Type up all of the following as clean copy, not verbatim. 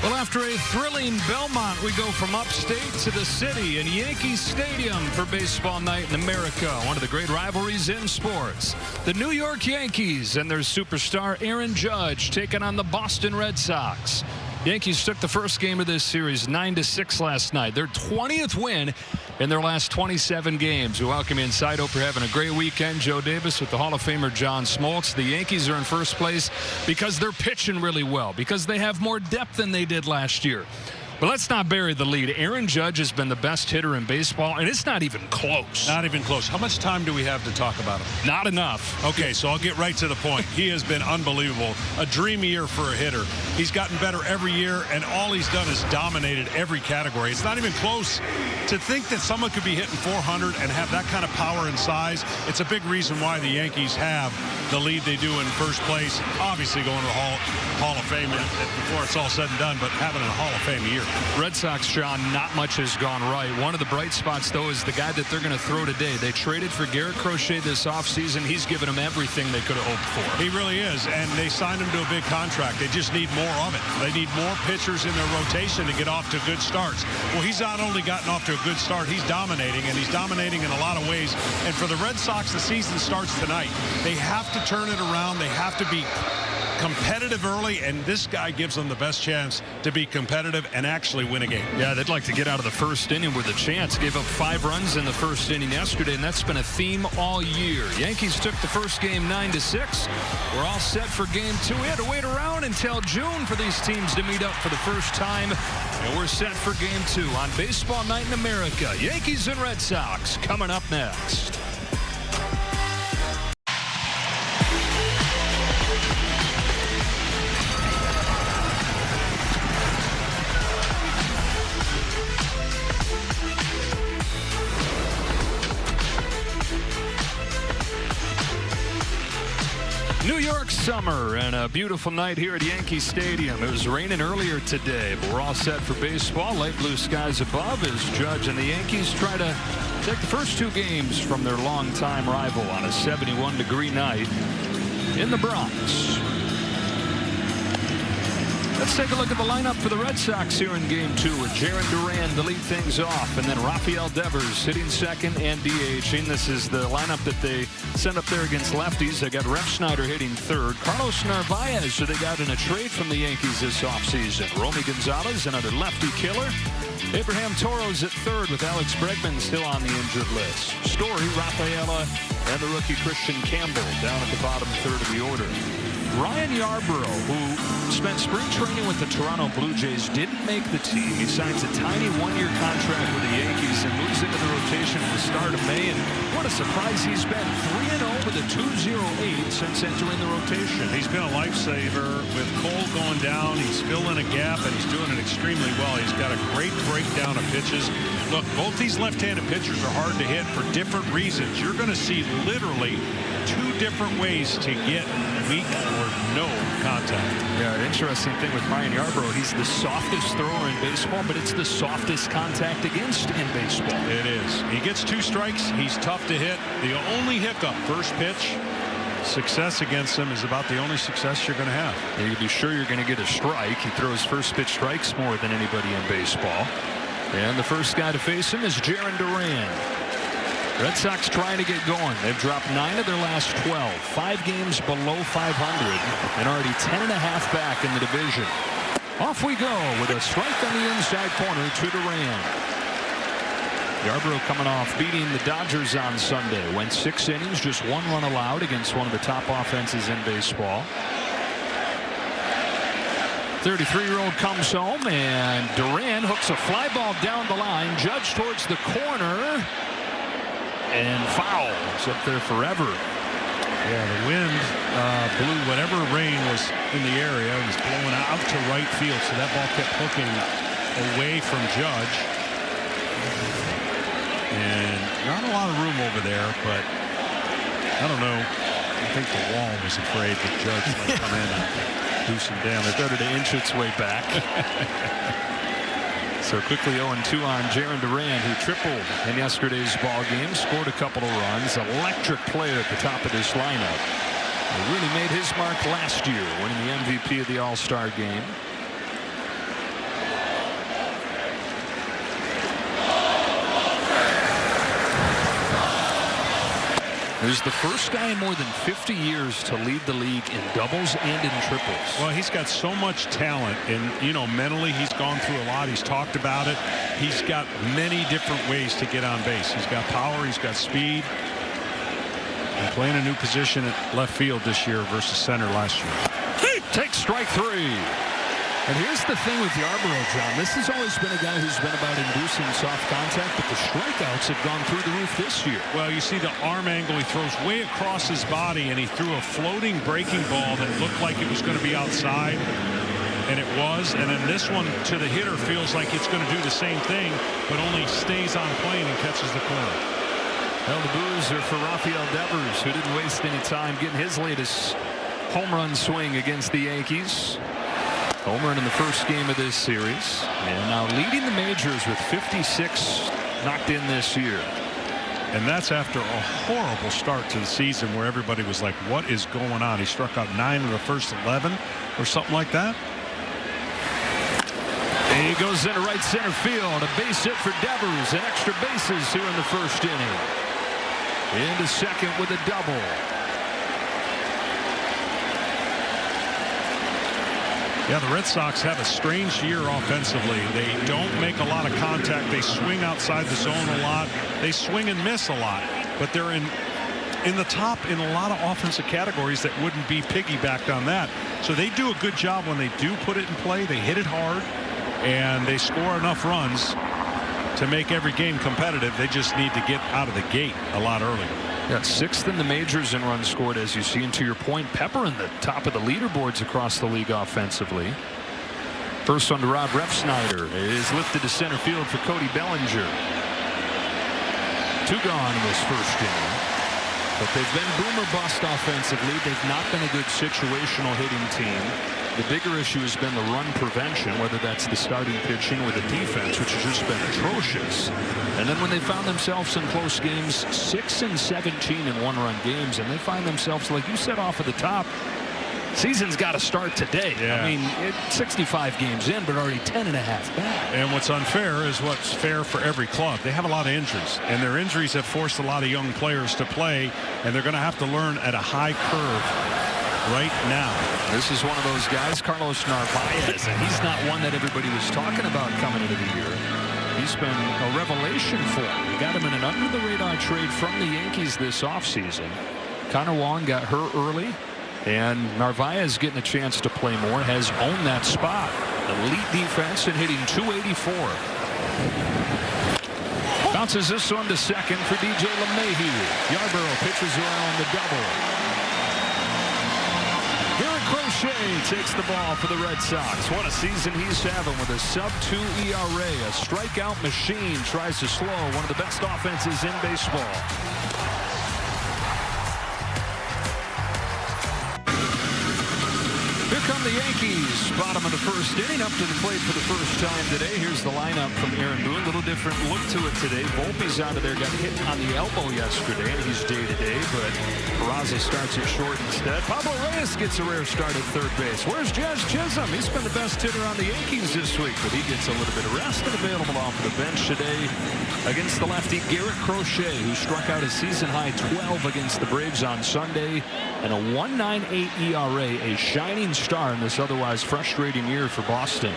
Well, after a thrilling Belmont, we go from upstate to the city in Yankee Stadium for baseball night in America. One of the great rivalries in sports. The New York Yankees and their superstar Aaron Judge taking on the Boston Red Sox. Yankees took the first game of this series 9-6 last night. Their 20th win in their last 27 games. We welcome you inside. Hope you're having a great weekend. Joe Davis with the Hall of Famer John Smoltz. The Yankees are in first place because they're pitching really well, because they have more depth than they did last year. But let's not bury the lead. Aaron Judge has been the best hitter in baseball, and it's not even close. Not even close. How much time do we have to talk about him? Not enough. Okay, so I'll get right to the point. He has been unbelievable. A dream year for a hitter. He's gotten better every year, and all he's done is dominated every category. It's not even close. To think that someone could be hitting 400 and have that kind of power and size, it's a big reason why the Yankees have the lead they do in first place. Obviously going to the Hall of Fame before it's all said and done, but having a Hall of Fame year. Red Sox, John, not much has gone right. One of the bright spots, though, is the guy that they're going to throw today. They traded for Garrett Crochet this offseason. He's given them everything they could have hoped for. He really is, and they signed him to a big contract. They just need more of it. They need more pitchers in their rotation to get off to good starts. Well, he's not only gotten off to a good start, he's dominating, and he's dominating in a lot of ways. And for the Red Sox, the season starts tonight. They have to turn it around. They have to be competitive early, and this guy gives them the best chance to be competitive and actually win a game. Yeah, they'd like to get out of the first inning with a chance. Gave up 5 runs in the first inning yesterday, and that's been a theme all year. Yankees took the first game 9-6. We're all set for game 2. We had to wait around until June for these teams to meet up for the first time, and we're set for game 2 on Baseball Night in America. Yankees and Red Sox coming up next. New York summer and a beautiful night here at Yankee Stadium. It was raining earlier today, but we're all set for baseball. Light blue skies above as Judge and the Yankees try to take the first 2 games from their longtime rival on a 71-degree night in the Bronx. Let's take a look at the lineup for the Red Sox here in Game 2 with Jarren Duran to lead things off, and then Rafael Devers hitting second and DHing. This is the lineup that they sent up there against lefties. They got Ref Schneider hitting third. Carlos Narvaez, who they got in a trade from the Yankees this offseason. Romy Gonzalez, another lefty killer. Abraham Toro's at third with Alex Bregman still on the injured list. Story, Rafaela, and the rookie Christian Campbell down at the bottom third of the order. Ryan Yarbrough, who spent spring training with the Toronto Blue Jays, didn't make the team. He signs a tiny 1-year contract with the Yankees and moves into the rotation at the start of May. And what a surprise he's been. 3-0 with a 2.08 since entering the rotation. He's been a lifesaver with Cole going down. He's filling a gap, and he's doing it extremely well. He's got a great breakdown of pitches. Look, both these left-handed pitchers are hard to hit for different reasons. You're going to see literally 2 different ways to get weak or no contact. Yeah, an interesting thing with Ryan Yarbrough, he's the softest thrower in baseball, but it's the softest contact against in baseball. It is. He gets 2 strikes. He's tough to hit. The only hiccup, first pitch, success against him is about the only success you're going to have. And you can be sure you're going to get a strike. He throws first pitch strikes more than anybody in baseball. And the first guy to face him is Jarren Duran. Red Sox trying to get going. They've dropped 9 of their last 12. 5 games below 500 and already 10.5 back in the division. Off we go with a strike on the inside corner to Duran. Yarbrough coming off beating the Dodgers on Sunday. Went 6 innings, just 1 run allowed against one of the top offenses in baseball. 33-year-old comes home, and Duran hooks a fly ball down the line. Judge towards the corner. And foul. It's up there forever. Yeah, the wind blew whatever rain was in the area. It was blowing out to right field, so that ball kept hooking away from Judge. And not a lot of room over there, but I don't know. I think the wall was afraid that Judge might come in and do some damage. Started to inch its way back. So quickly 0-2 on Jarren Duran, who tripled in yesterday's ball game, scored a couple of runs. Electric player at the top of this lineup. He really made his mark last year, winning the MVP of the All-Star game. He's the first guy in more than 50 years to lead the league in doubles and in triples. Well, he's got so much talent, and mentally he's gone through a lot. He's talked about it. He's got many different ways to get on base. He's got power, he's got speed, and playing a new position at left field this year versus center last year. Takes strike 3. And here's the thing with Yarborough, John. This has always been a guy who's been about inducing soft contact, but the strikeouts have gone through the roof this year. Well, you see the arm angle. He throws way across his body, and he threw a floating breaking ball that looked like it was going to be outside, and it was. And then this one to the hitter feels like it's going to do the same thing, but only stays on plane and catches the corner. Well, the boos are for Rafael Devers, who didn't waste any time getting his latest home run swing against the Yankees. Home run in the first game of this series, and now leading the majors with 56 knocked in this year. And that's after a horrible start to the season where everybody was like, what is going on? He struck out 9 of the first 11 or something like that. And he goes into right center field. A base hit for Devers, and extra bases here in the first inning. Into second with a double. Yeah, the Red Sox have a strange year offensively. They don't make a lot of contact. They swing outside the zone a lot. They swing and miss a lot. But they're in the top in a lot of offensive categories that wouldn't be piggybacked on that. So they do a good job when they do put it in play. They hit it hard, and they score enough runs to make every game competitive. They just need to get out of the gate a lot earlier. Yeah, 6th in the majors in runs scored, as you see. And to your point, Pepper in the top of the leaderboards across the league offensively. First one to Rob Refsnyder. It is lifted to center field for Cody Bellinger. 2 gone in this first inning. But they've been boom or bust offensively. They've not been a good situational hitting team. The bigger issue has been the run prevention, whether that's the starting pitching or the defense, which has just been atrocious. And then when they found themselves in close games, 6 and 17 in one-run games, and they find themselves, like you said off at the top, season's got to start today. Yeah. I mean, 65 games in, but already 10 and a half back. And what's unfair is what's fair for every club. They have a lot of injuries, and their injuries have forced a lot of young players to play, and they're going to have to learn at a high curve right now. This is one of those guys, Carlos Narvaez, and he's not one that everybody was talking about coming into the year. He's been a revelation for him. We got him in an under-the-radar trade from the Yankees this offseason. Connor Wong got hurt early, and Narvaez getting a chance to play more, has owned that spot. Elite defense and hitting .284. Bounces this one to second for DJ LeMahieu. Yarborough pitches around the double. Crochet takes the ball for the Red Sox. What a season he's having with a sub-2 ERA. A strikeout machine tries to slow one of the best offenses in baseball. Here come the Yankees. Bottom of the first inning, up to the plate for the first time today. Here's the lineup from Aaron Boone. A little different look to it today. Volpe's out of there, got hit on the elbow yesterday, and he's day-to-day, but Peraza starts it short instead. Pablo Reyes gets a rare start at third base. Where's Jazz Chisholm? He's been the best hitter on the Yankees this week, but he gets a little bit of rest and available off of the bench today against the lefty Garrett Crochet, who struck out a season-high 12 against the Braves on Sunday, and a 1.98 ERA, a shining star in this otherwise frustrating year for Boston.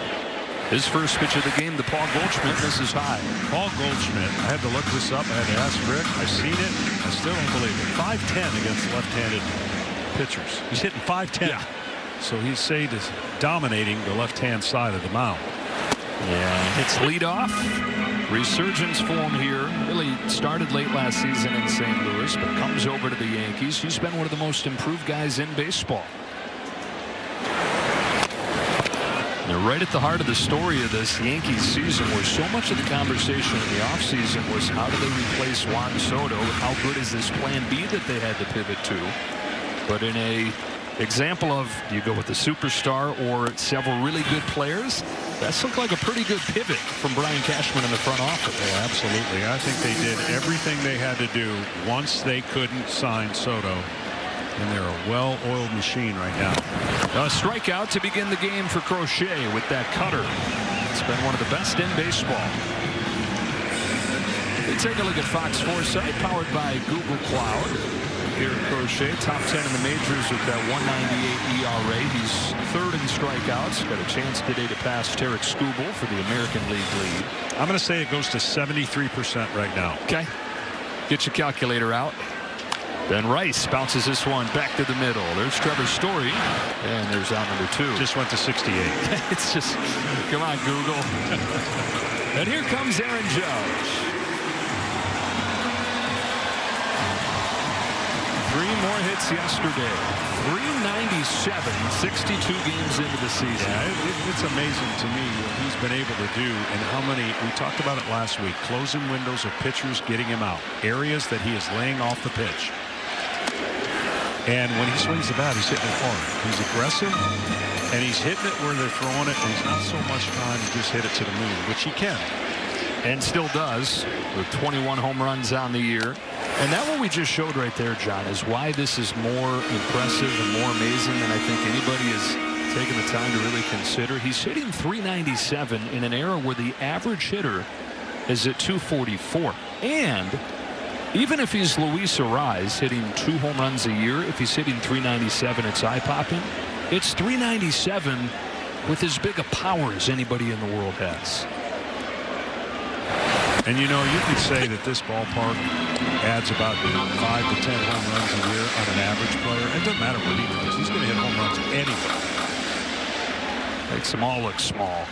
His first pitch of the game, the Paul Goldschmidt, misses high. Paul Goldschmidt, I had to look this up. I had to ask Rick. I've seen it. I still don't believe it. 5'10" against left-handed pitchers. He's hitting 5'10". Yeah. So he's said is dominating the left-hand side of the mound. Yeah, hits leadoff. Resurgence for him here. Really started late last season in St. Louis, but comes over to the Yankees. He's been one of the most improved guys in baseball. They're right at the heart of the story of this Yankees season, where so much of the conversation in the offseason was how do they replace Juan Soto? How good is this plan B that they had to pivot to? But in a example of you go with the superstar or several really good players, that's looked like a pretty good pivot from Brian Cashman in the front office. Oh, absolutely. I think they did everything they had to do once they couldn't sign Soto. And they're a well-oiled machine right now. A strikeout to begin the game for Crochet with that cutter. It's been one of the best in baseball. We take a look at Fox Foresight, powered by Google Cloud. Garrett Crochet, top 10 in the majors with that 1.98 ERA. He's third in strikeouts. Got a chance today to pass Tarek Skubal for the American League lead. I'm going to say it goes to 73% right now. Okay. Get your calculator out. Then Rice bounces this one back to the middle. There's Trevor Story. And there's out number 2. Just went to 68. It's just, come on, Google. And here comes Aaron Judge. 3 more hits yesterday. 397, 62 games into the season. Yeah, it's amazing to me what he's been able to do and how many, we talked about it last week, closing windows of pitchers getting him out. Areas that he is laying off the pitch. And when he swings the bat, he's hitting it hard. He's aggressive, and he's hitting it where they're throwing it, and he's not so much trying to just hit it to the moon, which he can. And still does, with 21 home runs on the year. And that what we just showed right there, John, is why this is more impressive and more amazing than I think anybody has taken the time to really consider. He's hitting 397 in an era where the average hitter is at 244. And even if he's Luis Arraez hitting 2 home runs a year, if he's hitting 397, it's eye-popping. It's 397 with as big a power as anybody in the world has. And you know, you could say that this ballpark adds about 5 to 10 home runs a year on an average player. It doesn't matter what he does. He's going to hit home runs anyway. Makes them all look small.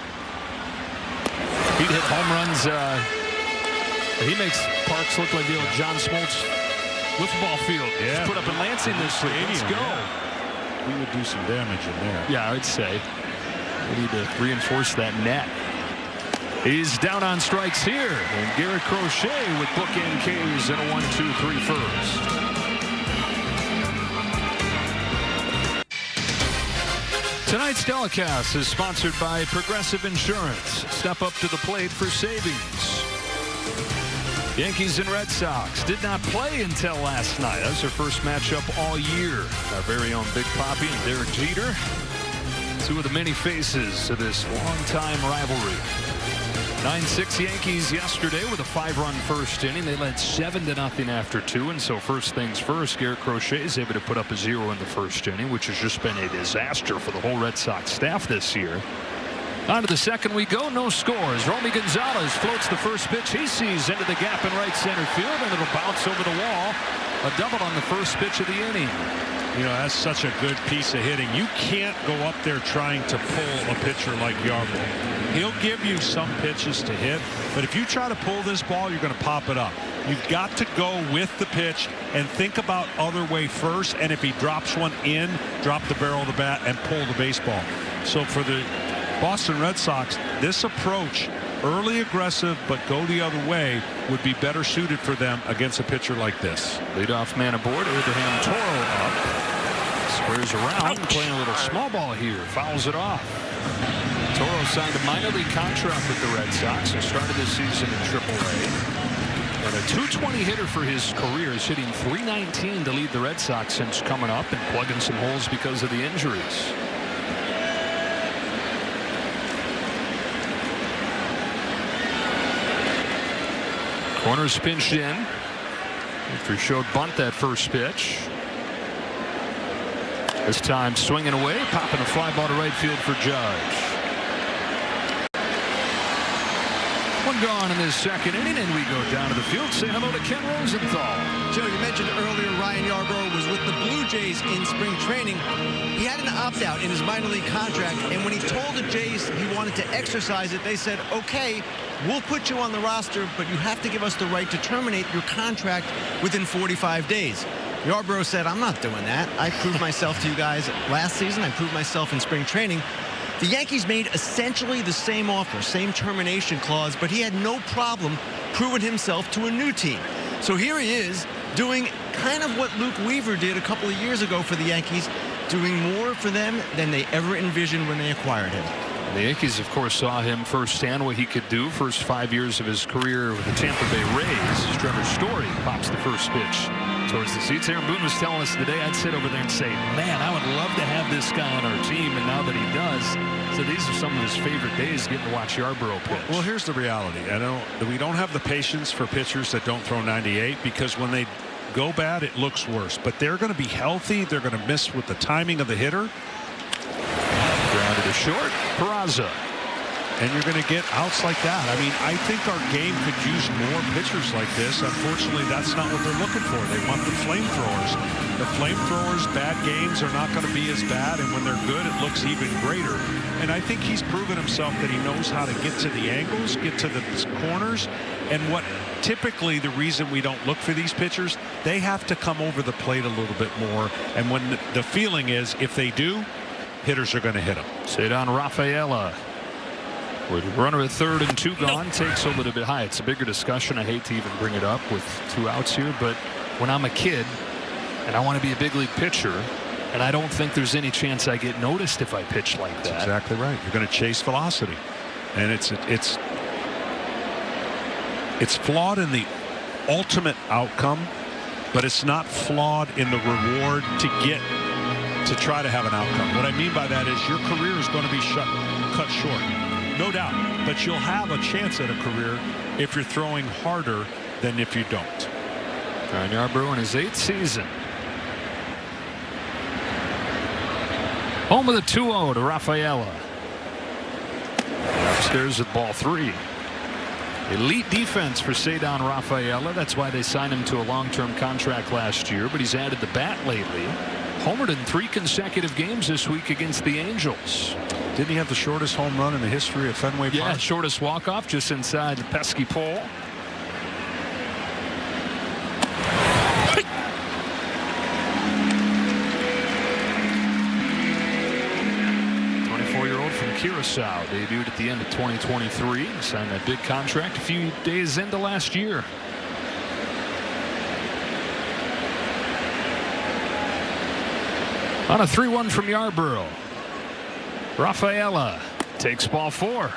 He'd hit home runs. He makes parks look like the old John Smoltz wiffle field. Yeah. Put up in Lansing this week. Let's go. Yeah. We would do some damage in there. Yeah, I'd say. We need to reinforce that net. He's down on strikes here. And Garrett Crochet with bookend K's in a 1-2-3 first. Tonight's telecast is sponsored by Progressive Insurance. Step up to the plate for savings. Yankees and Red Sox did not play until last night. That was their first matchup all year. Our very own Big Papi and Derek Jeter. 2 of the many faces of this long-time rivalry. 9-6 Yankees yesterday with a 5-run first inning. They led 7-0 after 2. And so first things first, Garrett Crochet is able to put up a 0 in the first inning, which has just been a disaster for the whole Red Sox staff this year. On to the second we go. No scores. Romy Gonzalez floats the first pitch he sees into the gap in right center field, and it'll bounce over the wall. A double on the first pitch of the inning. You know, that's such a good piece of hitting. You can't go up there trying to pull a pitcher like Yarbrough. He'll give you some pitches to hit, but if you try to pull this ball, you're going to pop it up. You've got to go with the pitch and think about other way first, and if he drops one in, drop the barrel of the bat and pull the baseball. So for the Boston Red Sox, this approach, early aggressive but go the other way, would be better suited for them against a pitcher like this. Leadoff man aboard. Abraham Toro up. Squares around, playing a little small ball here. Fouls it off. Toro signed a minor league contract with the Red Sox and started this season in AAA. And a .220 hitter for his career, is hitting .319 to lead the Red Sox since coming up and plugging some holes because of the injuries. Corners pinched in after he showed bunt that first pitch. This time swinging away, popping a fly ball to right field for Judge. One gone in this second inning, and we go down to the field. Say hello to Ken Rosenthal. Joe, you mentioned earlier Ryan Yarbrough was with the Blue Jays in spring training. He had an opt-out in his minor league contract, and when he told the Jays he wanted to exercise it, they said, okay, we'll put you on the roster, but you have to give us the right to terminate your contract within 45 days. Yarbrough said, I'm not doing that. I proved myself to you guys last season. I proved myself in spring training. The Yankees made essentially the same offer, same termination clause, but he had no problem proving himself to a new team. So here he is doing kind of what Luke Weaver did a couple of years ago for the Yankees, doing more for them than they ever envisioned when they acquired him. The Yankees, of course, saw him firsthand what he could do. First 5 years of his career with the Tampa Bay Rays. Trevor Story pops the first pitch towards the seats. Aaron Boone was telling us today, I'd sit over there and say, man, I would love to have this guy on our team. And now that he does, so these are some of his favorite days, getting to watch Yarbrough pitch. Well, here's the reality. We don't have the patience for pitchers that don't throw 98, because when they go bad, it looks worse. But they're going to be healthy. They're going to miss with the timing of the hitter. Grounded to short. Peraza. And you're going to get outs like that. I mean, I think our game could use more pitchers like this. Unfortunately, that's not what they're looking for. They want the flamethrowers. The flamethrowers, bad games are not going to be as bad, and when they're good, it looks even greater. And I think he's proven himself that he knows how to get to the angles, get to the corners, and what typically the reason we don't look for these pitchers, they have to come over the plate a little bit more. And when the feeling is, if they do, hitters are going to hit them. Cedar Rafaela. With runner at third and 2 gone, takes a little bit high. It's a bigger discussion. I hate to even bring it up with 2 outs here, but when I'm a kid and I want to be a big league pitcher, and I don't think there's any chance I get noticed if I pitch like that. That's exactly right. You're going to chase velocity, and it's flawed in the ultimate outcome, but it's not flawed in the reward to try to have an outcome. What I mean by that is your career is going to be cut short. No doubt, but you'll have a chance at a career if you're throwing harder than if you don't. Ryan Yarbrough in his 8th season. Home with a 2-0 to Rafaela. Upstairs with ball 3. Elite defense for Cedar Rafaela. That's why they signed him to a long-term contract last year, but he's added the bat lately. Homered in 3 consecutive games this week against the Angels. Didn't he have the shortest home run in the history of Fenway Park? Yeah, shortest walk-off just inside the pesky pole. Hey. 24-year-old from Curacao debuted at the end of 2023. Signed that big contract a few days into last year. On a 3-1 from Yarbrough. Rafaela takes ball 4.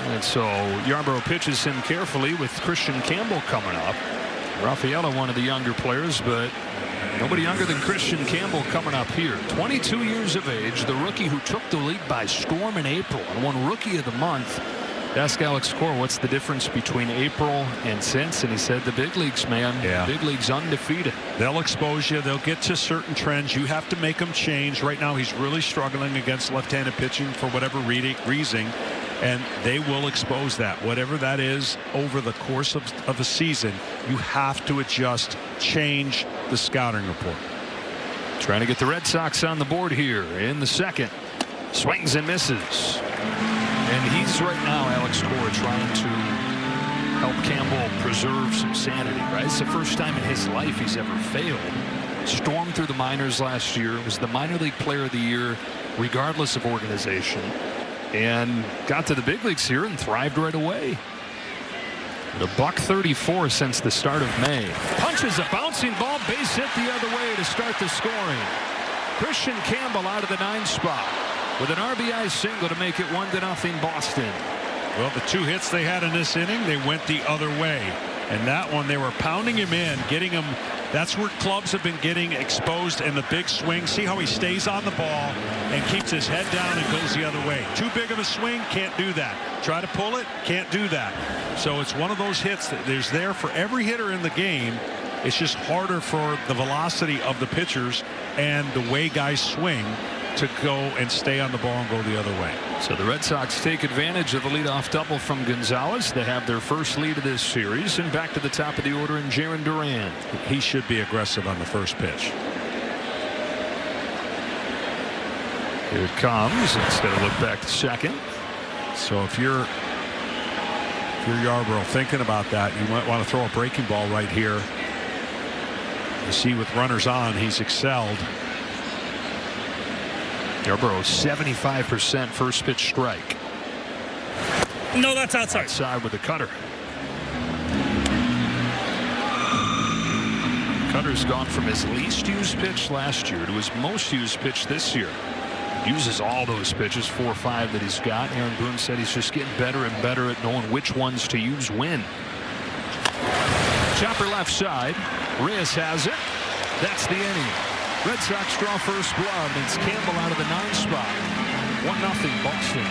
And so Yarbrough pitches him carefully with Christian Campbell coming up. Rafaela, one of the younger players, but nobody younger than Christian Campbell coming up here. 22 years of age, the rookie who took the league by storm in April and won Rookie of the Month. Ask Alex Cora what's the difference between April and since, and he said the big leagues, man. Yeah. Big leagues undefeated. They'll expose you. They'll get to certain trends. You have to make them change. Right now he's really struggling against left-handed pitching for whatever reason, and they will expose that. Whatever that is over the course of a season, you have to adjust, change the scouting report. Trying to get the Red Sox on the board here in the 2nd. Swings and misses. And he's right now, Alex Cora, trying to help Campbell preserve some sanity, right? It's the first time in his life he's ever failed. Stormed through the minors last year, was the minor league player of the year, regardless of organization, and got to the big leagues here and thrived right away. The $134 since the start of May. Punches a bouncing ball, base hit the other way to start the scoring. Christian Campbell out of the 9 spot with an RBI single to make it 1-0 Boston. Well, the 2 hits they had in this inning, they went the other way. And that one, they were pounding him in, getting him. That's where clubs have been getting exposed in the big swing. See how he stays on the ball and keeps his head down and goes the other way. Too big of a swing, can't do that. Try to pull it, can't do that. So it's one of those hits that there's there for every hitter in the game. It's just harder for the velocity of the pitchers and the way guys swing to go and stay on the ball and go the other way. So the Red Sox take advantage of the leadoff double from Gonzalez. They have their first lead of this series, and back to the top of the order in Jaron Duran. He should be aggressive on the first pitch. Here it comes. Instead of look back to second. So if you're Yarbrough thinking about that, you might want to throw a breaking ball right here. You see with runners on, he's excelled. Yarbrough 75% first pitch strike. No, that's outside. Outside with the cutter. Cutter's gone from his least used pitch last year to his most used pitch this year. Uses all those pitches, 4 or 5 that he's got. Aaron Boone said he's just getting better and better at knowing which ones to use when. Chopper left side. Reyes has it. That's the inning. Red Sox draw first blood. It's Campbell out of the 9 spot. 1-0 Boston.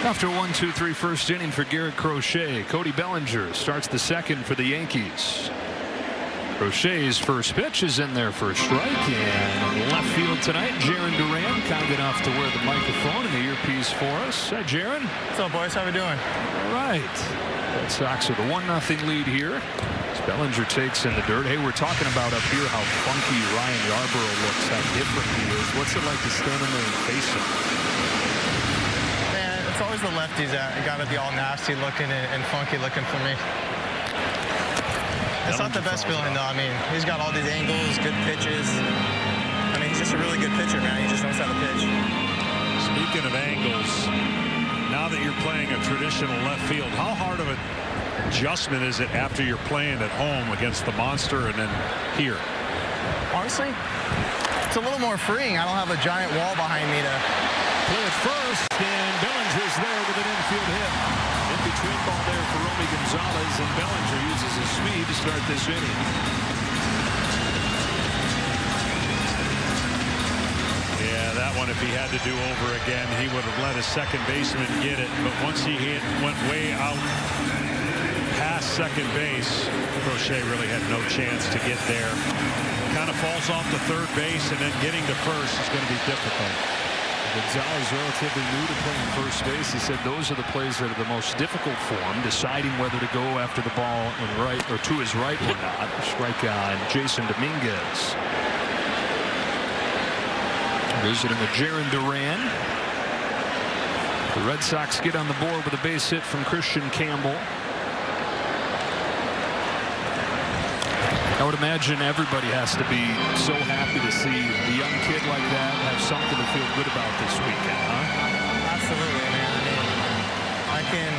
After 1-2-3 first inning for Garrett Crochet, Cody Bellinger starts the second for the Yankees. Crochet's first pitch is in there for a strike, and on left field tonight, Jaron Duran, kind enough to wear the microphone and the earpiece for us. Hi, Jaron. What's up, boys? How we doing? All right. Red Sox with a 1-0 lead here. As Bellinger takes in the dirt. Hey, we're talking about up here how funky Ryan Yarbrough looks, how different he is. What's it like to stand in there and face him? Man, it's always the lefties that got to be all nasty looking and funky looking for me. It's not the best feeling, though. I mean, he's got all these angles, good pitches. I mean, he's just a really good pitcher, man. He just knows how to pitch. Speaking of angles, now that you're playing a traditional left field, how hard of an adjustment is it after you're playing at home against the monster and then here? Honestly, it's a little more freeing. I don't have a giant wall behind me to play it first, and Bellinger's there with an infield hit. In between ball there for Romy Gonzalez, and Bellinger uses his speed to start this inning. Yeah, that one, if he had to do over again, he would have let his second baseman get it. But once he went way out past second base, Crochet really had no chance to get there. Kind of falls off to third base, and then getting to first is going to be difficult. Gonzalez relatively new to playing first base. He said those are the plays that are the most difficult for him, deciding whether to go after the ball in right or to his right or not. Strike on Jason Dominguez. Visiting with Jaron Duran. The Red Sox get on the board with a base hit from Christian Campbell. I would imagine everybody has to be so happy to see a young kid like that have something to feel good about this weekend, huh? Absolutely, man. I mean,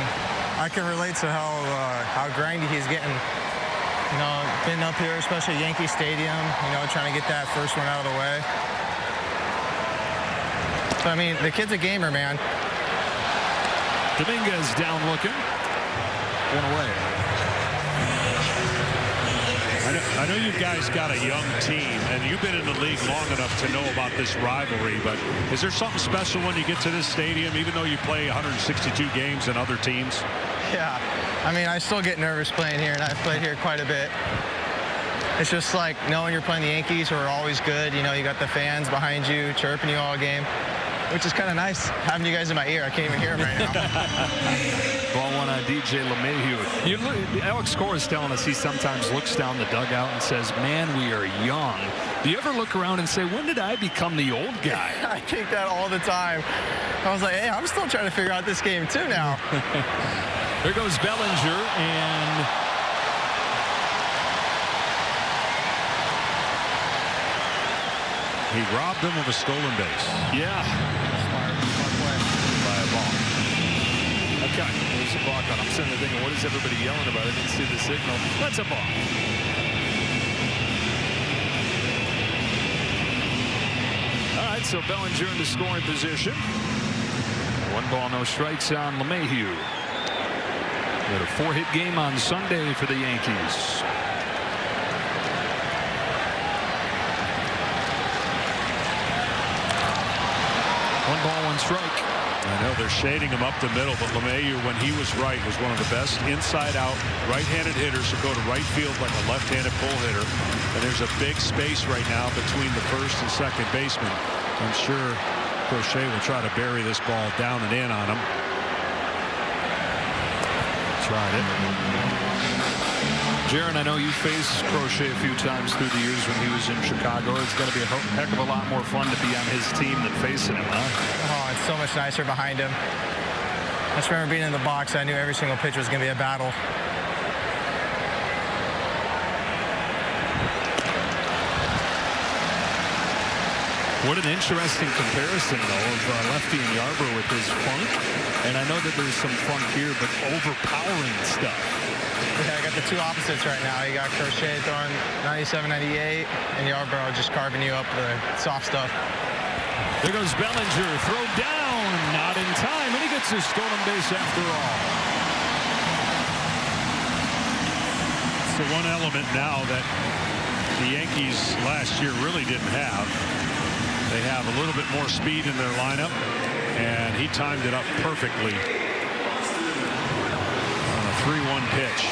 I can relate to how grindy he's getting. You know, been up here, especially at Yankee Stadium, you know, trying to get that first one out of the way. So, I mean, the kid's a gamer, man. Dominguez down looking. One away. I know you guys got a young team, and you've been in the league long enough to know about this rivalry, but is there something special when you get to this stadium, even though you play 162 games and other teams? Yeah. I mean, I still get nervous playing here, and I've played here quite a bit. It's just like knowing you're playing the Yankees, who are always good. You know, you got the fans behind you chirping you all game, which is kind of nice having you guys in my ear. I can't even hear them right now. Ball one on DJ LeMahieu. Alex Cora is telling us he sometimes looks down the dugout and says, man, we are young. Do you ever look around and say, when did I become the old guy? I think that all the time. I was like, hey, I'm still trying to figure out this game too now. There goes Bellinger, and he robbed him of a stolen base. Yeah. Smart play. By a ball. Okay, there's a balk on. I'm sitting there thinking, what is everybody yelling about? I didn't see the signal. That's a ball. All right, so Bellinger in the scoring position. 1 ball, no strikes on LeMahieu. We had a 4-hit game on Sunday for the Yankees. 1 ball, 1 strike. I know they're shading him up the middle, but LeMahieu, when he was right, was one of the best inside-out right-handed hitters to go to right field like a left-handed pull hitter. And there's a big space right now between the first and second baseman. I'm sure Crochet will try to bury this ball down and in on him. Tried it. Jaron, I know you faced Crochet a few times through the years when he was in Chicago. It's got to be a heck of a lot more fun to be on his team than facing him, huh? Oh, it's so much nicer behind him. I just remember being in the box. I knew every single pitch was going to be a battle. What an interesting comparison, though, of lefty and Yarbrough with his funk. And I know that there's some funk here, but overpowering stuff. Yeah, I got the two opposites right now. You got Crochet throwing 97, 98, and Yarbrough just carving you up the soft stuff. There goes Bellinger. Throw down. Not in time. And he gets his stolen base after all. It's the one element now that the Yankees last year really didn't have. They have a little bit more speed in their lineup, and he timed it up perfectly 3-1 pitch.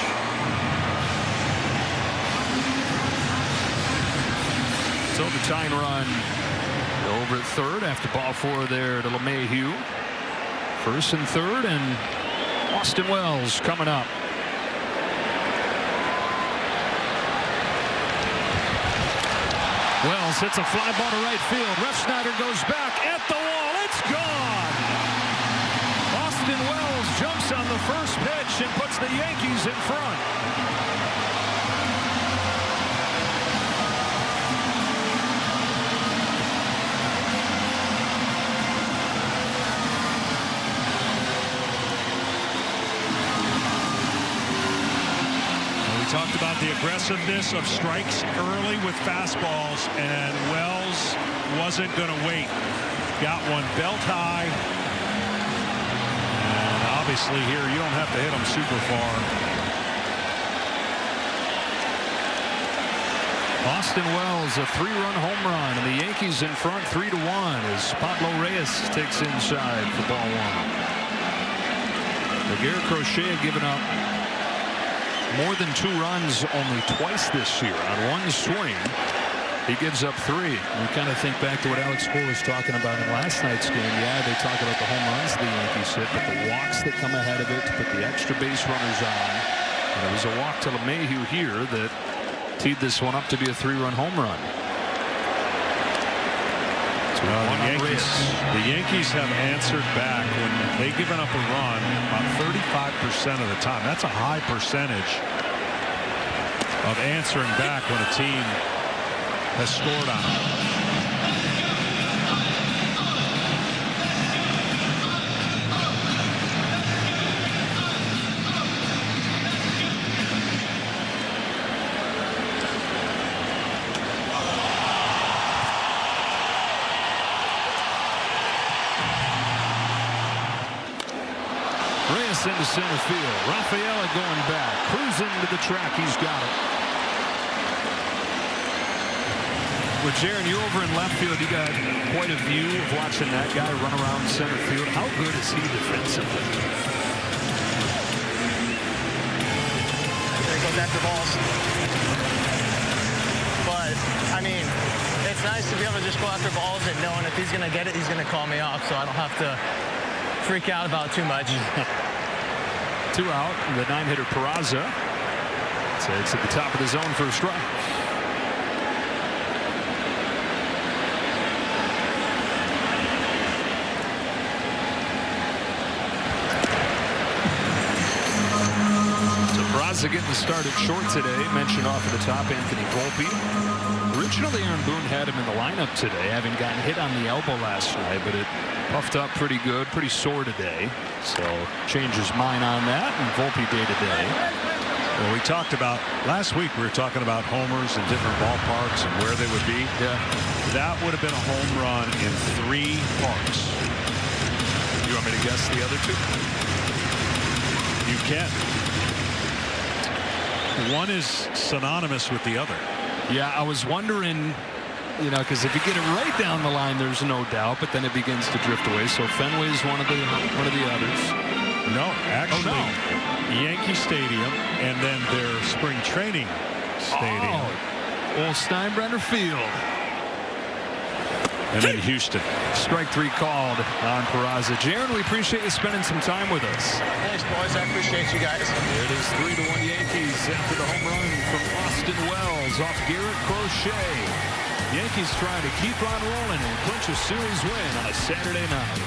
So the tying run over at third after ball 4 there to LeMahieu. First and third, and Austin Wells coming up. Wells hits a fly ball to right field. Refsnyder goes back at the wall. It's gone. Austin Wells jumps on the first pitch and puts the Yankees in front. Talked about the aggressiveness of strikes early with fastballs, and Wells wasn't going to wait. Got one belt high, and obviously here you don't have to hit them super far. Austin Wells, a 3-run home run, and the Yankees in front 3-1 as Pablo Reyes takes inside for ball 1. Garrett Crochet had given up more than 2 runs only twice this year. On one swing, he gives up 3. You kind of think back to what Alex Cole was talking about in last night's game. Yeah, they talk about the home runs the Yankees hit, but the walks that come ahead of it to put the extra base runners on. And it was a walk to LeMahieu here that teed this one up to be a 3-run home run. The Yankees have answered back when they've given up a run about 35% of the time. That's a high percentage of answering back when a team has scored on them. Into center field. Rafaela going back, cruising to the track. He's got it. Well, Jaron, you're over in left field. You got quite a view of watching that guy run around center field. How good is he defensively? He goes after balls. But I mean, it's nice to be able to just go after balls and knowing if he's going to get it, he's going to call me off, so I don't have to freak out about too much. 2 out. The 9-hitter Peraza takes at the top of the zone for a strike. So Peraza getting the start at short today. Mentioned off at the top, Anthony Volpe. Originally, Aaron Boone had him in the lineup today, having gotten hit on the elbow last night, but it puffed up pretty good, pretty sore today. So changed his mind on that, and Volpe day to day. Well, we talked about last week. We were talking about homers in different ballparks and where they would be. Yeah, that would have been a home run in 3 parks. You want me to guess the other 2? You can. One is synonymous with the other. Yeah, I was wondering, you know, because if you get it right down the line, there's no doubt, but then it begins to drift away. So Fenway is one of the others. No, actually, Yankee Stadium and then their spring training stadium. Old Steinbrenner Field. And then Houston. Strike 3 called on Peraza. Jaron, we appreciate you spending some time with us. Thanks, boys. I appreciate you guys. It is 3-1 Yankees after the home run from Austin Wells off Garrett Crochet. Yankees trying to keep on rolling and clinch a series win on a Saturday night.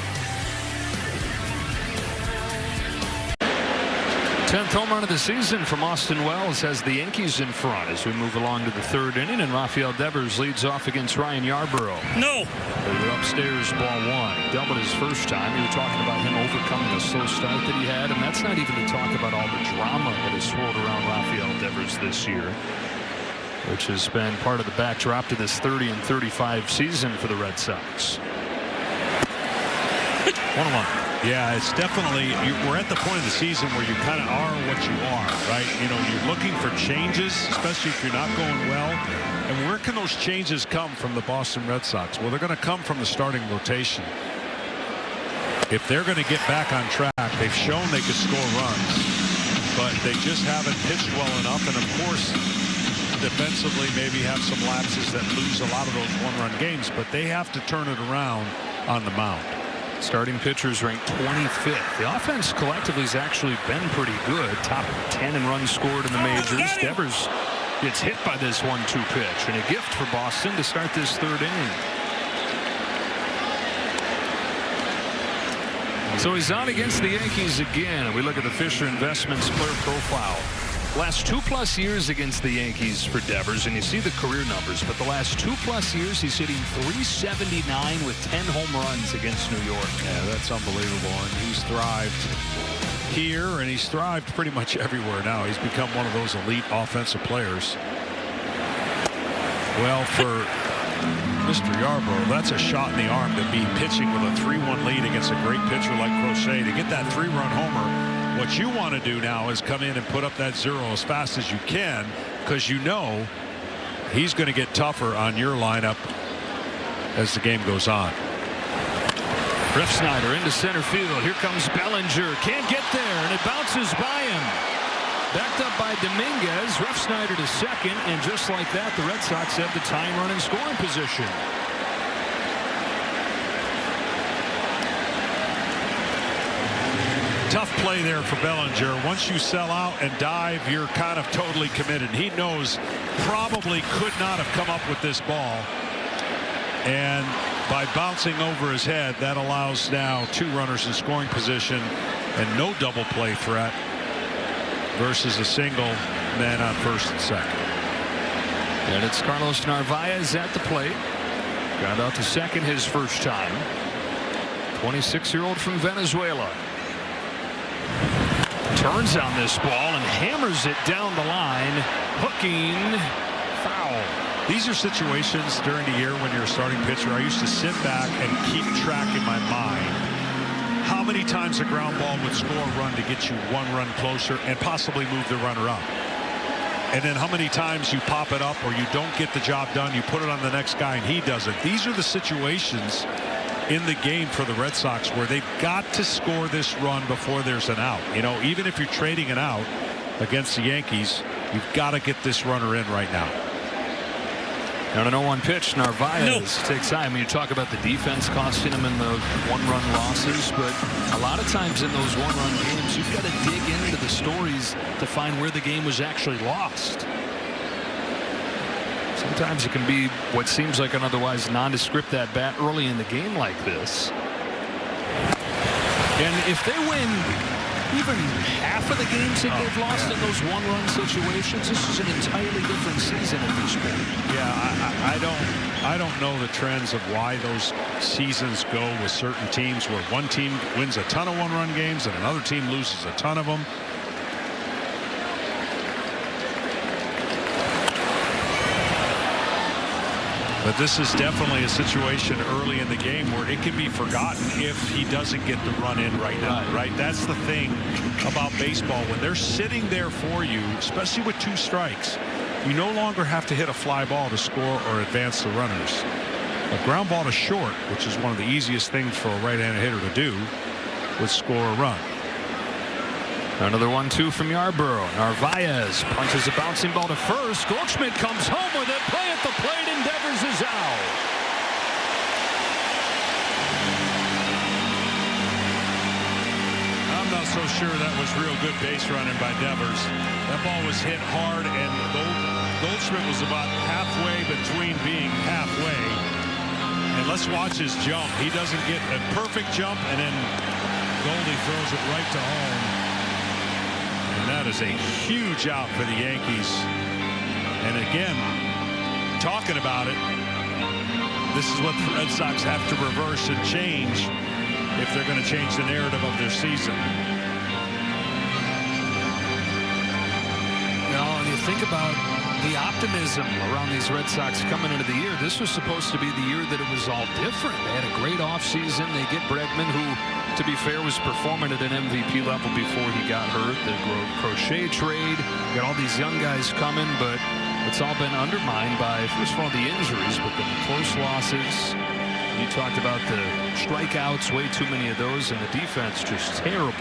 10th home run of the season from Austin Wells has the Yankees in front as we move along to the 3rd inning, and Rafael Devers leads off against Ryan Yarborough. No. They're upstairs, ball 1. Doubled his first time. You were talking about him overcoming the slow start that he had, and that's not even to talk about all the drama that has swirled around Rafael Devers this year, which has been part of the backdrop to this 30 and 35 season for the Red Sox. 1-1. Yeah, it's definitely, we're at the point of the season where you kind of are what you are, right? You know, you're looking for changes, especially if you're not going well. And where can those changes come from the Boston Red Sox? Well, they're going to come from the starting rotation. If they're going to get back on track, they've shown they can score runs. but they just haven't pitched well enough. And of course, defensively, maybe have some lapses that lose a lot of those one-run games, but they have to turn it around on the mound. Starting pitchers ranked 25th. The offense collectively has actually been pretty good. Top 10 in runs scored in the majors. Devers gets hit by this 1-2 pitch, and a gift for Boston to start this third inning. So he's on against the Yankees again, and we look at the Fisher Investments player profile. Last 2+ years against the Yankees for Devers, and you see the career numbers, but the last 2+ years he's hitting .379 with 10 home runs against New York. Yeah, that's unbelievable, and he's thrived here, and he's thrived pretty much everywhere now. He's become one of those elite offensive players. Well, for Mr. Yarbrough, that's a shot in the arm to be pitching with a 3-1 lead against a great pitcher like Crochet to get that 3-run homer. What you want to do now is come in and put up that 0 as fast as you can, because you know he's going to get tougher on your lineup as the game goes on. Refsnyder into center field. Here comes Bellinger. Can't get there, and it bounces by him. Backed up by Dominguez. Refsnyder to second, and just like that, the Red Sox have the tying run in scoring position. Tough play there for Bellinger. Once you sell out and dive, you're kind of totally committed. He knows probably could not have come up with this ball. And by bouncing over his head, that allows now 2 runners in scoring position and no double play threat versus a single man on first and second. And it's Carlos Narvaez at the plate. Got out to second his first time. 26-year-old from Venezuela. Turns on this ball and hammers it down the line. Hooking. Foul. These are situations during the year when you're a starting pitcher. I used to sit back and keep track in my mind how many times a ground ball would score a run to get you 1 run closer and possibly move the runner up. And then how many times you pop it up or you don't get the job done, you put it on the next guy and he does it. These are the situations in the game for the Red Sox where they've got to score this run before there's an out. You know, even if you're trading an out against the Yankees, you've got to get this runner in right now. On an 0-1 pitch, Narvaez takes time. I mean, you talk about the defense costing him in the 1-run losses, but a lot of times in those 1-run games, you've got to dig into the stories to find where the game was actually lost. Sometimes it can be what seems like an otherwise nondescript at bat early in the game like this. And if they win even half of the games that they've lost in those 1-run situations, this is an entirely different season at this point. Yeah, I don't know the trends of why those seasons go with certain teams where one team wins a ton of 1-run games and another team loses a ton of them. But this is definitely a situation early in the game where it can be forgotten if he doesn't get the run in right now, right? That's the thing about baseball. When they're sitting there for you, especially with 2 strikes, you no longer have to hit a fly ball to score or advance the runners. A ground ball to short, which is one of the easiest things for a right-handed hitter to do, would score a run. Another 1-2 from Yarbrough. Narvaez punches a bouncing ball to first. Goldschmidt comes home with it. Play at the plate, and Devers is out. I'm not so sure that was real good base running by Devers. That ball was hit hard, and Goldschmidt was about halfway between being halfway. And let's watch his jump. He doesn't get a perfect jump, and then Goldie throws it right to home. And that is a huge out for the Yankees. And again, talking about it, this is what the Red Sox have to reverse and change if they're going to change the narrative of their season. Now, you think about the optimism around these Red Sox coming into the year. This was supposed to be the year that it was all different. They had a great offseason. They get Bregman, who, to be fair, was performing at an MVP level before he got hurt. The Crochet trade. Got all these young guys coming, but it's all been undermined by, first of all, the injuries, but the close losses. You talked about the strikeouts, way too many of those, and the defense just terrible.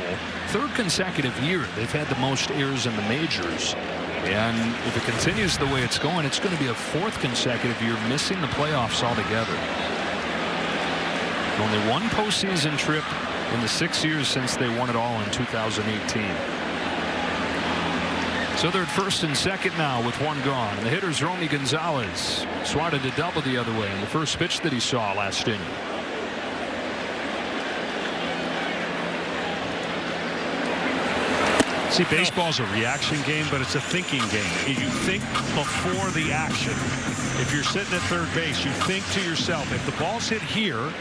Third consecutive year they've had the most errors in the majors. And if it continues the way it's going, it's going to be a fourth consecutive year missing the playoffs altogether. Only one postseason trip in the 6 years since they won it all in 2018. So they're at first and second now with one gone. And the hitter's Romy Gonzalez swatted a double the other way in the first pitch that he saw last inning. See, baseball's a reaction game, but it's a thinking game. You think before the action. If you're sitting at third base, you think to yourself, if the ball's hit here,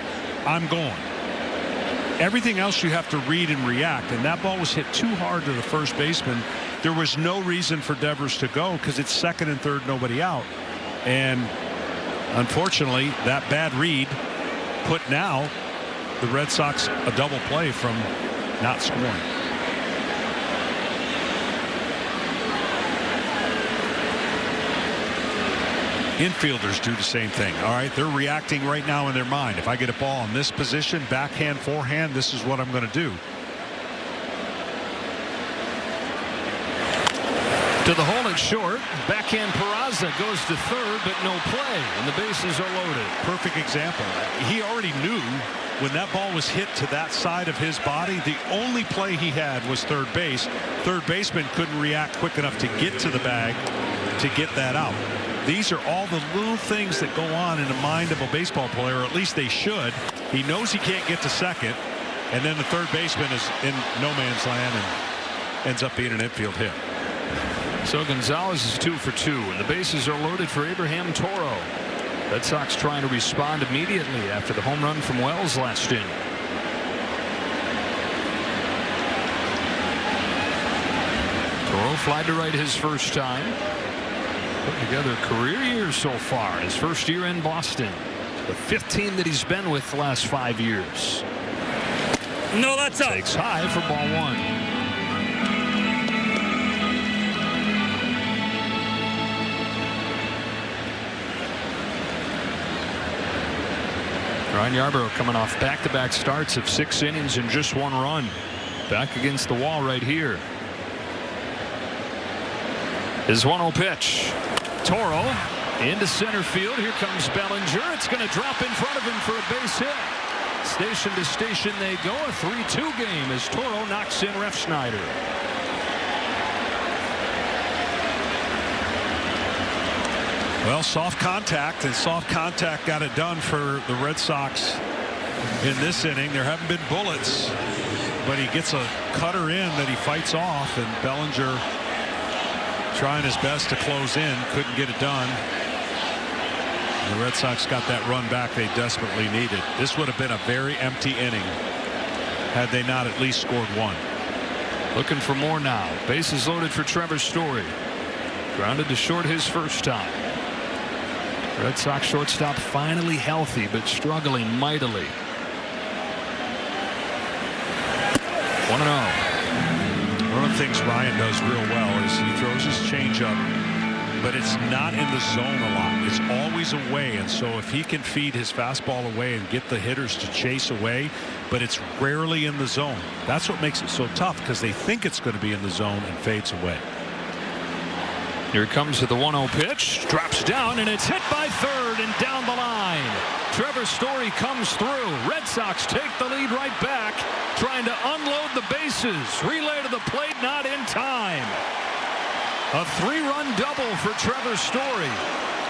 I'm going. Everything else you have to read and react, and that ball was hit too hard to the first baseman. There was no reason for Devers to go because it's second and third, nobody out. And unfortunately, that bad read put now the Red Sox a double play from not scoring. Infielders do the same thing. All right, they're reacting right now in their mind. If I get a ball in this position, backhand, forehand, this is what I'm going to do. To the hole at short. Backhand Peraza goes to third, but no play, and the bases are loaded. Perfect example. He already knew when that ball was hit to that side of his body, the only play he had was third base. Third baseman couldn't react quick enough to get to the bag to get that out. These are all the little things that go on in the mind of a baseball player, or at least they should. He knows he can't get to second, and then the third baseman is in no man's land and ends up being an infield hit. So Gonzalez is 2 for 2, and the bases are loaded for Abraham Toro. Red Sox trying to respond immediately after the home run from Wells last inning. Toro flied to right his first time. Put together a career year so far. His first year in Boston. The 5th team that he's been with the last 5 years. No, that's up. Takes high for ball one. Ryan Yarbrough coming off back-to-back starts of 6 innings and just 1 run. Back against the wall right here. His 1-0 pitch. Toro into center field. Here comes Bellinger. It's going to drop in front of him for a base hit. Station to station they go. A 3-2 game as Toro knocks in Refsnyder. Well, soft contact, and soft contact got it done for the Red Sox in this inning. There haven't been bullets, but he gets a cutter in that he fights off, and Bellinger trying his best to close in, couldn't get it done. The Red Sox got that run back they desperately needed. This would have been a very empty inning had they not at least scored 1. Looking for more now. Bases loaded for Trevor Story. Grounded to short his first time. Red Sox shortstop finally healthy, but struggling mightily. 1-0. One of the things Ryan does real well is he throws his changeup, but it's not in the zone a lot. It's always away, and so if he can feed his fastball away and get the hitters to chase away, but it's rarely in the zone. That's what makes it so tough, because they think it's going to be in the zone and fades away. Here comes to the 1-0 pitch. Drops down, and it's hit by third and down the line. Trevor Story comes through. Red Sox take the lead right back, trying to unload the bases. Relay to the plate, not in time. A 3-run double for Trevor Story.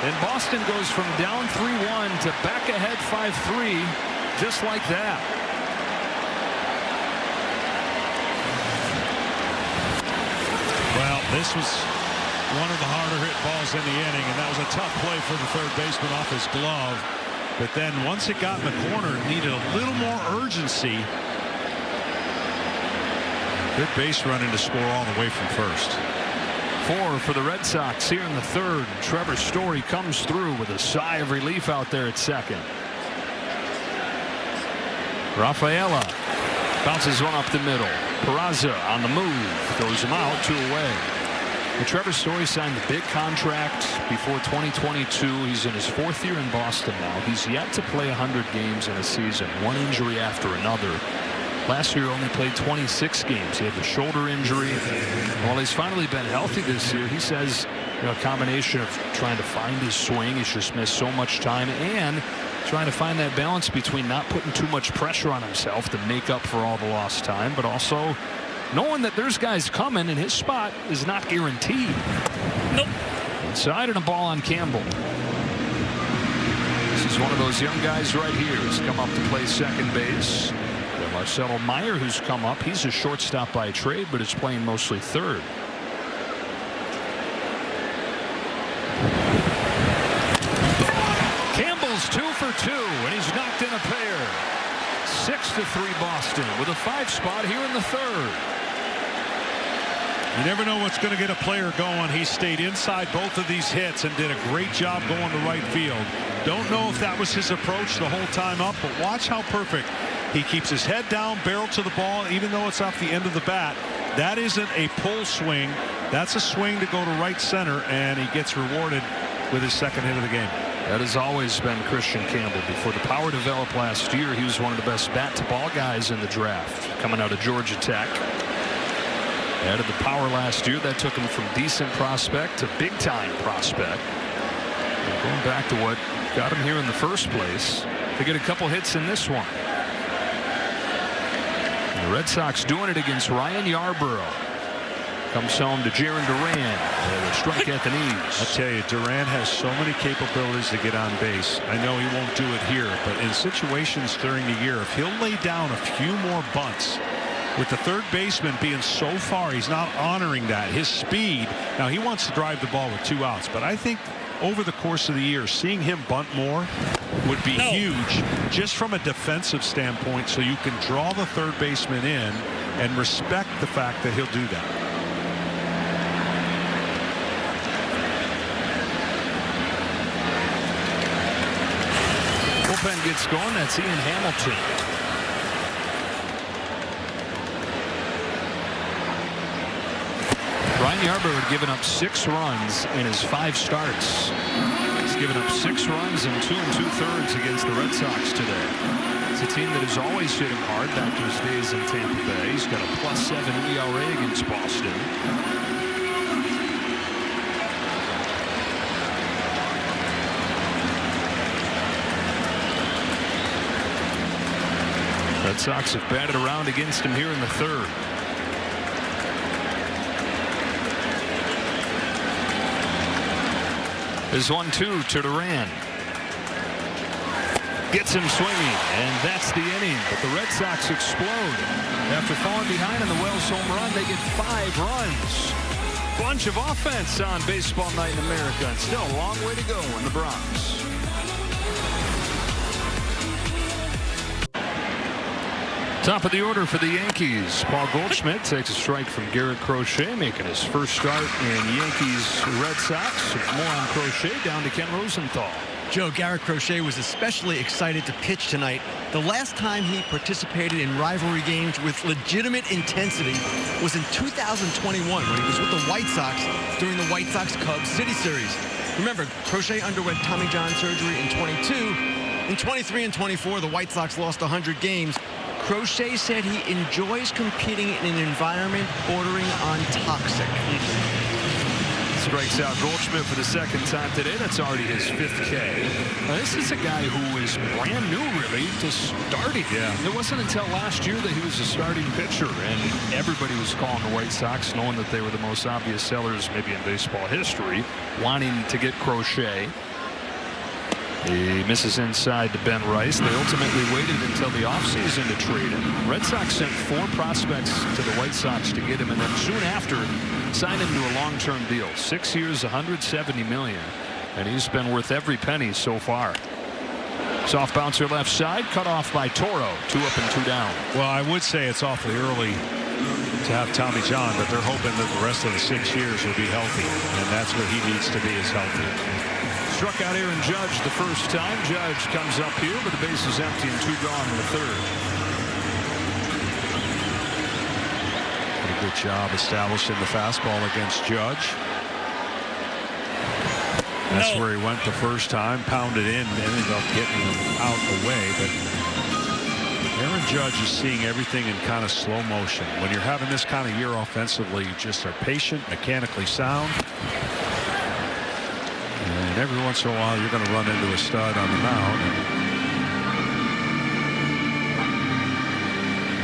And Boston goes from down 3-1 to back ahead 5-3, just like that. Well, this was one of the harder hit balls in the inning, and that was a tough play for the third baseman off his glove. But then once it got in the corner, it needed a little more urgency. Good base running to score all the way from first. 4 for the Red Sox here in the third. Trevor Story comes through with a sigh of relief out there at second. Rafaela bounces one up the middle. Peraza on the move, throws him out, 2 away. Trevor Story signed the big contract before 2022. He's in his 4th year in Boston now. He's yet to play 100 games in a season, one injury after another. Last year only played 26 games. He had the shoulder injury. While he's finally been healthy this year, he says, a combination of trying to find his swing. He's just missed so much time, and trying to find that balance between not putting too much pressure on himself to make up for all the lost time, but also knowing that there's guys coming and his spot is not guaranteed. Nope. Inside and a ball on Campbell. This is one of those young guys right here who's come up to play second base. Marcelo Meyer, who's come up. He's a shortstop by trade, but is playing mostly third. Campbell's 2 for 2, and he's knocked in a pair. 6-3 Boston with a 5 spot here in the 3rd. You never know what's going to get a player going. He stayed inside both of these hits and did a great job going to right field. Don't know if that was his approach the whole time up, but watch how perfect. He keeps his head down, barrel to the ball, even though it's off the end of the bat. That isn't a pull swing. That's a swing to go to right center, and he gets rewarded with his second hit of the game. That has always been Christian Campbell. Before the power developed last year, he was one of the best bat-to-ball guys in the draft, coming out of Georgia Tech. Added the power last year. That took him from decent prospect to big-time prospect. And going back to what got him here in the first place, to get a couple hits in this one. And the Red Sox doing it against Ryan Yarbrough. Comes home to Jaron Duran. A strike at the knees. I tell you, Duran has so many capabilities to get on base. I know he won't do it here, but in situations during the year, if he'll lay down a few more bunts, with the third baseman being so far, he's not honoring that. His speed, now he wants to drive the ball with 2 outs, but I think over the course of the year, seeing him bunt more would be huge, just from a defensive standpoint, so you can draw the third baseman in and respect the fact that he'll do that. Bullpen gets going. That's Ian Hamilton. Ryan Yarbrough had given up 6 runs in his 5 starts. He's given up 6 runs in 2 2/3 against the Red Sox today. It's a team that has always hit him hard back to his days in Tampa Bay. He's got a +7 ERA against Boston. Red Sox have batted around against him here in the 3rd. There's 1-2 to Duran. Gets him swinging, and that's the inning. But the Red Sox explode. After falling behind in the Wells home run, they get 5 runs. Bunch of offense on Baseball Night in America, and still a long way to go in the Bronx. Top of the order for the Yankees. Paul Goldschmidt takes a strike from Garrett Crochet, making his first start in Yankees Red Sox. More on Crochet, down to Ken Rosenthal. Joe, Garrett Crochet was especially excited to pitch tonight. The last time he participated in rivalry games with legitimate intensity was in 2021 when he was with the White Sox during the White Sox-Cubs City Series. Remember, Crochet underwent Tommy John surgery in 22. In 23 and 24, the White Sox lost 100 games. Crochet said he enjoys competing in an environment bordering on toxic. Strikes out Goldschmidt for the 2nd time today. That's already his 5th K. Now, this is a guy who is brand new, really, to starting. It wasn't until last year that he was a starting pitcher, and everybody was calling the White Sox, knowing that they were the most obvious sellers maybe in baseball history, wanting to get Crochet. He misses inside to Ben Rice. They ultimately waited until the offseason to trade him. Red Sox sent 4 prospects to the White Sox to get him, and then soon after signed him to a long-term deal. 6 years, $170 million, and he's been worth every penny so far. Soft bouncer left side, cut off by Toro. 2 up and 2 down. Well, I would say it's awfully early to have Tommy John, but they're hoping that the rest of the 6 years will be healthy, and that's what he needs to be, is healthy. Struck out Aaron Judge the first time. Judge comes up here, but the base is empty and 2 gone in the 3rd. Pretty good job establishing the fastball against Judge. That's where he went the first time, pounded in, ended up getting him out the way. But Aaron Judge is seeing everything in kind of slow motion. When you're having this kind of year offensively, you just are patient, mechanically sound. And every once in a while, you're going to run into a stud on the mound. And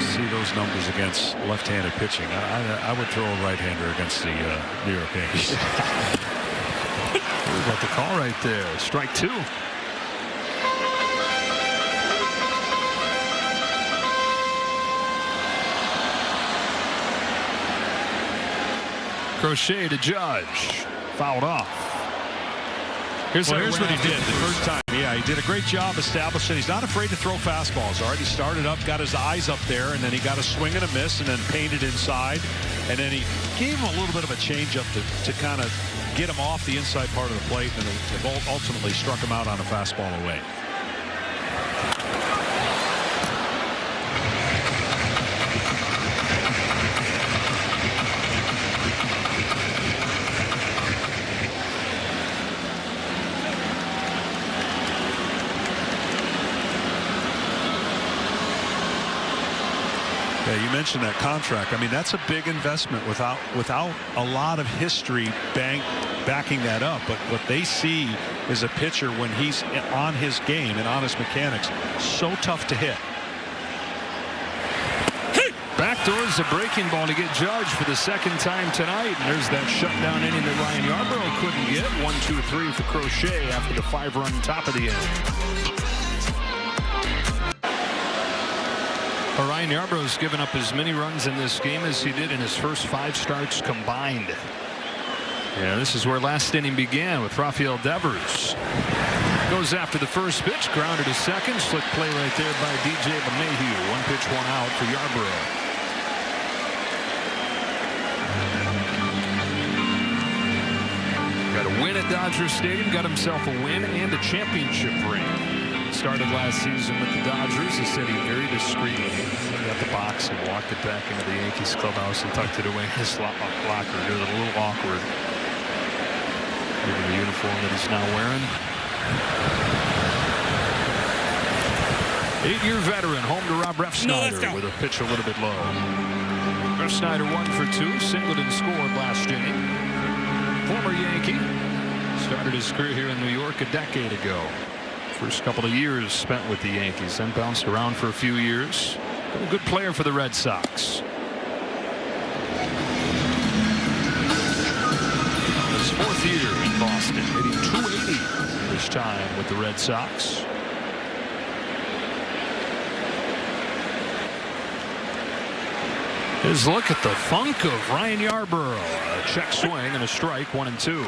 see those numbers against left-handed pitching. I would throw a right-hander against the New York Yankees. Got the call right there. Strike 2. Crochet to Judge. Fouled off. Here's what he did the first time. Yeah, he did a great job establishing. He's not afraid to throw fastballs. Already started up, got his eyes up there, and then he got a swing and a miss, and then painted inside. And then he gave him a little bit of a changeup to kind of get him off the inside part of the plate, and it ultimately struck him out on a fastball away. Yeah, you mentioned that contract. I mean, that's a big investment without a lot of history backing that up. But what they see is a pitcher when he's on his game and on his mechanics, so tough to hit. Backdoors a breaking ball to get Judge for the second time tonight. And there's that shutdown inning that Ryan Yarbrough couldn't get. 1-2-3 for Crochet after the 5-run top of the inning. Ryan Yarbrough's given up as many runs in this game as he did in his first 5 starts combined. Yeah, this is where last inning began with Rafael Devers. Goes after the first pitch, grounded to second. Slick play right there by DJ LeMahieu. 1 pitch, 1 out for Yarbrough. Got a win at Dodger Stadium, got himself a win and a championship ring. Started last season with the Dodgers. He said he very discreetly got the box and walked it back into the Yankees clubhouse and tucked it away in his locker. It was a little awkward, given the uniform that he's now wearing. 8-year veteran, home to Rob Refsnyder with a pitch a little bit low. Refsnyder 1 for 2. Singleton scored last inning. Former Yankee. Started his career here in New York a decade ago. First couple of years spent with the Yankees, then bounced around for a few years. A good player for the Red Sox. His 4th year in Boston, hitting .280 this time with the Red Sox. His look at the funk of Ryan Yarbrough. A check swing and a strike, 1-2.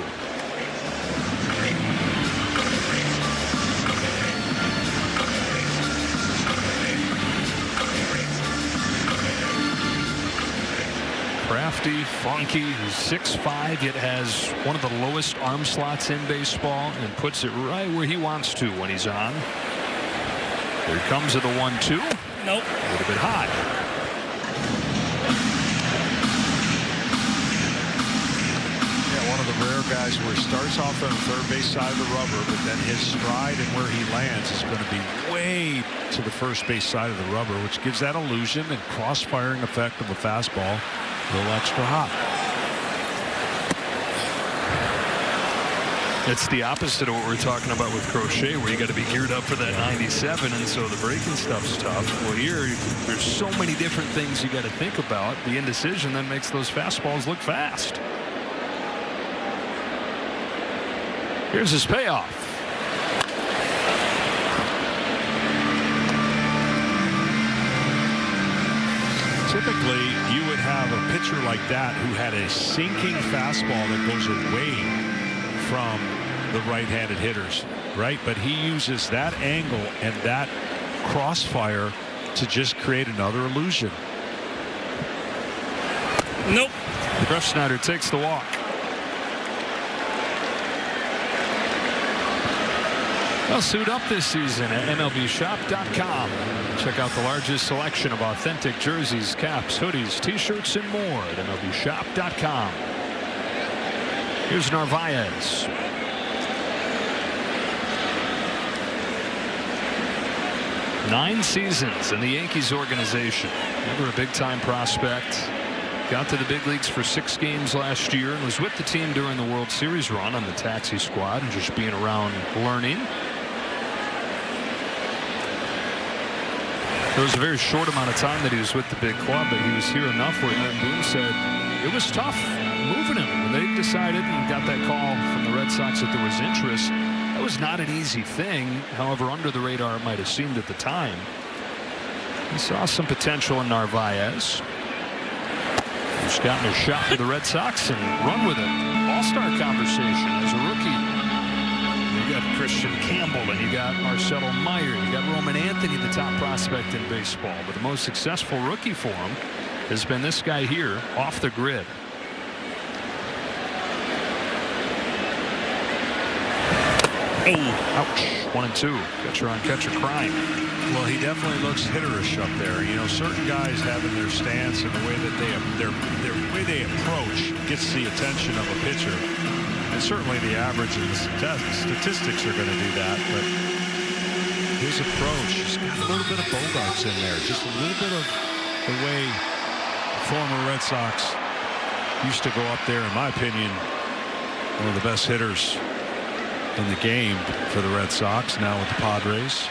Crafty, funky, he's 6'5", yet has one of the lowest arm slots in baseball and puts it right where he wants to when he's on. Here comes to the 1-2. Nope. A little bit high. Yeah, one of the rare guys where he starts off on the third base side of the rubber, but then his stride and where he lands is going to be way to the first base side of the rubber, which gives that illusion and cross-firing effect of a fastball a little extra hot. It's the opposite of what we're talking about with Crochet, where you got to be geared up for that 97, and so the breaking stuff's tough. Well, here there's so many different things you got to think about. The indecision then makes those fastballs look fast. Here's his payoff. Typically, you would have a pitcher like that who had a sinking fastball that goes away from the right-handed hitters, right? But he uses that angle and that crossfire to just create another illusion. Nope. Refsnyder takes the walk. Well, suit up this season at MLBShop.com. Check out the largest selection of authentic jerseys, caps, hoodies, t-shirts, and more at MLBShop.com. Here's Narvaez. Nine seasons in the Yankees organization. Never a big-time prospect. Got to the big leagues for 6 games last year and was with the team during the World Series run on the taxi squad and just being around learning. There was a very short amount of time that he was with the big club, but he was here enough where Aaron Boone said it was tough moving him. When they decided and got that call from the Red Sox that there was interest, that was not an easy thing. However, under the radar it might have seemed at the time. He saw some potential in Narvaez. He's gotten a shot with the Red Sox and run with it. All-star conversation as a rookie. You got Christian Campbell and you got Marcelo Meyer. You got Roman Anthony, the top prospect in baseball. But the most successful rookie for him has been this guy here, off the grid. Ouch. 1-2. Catcher on catcher crime. Well, he definitely looks hitterish up there. You know, certain guys having their stance and the way that their way they approach gets the attention of a pitcher. And certainly the average and the statistics are going to do that. But his approach has got a little bit of Bogarts in there. Just a little bit of the way former Red Sox used to go up there, in my opinion, one of the best hitters in the game for the Red Sox, now with the Padres.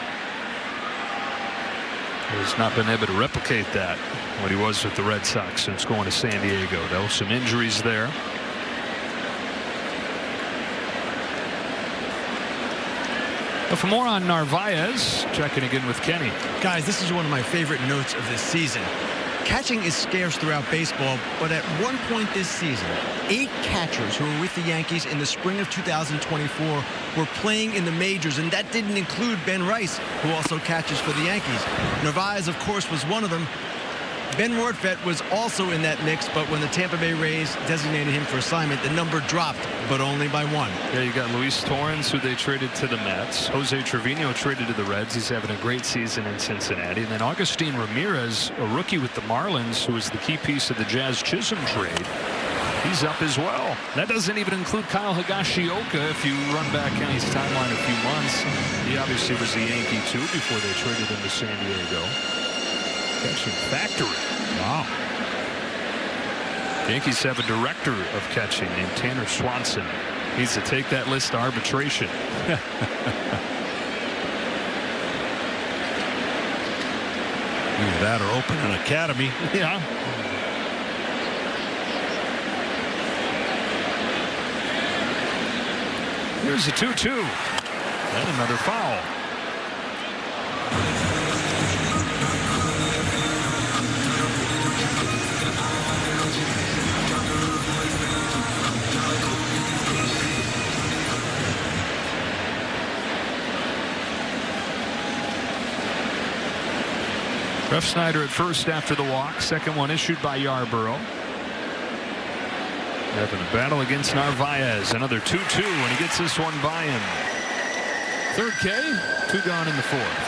He's not been able to replicate that, what he was with the Red Sox since going to San Diego, though. Some injuries there. But for more on Narvaez, checking again with Kenny. Guys, this is one of my favorite notes of this season. Catching is scarce throughout baseball, but at one point this season, 8 catchers who were with the Yankees in the spring of 2024 were playing in the majors, and that didn't include Ben Rice, who also catches for the Yankees. Narvaez, of course, was one of them. Ben Rortvedt was also in that mix, but when the Tampa Bay Rays designated him for assignment, the number dropped, but only by 1. Yeah, you got Luis Torrens, who they traded to the Mets. Jose Trevino traded to the Reds. He's having a great season in Cincinnati. And then Agustin Ramirez, a rookie with the Marlins, who was the key piece of the Jazz Chisholm trade. He's up as well. That doesn't even include Kyle Higashioka. If you run back Kenny's timeline a few months, he obviously was a Yankee too before they traded him to San Diego. Catching factory. Wow. The Yankees have a director of catching named Tanner Swanson. Needs to take that list to arbitration. Either that or open an academy. Yeah. Here's a 2-2. And another foul. Ref Snyder at first after the walk. Second one issued by Yarborough. Having a battle against Narvaez. Another 2-2 when he gets this one by him. Third K, 2 gone in the 4th.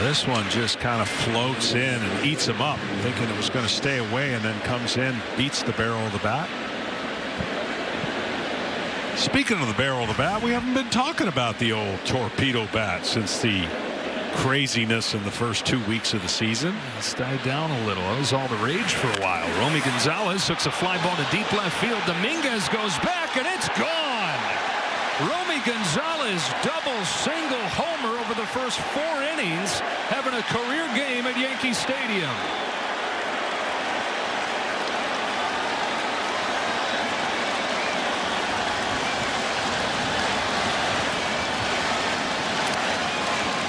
This one just kind of floats in and eats him up, thinking it was going to stay away, and then comes in, beats the barrel of the bat. Speaking of the barrel of the bat, we haven't been talking about the old torpedo bat since the craziness in the first 2 weeks of the season. It's died down a little. It was all the rage for a while. Romy Gonzalez hooks a fly ball to deep left field. Dominguez goes back and it's gone. Romy Gonzalez double single homer over the first 4 innings, having a career game at Yankee Stadium.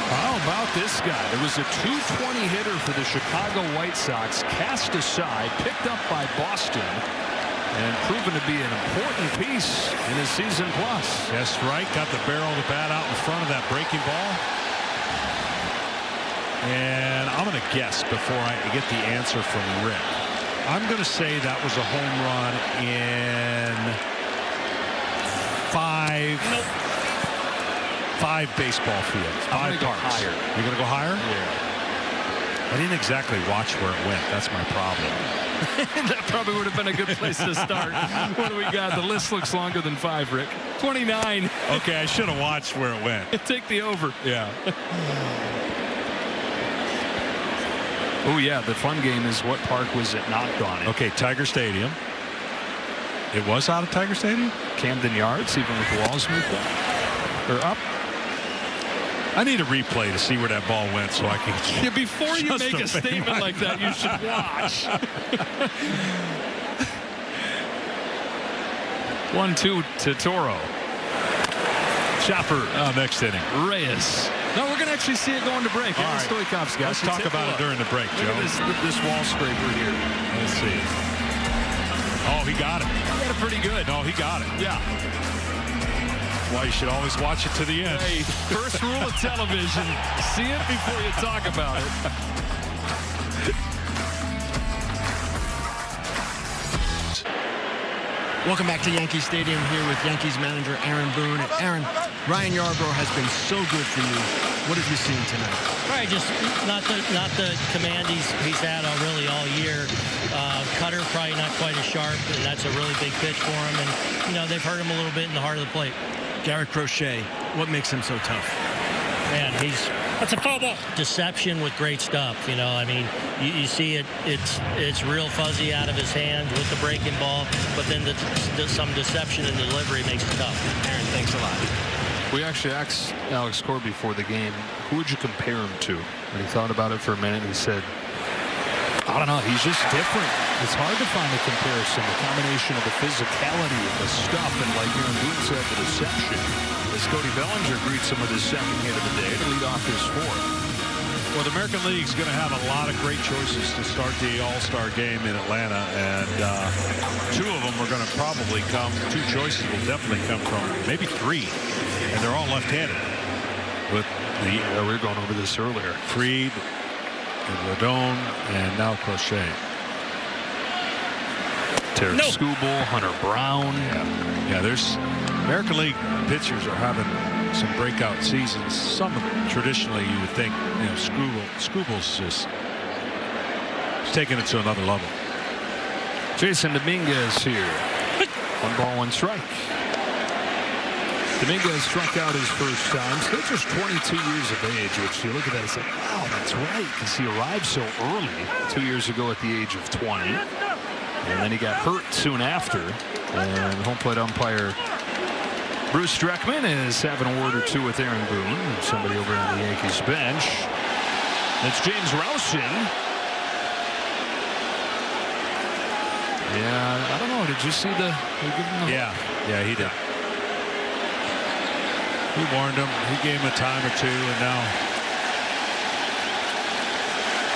How about this guy? There was a .220 hitter for the Chicago White Sox, cast aside, picked up by Boston, and proven to be an important piece in his season plus. Yes, right. Got the barrel of the bat out in front of that breaking ball. And I'm going to guess before I get the answer from Rick. I'm going to say that was a home run in 5 baseball fields. 5 parks. Higher. You're going to go higher? Yeah. I didn't exactly watch where it went. That's my problem. That probably would have been a good place to start. What do we got? The list looks longer than 5, Rick. 29. Okay, I should have watched where it went. Take the over. Yeah. Oh, yeah, the fun game is what park was it not gone in? Okay, Tiger Stadium. It was out of Tiger Stadium? Camden Yards, even with the walls moved up. Or up. I need a replay to see where that ball went so I can. Yeah, before you make a statement like that, you should watch. 1-2 to Toro. Chopper. Next inning. Reyes. No, we're going to actually see it going to break. All right. Stoikov's got. Let's talk about it during the break, Joe. Look at this wall scraper here. Let's see. Oh, he got it. He got it pretty good. No, he got it. Yeah. Why you should always watch it to the end. Hey, first rule of television, see it before you talk about it. Welcome back to Yankee Stadium here with Yankees manager Aaron Boone. Aaron, Ryan Yarbrough has been so good for you. What have you seen tonight? Right, just not the command he's had really all year. Cutter probably not quite as sharp, and that's a really big pitch for him. And you know they've hurt him a little bit in the heart of the plate. Garrett Crochet, what makes him so tough? Man, That's a foul ball. deception with great stuff. You know, I mean, you see it. It's real fuzzy out of his hand with the breaking ball, but then some deception in the delivery makes it tough. Aaron, thanks a lot. We actually asked Alex Cora before the game, who would you compare him to? And he thought about it for a minute. He said, I don't know. He's just different. It's hard to find a comparison. The combination of the physicality and the stuff, and like Aaron Boone said, the deception. As Cody Bellinger greets him with his second hit of the day to lead off his 4th. Well, the American League's going to have a lot of great choices to start the All-Star game in Atlanta, and 2 of them are going to probably come. 2 choices will definitely come from maybe 3, and they're all left-handed. With the we were going over this earlier. Fried, and Rodon, and now Crochet. Terry Skubal, Hunter Brown. Yeah, there's American League pitchers are having some breakout seasons. Some of them, traditionally, you would think, you know, Skubal's just taking it to another level. Jason Dominguez here. 1 ball, 1 strike. Dominguez struck out his first time. Still just 22 years of age, which you look at that and say, wow, that's right, because he arrived so early 2 years ago at the age of 20. And then he got hurt soon after. And home plate umpire Bruce Streckman is having a word or two with Aaron Boone, somebody over on the Yankees bench. That's James Rowson. Yeah, I don't know. Did you see the? Yeah, he did. He warned him. He gave him a time or 2, and now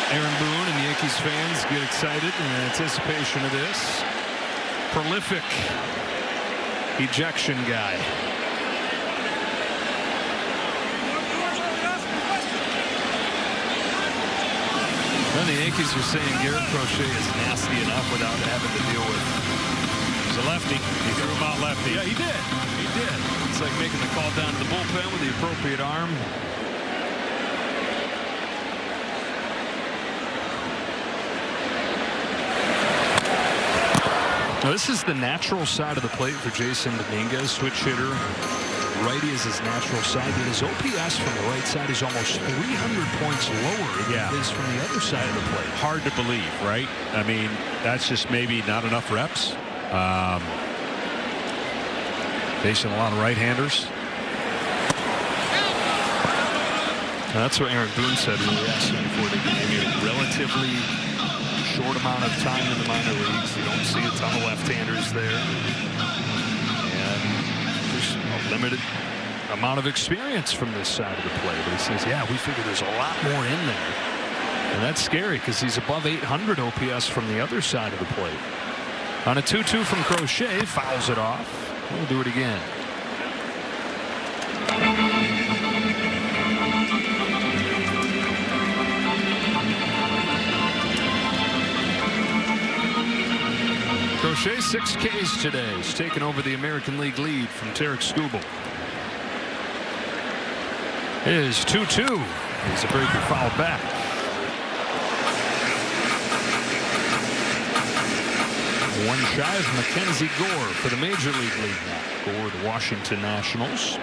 Aaron Boone and Yankees fans get excited in anticipation of this. Prolific ejection guy. Then the Yankees are saying Garrett Crochet is nasty enough without having to deal with. he's a lefty. He threw him out lefty. Yeah, he did. He did. It's like making the call down to the bullpen with the appropriate arm. Now, this is the natural side of the plate for Jason Dominguez, switch hitter. Righty is his natural side. Yet his OPS from the right side is almost 300 points lower than it is from the other side of the plate. Hard to believe, right? I mean, that's just maybe not enough reps. Facing a lot of right-handers. That's what Aaron Boone said when we asked him before the game. Relatively short amount of time in the minor leagues. You don't see a ton of left-handers there. And there's a limited amount of experience from this side of the play. But he says, yeah, we figure there's a lot more in there. And that's scary because he's above 800 OPS from the other side of the plate. On a 2-2 from Crochet, fouls it off. We'll do it again. Crochet 6 Ks today. He's taken over the American League lead from Tarek Skubal. It is 2-2. He's a breaker fouled back. One shy of Mackenzie Gore for the Major League lead now. Gore, the Washington Nationals.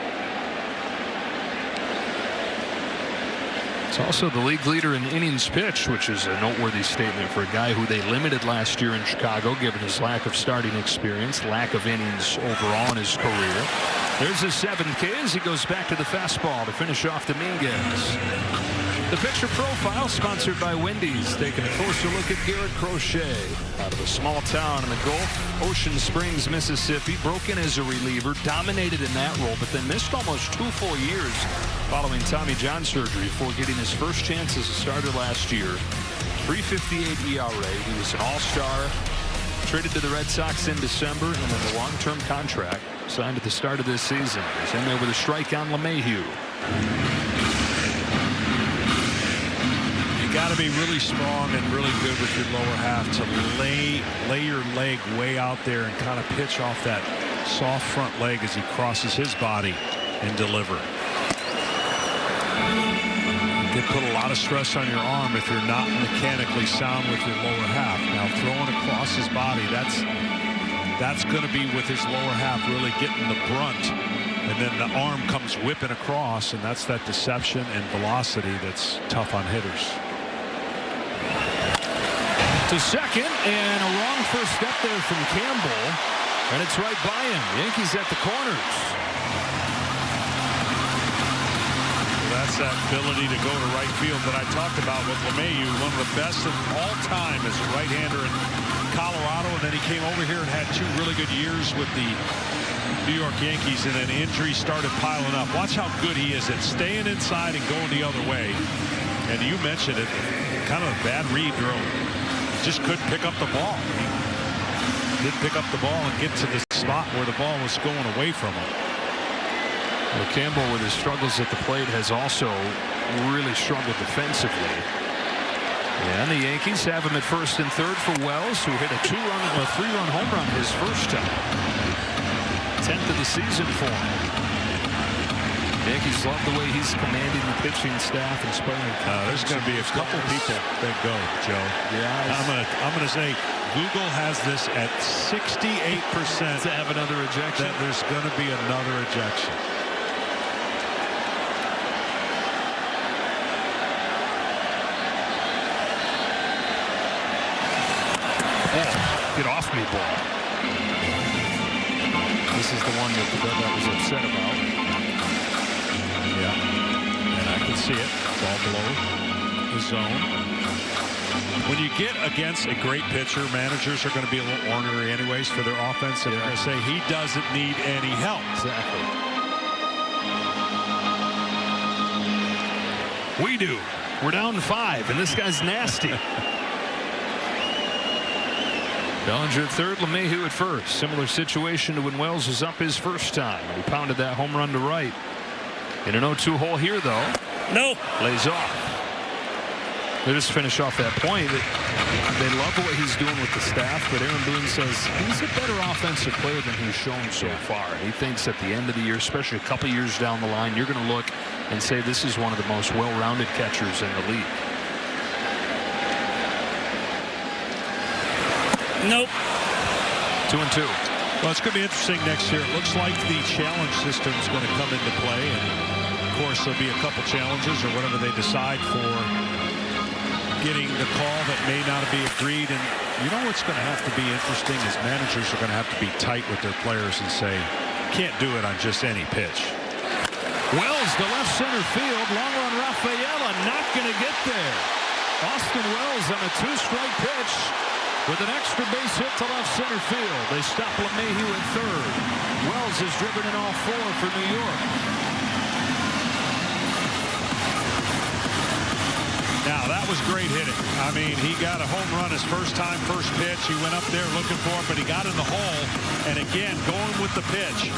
It's also the league leader in innings pitched, which is a noteworthy statement for a guy who they limited last year in Chicago, given his lack of starting experience, lack of innings overall in his career. There's his 7th K as he goes back to the fastball to finish off Dominguez. The pitcher profile sponsored by Wendy's, taking a closer look at Garrett Crochet out of a small town in the Gulf, Ocean Springs, Mississippi. Broke in as a reliever, dominated in that role, but then missed almost 2 full years following Tommy John surgery before getting his first chance as a starter last year. 3.58 ERA. He was an all-star, traded to the Red Sox in December, and then a long-term contract signed at the start of this season. He's in there with a strike on LeMahieu. You got to be really strong and really good with your lower half to lay your leg way out there and kind of pitch off that soft front leg as he crosses his body and deliver. You can put a lot of stress on your arm if you're not mechanically sound with your lower half. Now throwing across his body, that's going to be with his lower half really getting the brunt, and then the arm comes whipping across, and that's that deception and velocity that's tough on hitters. To second, and a wrong first step there from Campbell, and it's right by him. Yankees at the corners. That's that ability to go to right field that I talked about with LeMahieu, one of the best of all time as a right-hander in Colorado, and then he came over here and had 2 really good years with the New York Yankees, and then injuries started piling up. Watch how good he is at staying inside and going the other way. And you mentioned it, kind of a bad read throw. Just couldn't pick up the ball. He did pick up the ball and get to the spot where the ball was going away from him. Well, Campbell, with his struggles at the plate, has also really struggled defensively. And the Yankees have him at first and third for Wells, who hit a 3-run home run his first time. 10th of the season for him. Yankees love the way he's commanding the pitching staff and sparring. There's going to be a couple people that go, Joe. Yeah, I'm going to say Google has this at 68% to have another ejection. That there's going to be another ejection. Get off me, ball. This is the one that the dugout was upset about. Yeah, and I can see it. Ball below the zone. When you get against a great pitcher, managers are going to be a little ornery anyways for their offense. And they're going to say he doesn't need any help. Exactly. We do. We're down 5, and this guy's nasty. Bellinger at third, LeMahieu at first. Similar situation to when Wells was up his first time. He pounded that home run to right. In an 0-2 hole here, though. No. Lays off. They just finish off that point. They love what he's doing with the staff, but Aaron Boone says he's a better offensive player than he's shown so far. He thinks at the end of the year, especially a couple years down the line, you're going to look and say this is one of the most well-rounded catchers in the league. Nope. 2-2. Well, it's going to be interesting next year. It looks like the challenge system is going to come into play. And, of course, there'll be a couple challenges or whatever they decide for getting the call that may not be agreed. And you know what's going to have to be interesting is managers are going to have to be tight with their players and say, can't do it on just any pitch. Wells to left center field. Long run Rafaela not going to get there. Austin Wells on a 2-strike pitch with an extra base hit to left center field. They stop LeMahieu at third. Wells has driven in all 4 for New York. Now, that was great hitting. I mean, he got a home run his first time, first pitch. He went up there looking for it, but he got in the hole. And again, going with the pitch,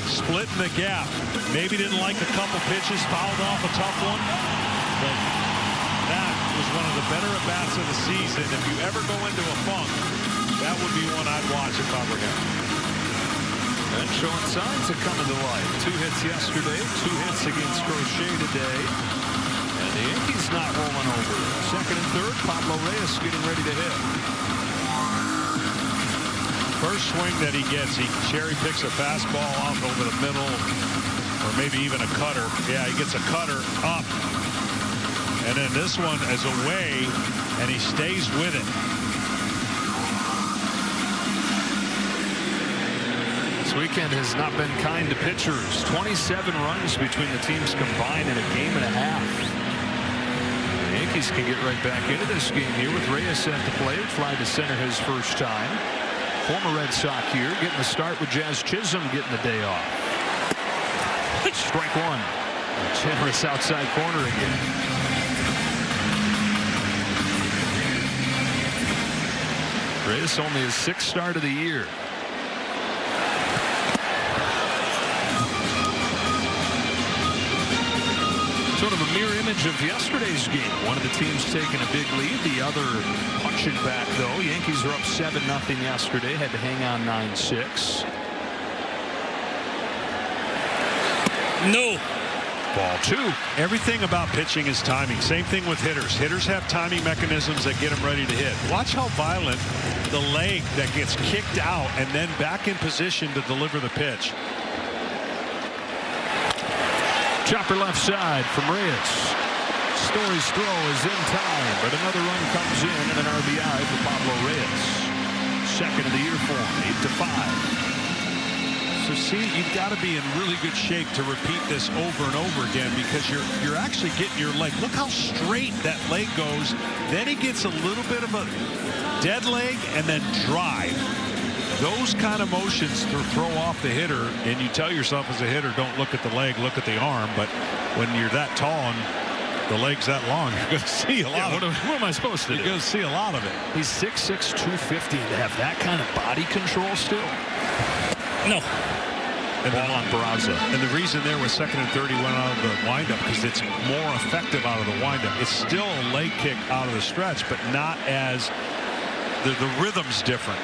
splitting the gap. Maybe didn't like a couple pitches, fouled off a tough one. But that was one of the better at-bats of the season. If you ever go into a funk, That would be one I'd watch if I were him. And showing signs of coming to life. 2 hits yesterday, 2 hits against Crochet today. And the Yankees not rolling over. Second and third, Pablo Reyes getting ready to hit. First swing that he gets, he cherry picks a fastball off over the middle, or maybe even a cutter. Yeah, he gets a cutter up. And then this one is away, and he stays with it. This weekend has not been kind to pitchers. 27 runs between the teams combined in a game and a half. The Yankees can get right back into this game here with Reyes at the plate. Fly to center his first time. Former Red Sox here getting the start with Jazz Chisholm getting the day off. Strike one. Generous outside corner again. Reyes only his 6th start of the year. Sort of a mirror image of yesterday's game. One of the teams taking a big lead, the other punching back, though. Yankees are up 7-0 yesterday, had to hang on 9-6. No. Ball 2. Everything about pitching is timing. Same thing with hitters. Hitters have timing mechanisms that get them ready to hit. Watch how violent the leg that gets kicked out and then back in position to deliver the pitch. Chopper left side from Reyes. Story's throw is in time, but another run comes in and an RBI for Pablo Reyes. Second of the year for him, 8-5. So see, you've got to be in really good shape to repeat this over and over again, because you're actually getting your leg. Look how straight that leg goes. Then he gets a little bit of a dead leg and then drive. Those kind of motions to throw off the hitter, and you tell yourself as a hitter, don't look at the leg, look at the arm. But when you're that tall and the leg's that long, you're going to see a lot of it. What am I supposed to do? You're going to see a lot of it. He's 6'6", 250. To have that kind of body control still. No. And Ball on Peraza. And the reason there was second and third, he went out of the windup because it's more effective out of the windup. It's still a leg kick out of the stretch, but not as the rhythm's different.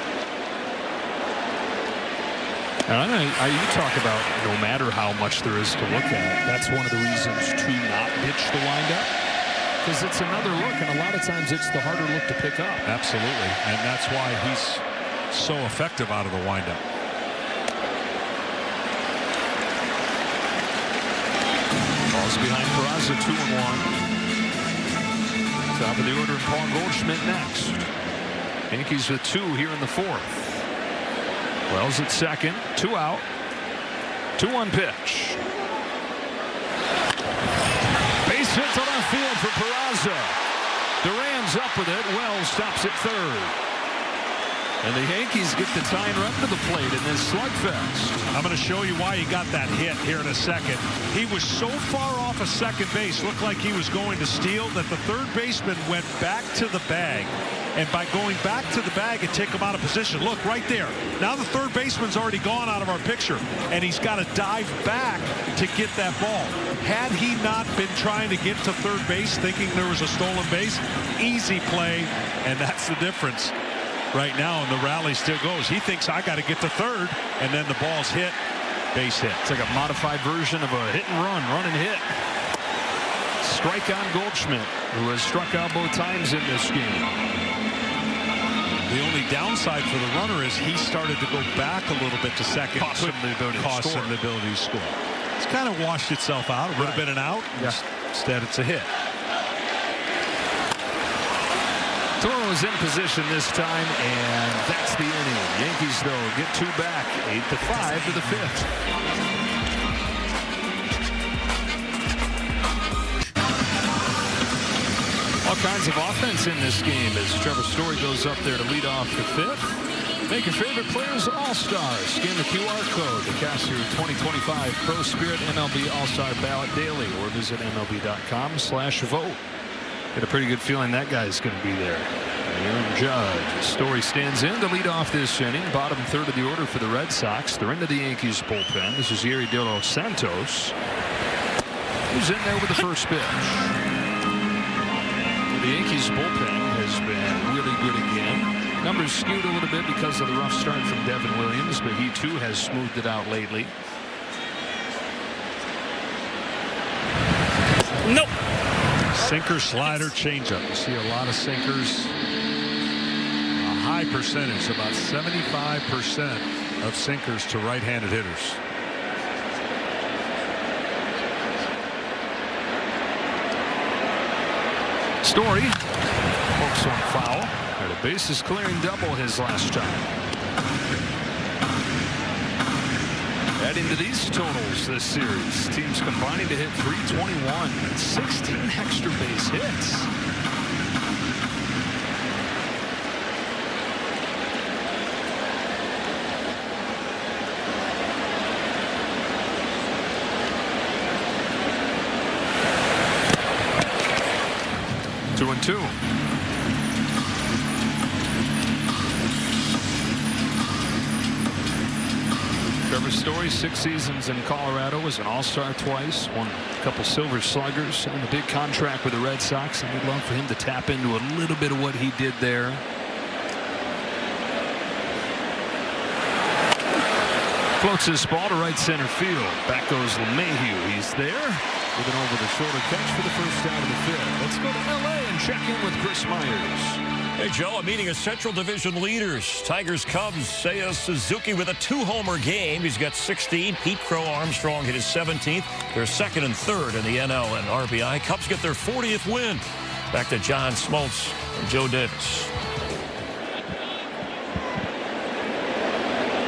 You talk about no matter how much there is to look at, that's one of the reasons to not pitch the windup, because it's another look, and a lot of times it's the harder look to pick up. Absolutely, and that's why he's so effective out of the windup. Ball's behind Peraza, 2-1. Top of the order, Paul Goldschmidt next. Yankees with 2 here in the 4th. Wells at second, 2 out. 2-1 pitch. Base hit to left field for Peraza. Duran's up with it. Wells stops at third. And the Yankees get the tying run to the plate in this slugfest. I'm going to show you why he got that hit here in a second. He was so far off of second base, looked like he was going to steal, that the third baseman went back to the bag. And by going back to the bag and take him out of position, look right there. Now the third baseman's already gone out of our picture, and he's got to dive back to get that ball. Had he not been trying to get to third base thinking there was a stolen base, easy play, and that's the difference. Right now, and the rally still goes. He thinks I got to get to third, and then the ball's hit, base hit. It's like a modified version of a hit and run and hit. Strike on Goldschmidt, who has struck out both times in this game. The only downside for the runner is he started to go back a little bit to second. Cost him the ability to score. It's kind of washed itself out. It would have been an out. Yeah. Instead, it's a hit. Toro is in position this time, and that's the inning. Yankees, though, get 2 back, 8-5 to the 5th. All kinds of offense in this game as Trevor Story goes up there to lead off the 5th. Make your favorite players all-stars. Scan the QR code to cast your 2025 Pro Spirit MLB All-Star Ballot daily, or visit MLB.com/vote. Get a pretty good feeling that guy's going to be there. Aaron Judge. Story stands in to lead off this inning. Bottom third of the order for the Red Sox. They're into the Yankees bullpen. This is Yeri De Los Santos, who's in there with the first pitch. The Yankees bullpen has been really good again. Numbers skewed a little bit because of the rough start from Devin Williams, but he too has smoothed it out lately. Nope. Sinker, slider, changeup. You see a lot of sinkers. A high percentage, about 75% of sinkers to right-handed hitters. Story pokes on foul. Had a bases clearing double his last time. Adding to these totals this series, teams combining to hit 321 and 16 extra base hits. Two and two. Trevor Story, 6 seasons in Colorado, was an all-star twice, won a couple Silver Sluggers, and a big contract with the Red Sox, and we'd love for him to tap into a little bit of what he did there. Floats his ball to right center field. Back goes LeMahieu. He's there with an over-the-shoulder catch for the first out of the fifth. Let's go to L.A. and check in with Chris Myers. Hey, Joe, a meeting of Central Division leaders. Tigers Cubs, Seiya Suzuki with a 2-homer game. He's got 16. Pete Crow Armstrong hit his 17th. They're second and third in the NL and RBI. Cubs get their 40th win. Back to John Smoltz and Joe Davis.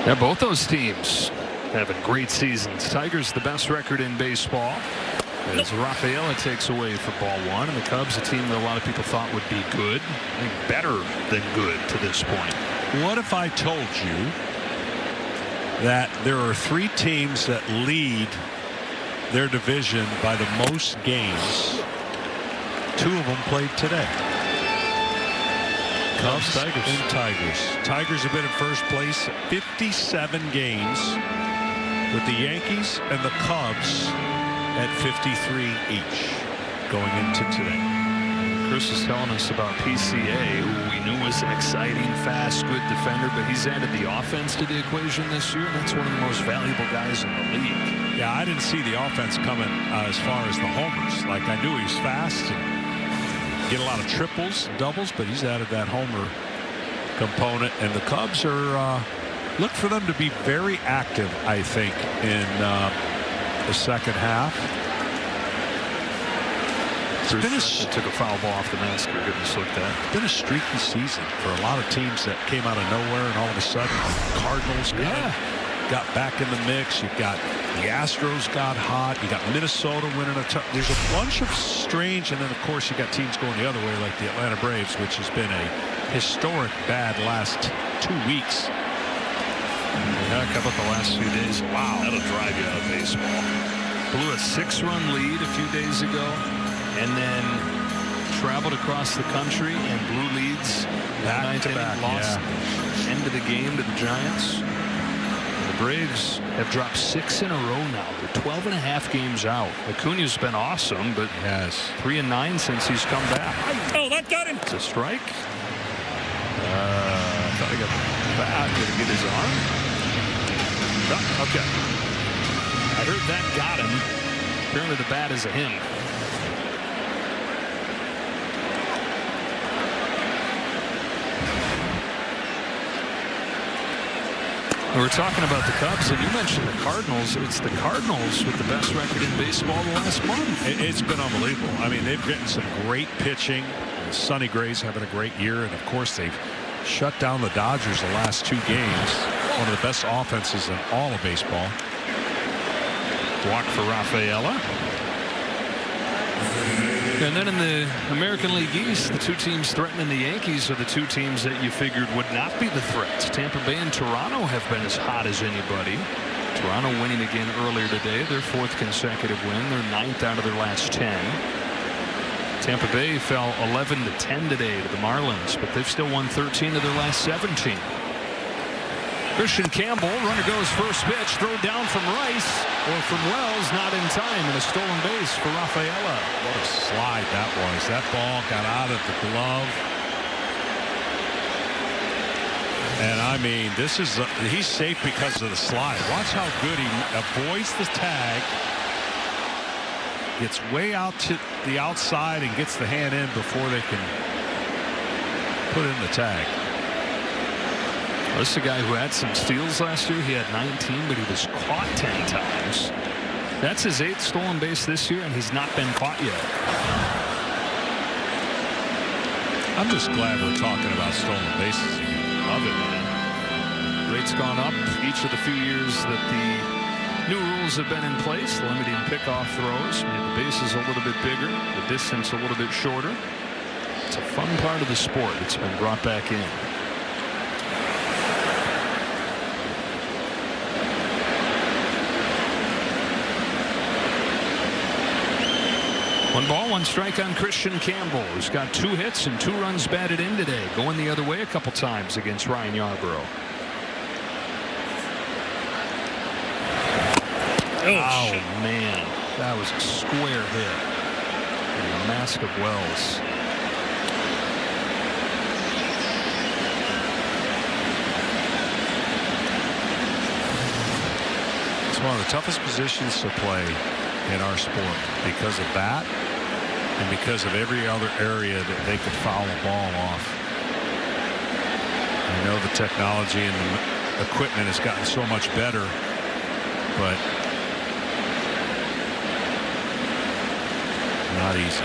Yeah, both those teams having great seasons. Tigers the best record in baseball as Rafaela takes away for ball one, and the Cubs, a team that a lot of people thought would be good, I think better than good to this point. What if I told you that there are 3 teams that lead their division by the most games? 2 of them played today. Cubs and Tigers. Tigers have been in first place 57 games, with the Yankees and the Cubs at 53 each going into today. Chris is telling us about PCA, who we knew was an exciting, fast, good defender, but he's added the offense to the equation this year, and that's one of the most valuable guys in the league. Yeah, I didn't see the offense coming as far as the homers. Like, I knew he was fast and get a lot of triples and doubles, but he's added that homer component, and the Cubs are look for them to be very active, I think, in the second half. Took a foul ball off the mask. We're good to look at. It's been a streaky season for a lot of teams that came out of nowhere, and all of a sudden the Cardinals got back in the mix. You've got the Astros got hot. You got Minnesota winning a tough. There's a bunch of strange, and then of course you got teams going the other way, like the Atlanta Braves, which has been a historic bad last 2 weeks. Yeah, how about the last few days? Wow, that'll drive you out of baseball. Blew a 6-run lead a few days ago, and then traveled across the country and blew leads back to back. Lost end of the game to the Giants. And the Braves have dropped 6 in a row now. They're 12.5 games out. Acuna's been awesome, but 3-9 since he's come back. Oh, that got him. It's a strike. I thought he got the bat. Did he get his arm? Oh, okay. I heard that got him. Apparently the bat is a him. We're talking about the Cubs, and you mentioned the Cardinals. It's the Cardinals with the best record in baseball the last month. It's been unbelievable. I mean, they've gotten some great pitching. Sonny Gray's having a great year, and of course they've shut down the Dodgers the last 2 games. One of the best offenses in all of baseball. Walk for Rafaela. And then in the American League East, the 2 teams threatening the Yankees are the 2 teams that you figured would not be the threats. Tampa Bay and Toronto have been as hot as anybody. Toronto winning again earlier today, their 4th consecutive win. They're 9th out of their last 10. Tampa Bay fell 11-10 today to the Marlins, but they've still won 13 of their last 17. Christian Campbell, runner goes first pitch, throw down from Rice or from Wells, not in time, and a stolen base for Rafaela. What a slide that was. That ball got out of the glove. And I mean, he's safe because of the slide. Watch how good he avoids the tag, gets way out to the outside and gets the hand in before they can put in the tag. Well, this is a guy who had some steals last year. He had 19, but he was caught 10 times. That's his 8th stolen base this year, and he's not been caught yet. I'm just glad we're talking about stolen bases again. Love it, man. Rate's gone up each of the few years that the new rules have been in place, limiting pickoff throws, made the bases a little bit bigger, the distance a little bit shorter. It's a fun part of the sport. It's been brought back in. One ball, one strike on Christian Campbell, who's got 2 hits and 2 runs batted in today, going the other way a couple times against Ryan Yarbrough. Oh, man, that was a square hit. And the mask of Wells. It's one of the toughest positions to play in our sport because of that and because of every other area that they could foul a ball off. I know the technology and the equipment has gotten so much better, but not easy.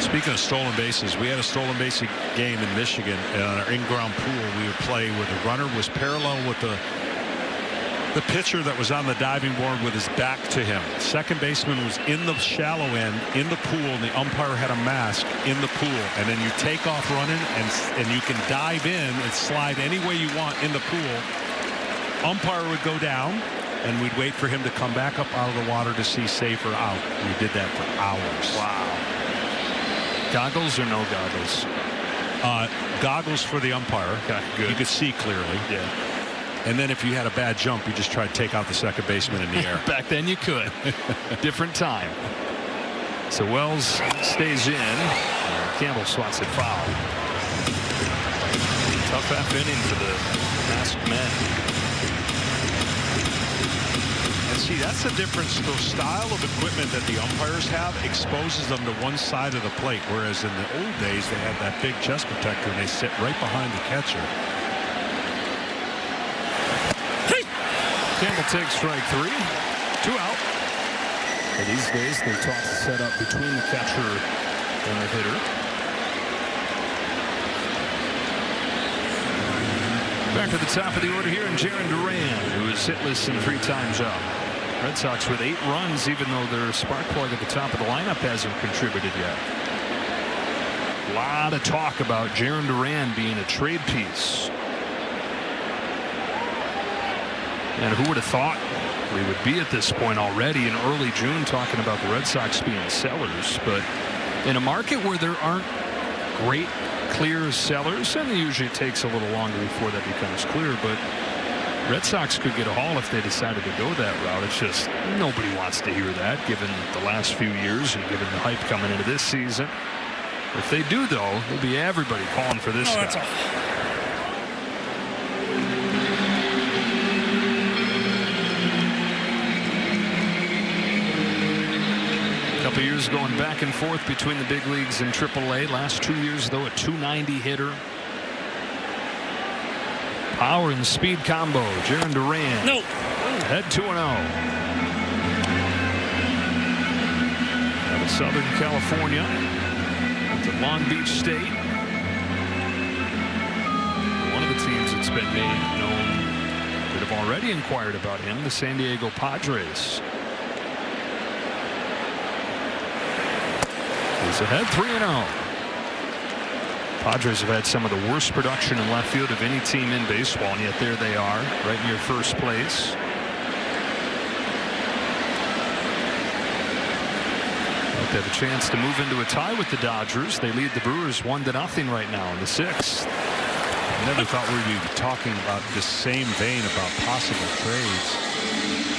Speaking of stolen bases, we had a stolen base game in Michigan, and on our in-ground pool we would play where the runner was parallel with the pitcher that was on the diving board with his back to him. Second baseman was in the shallow end in the pool, and the umpire had a mask in the pool. And then you take off running, and you can dive in and slide any way you want in the pool. Umpire would go down, and we'd wait for him to come back up out of the water to see safe or out. We did that for hours. Wow. Goggles or no goggles? Goggles for the umpire. Okay, good. You could see clearly. Yeah. And then if you had a bad jump, you just try to take out the second baseman in the air. Back then you could. Different time. So Wells stays in. Campbell swats it foul. Tough half inning for the masked men. And see, that's the difference. The style of equipment that the umpires have exposes them to one side of the plate, whereas in the old days they had that big chest protector and they sit right behind the catcher. Campbell takes strike 3. 2 out. And these days they're taught to set up between the catcher and the hitter. Back to the top of the order here, and Jarren Duran, who is hitless and 3 times up. Red Sox with 8 runs, even though their spark plug at the top of the lineup hasn't contributed yet. A lot of talk about Jarren Duran being a trade piece. And who would have thought we would be at this point already in early June talking about the Red Sox being sellers? But in a market where there aren't great clear sellers, and usually it takes a little longer before that becomes clear, but Red Sox could get a haul if they decided to go that route. It's just nobody wants to hear that given the last few years and given the hype coming into this season. If they do, though, it'll be everybody calling for this guy. Couple years going back and forth between the big leagues and AAA. Last 2 years, though, a .290 hitter. Power and speed combo. Jarren Duran. No. Head 2-0. Out of Southern California to Long Beach State. One of the teams that's been made known that have already inquired about him, the San Diego Padres. He's ahead 3-0. Padres have had some of the worst production in left field of any team in baseball, and yet there they are, right near first place. They have a chance to move into a tie with the Dodgers. They lead the Brewers 1-0 right now in the 6th. I never thought we'd be talking about the same vein about possible trades.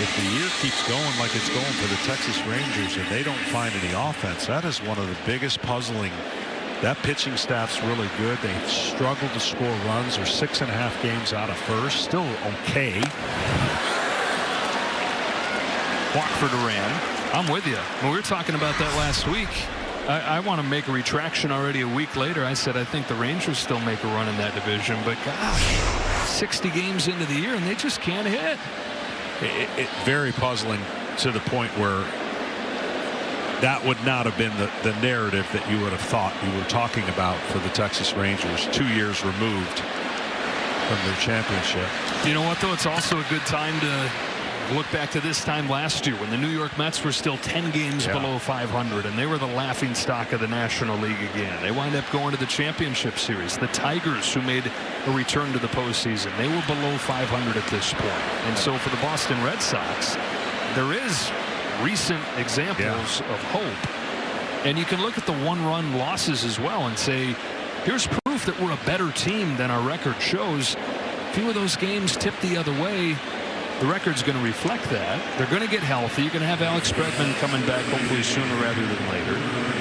If the year keeps going like it's going for the Texas Rangers and they don't find any offense, that is one of the biggest puzzling. That pitching staff's really good. They struggle to score runs. They're 6.5 games out of first. Still okay. Walk for Duran. I'm with you. When we were talking about that last week, I want to make a retraction already a week later. I said I think the Rangers still make a run in that division, but gosh, 60 games into the year and they just can't hit. Very puzzling to the point where that would not have been the narrative that you would have thought you were talking about for the Texas Rangers 2 years removed from their championship. You know what, though? It's also a good time to look back to this time last year when the New York Mets were still 10 games below 500 and they were the laughing stock of the National League again. They wind up going to the championship series. The Tigers, who made a return to the postseason, they were below 500 at this point. And so for the Boston Red Sox, there is recent examples of hope. And you can look at the one-run losses as well and say, here's proof that we're a better team than our record shows. A few of those games tip the other way. The record's going to reflect that. They're going to get healthy. You're going to have Alex Bregman coming back hopefully sooner rather than later.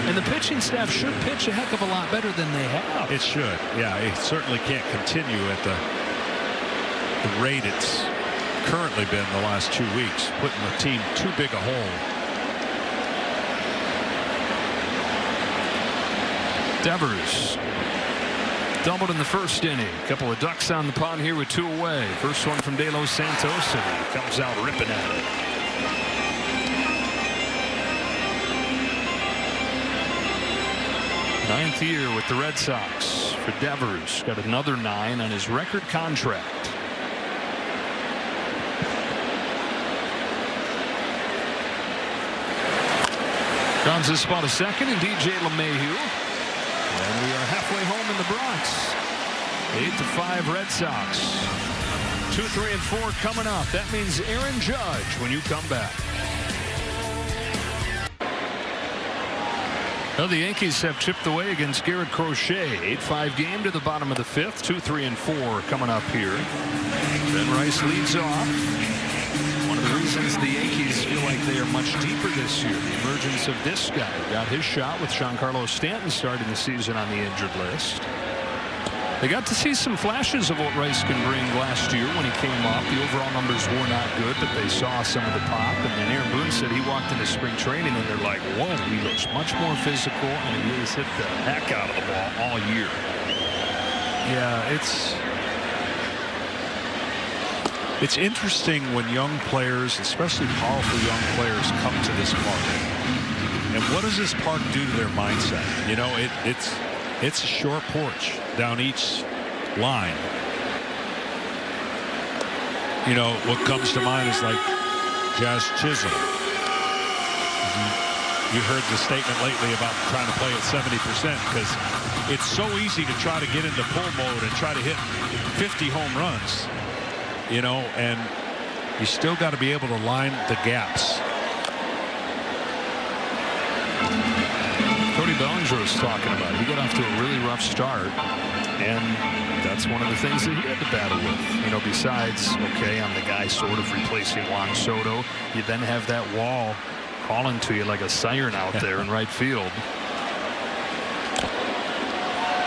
And the pitching staff should pitch a heck of a lot better than they have. It should. Yeah, it certainly can't continue at the rate it's currently been the last 2 weeks, putting the team too big a hole. Devers doubled in the first inning. A couple of ducks on the pond here with 2 away. First one from De Los Santos, and he comes out ripping at it. Ninth year with the Red Sox for Devers. Got another 9 on his record contract. Grounds this spot a second, and DJ LeMahieu. And we are halfway home in the Bronx. 8-5 Red Sox. 2, 3, and 4 coming up. That means Aaron Judge when you come back. Well, the Yankees have chipped away against Garrett Crochet. 8-5 game to the bottom of the 5th. 2, 3, and 4 coming up here. Ben Rice leads off. One of the reasons the Yankees feel like they are much deeper this year. The emergence of this guy got his shot with Giancarlo Stanton starting the season on the injured list. They got to see some flashes of what Rice can bring last year when he came up. The overall numbers were not good, but they saw some of the pop. And then Aaron Boone said he walked into spring training and they're like, whoa, he looks much more physical and he has hit the heck out of the ball all year. Yeah, it's interesting when young players, especially powerful young players, come to this park. And what does this park do to their mindset? You know, it's a short porch down each line. You know, what comes to mind is like Jazz Chisholm. You heard the statement lately about trying to play at 70% because it's so easy to try to get into pull mode and try to hit 50 home runs. You know, and you still got to be able to line the gaps. Cody Bellinger was talking about. He got off to a really rough start, and that's one of the things that he had to battle with. You know, besides, okay, I'm the guy sort of replacing Juan Soto. You then have that wall calling to you like a siren out there in right field.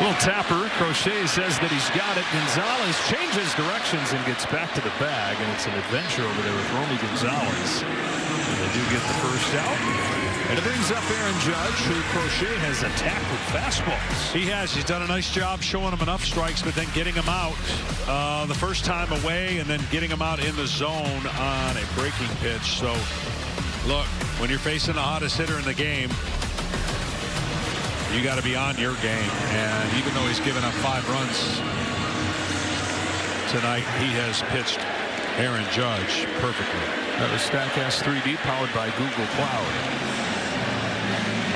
Little tapper. Crochet says that he's got it. Gonzalez changes directions and gets back to the bag, and it's an adventure over there with Romy Gonzalez. And they do get the first out. And it brings up Aaron Judge, who Crochet has attacked with fastballs. He has. He's done a nice job showing him enough strikes, but then getting him out the first time away and then getting him out in the zone on a breaking pitch. So, look, when you're facing the hottest hitter in the game, you got to be on your game. And even though he's given up 5 runs tonight, he has pitched Aaron Judge perfectly. That was StatCast 3D powered by Google Cloud.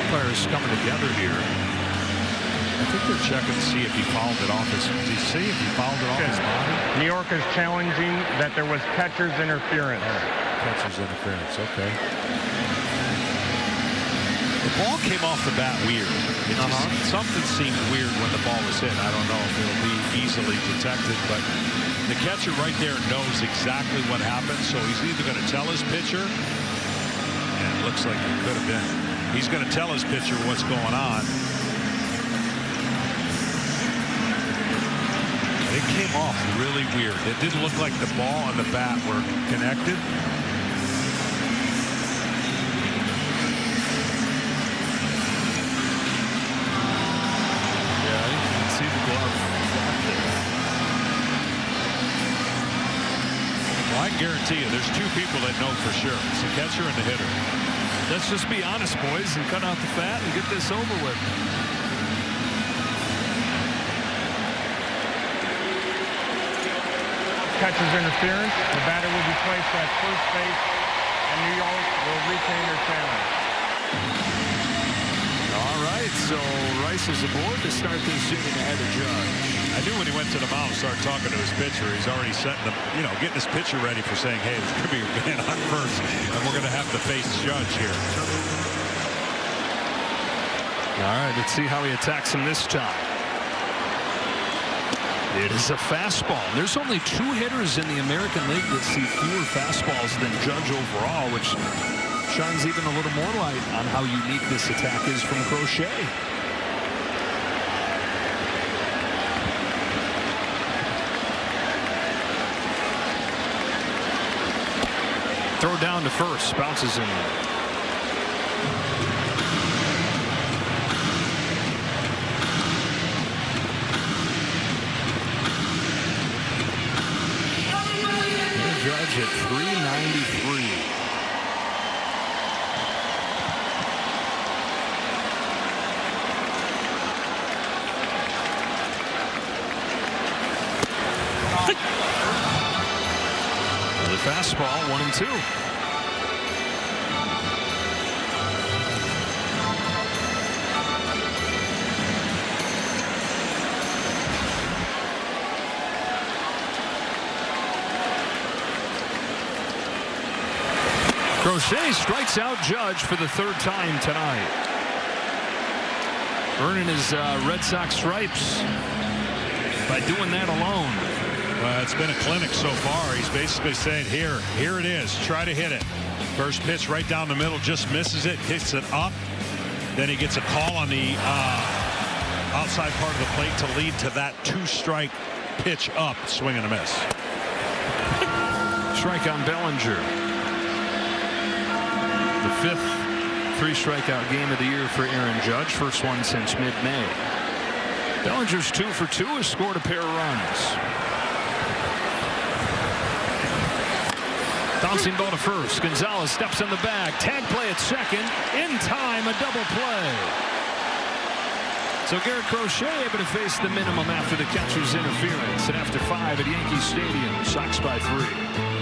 Players coming together here. I think they're checking to see if he fouled it off his. Did he see if he fouled it off his body? New York is challenging that there was catcher's interference. Catcher's interference. Okay. The ball came off the bat weird. It just, something seemed weird when the ball was hit. I don't know if it'll be easily detected, but the catcher right there knows exactly what happened, so he's either going to tell his pitcher, and it looks like it could have been, he's going to tell his pitcher what's going on. It came off really weird. It didn't look like the ball and the bat were connected. Yeah, you can see the glove. Well, I guarantee you there's two people that know for sure. It's the catcher and the hitter. Let's just be honest, boys, and cut out the fat and get this over with. Catcher's interference. The batter will be placed at first base, and New York will retain their challenge. All right, so Rice is aboard to start this inning ahead of Judge. I knew when he went to the mound and started talking to his pitcher, he's already setting the, getting his pitcher ready for saying, hey, there's going to be a man on first, and we're going to have to face Judge here. All right, let's see how he attacks him this time. It is a fastball. There's only 2 hitters in the American League that see fewer fastballs than Judge overall, which shines even a little more light on how unique this attack is from Crochet. Throw down to first, bounces in. Judge at 393. The fastball, 1-2. Crochet strikes out Judge for the 3rd time tonight. Earning his Red Sox stripes by doing that alone. Well, it's been a clinic so far. He's basically saying, here it is. Try to hit it. First pitch right down the middle, just misses it, hits it up. Then he gets a call on the outside part of the plate to lead to that 2-strike pitch up, swing and a miss. Strike on Bellinger. The 5th 3-strikeout game of the year for Aaron Judge. First one since mid-May. Bellinger's 2 for 2, has scored a pair of runs. Bouncing ball to first. Gonzalez steps in the bag. Tag play at second. In time, a double play. So Garrett Crochet able to face the minimum after the catcher's interference. And after 5 at Yankee Stadium, Sox by 3.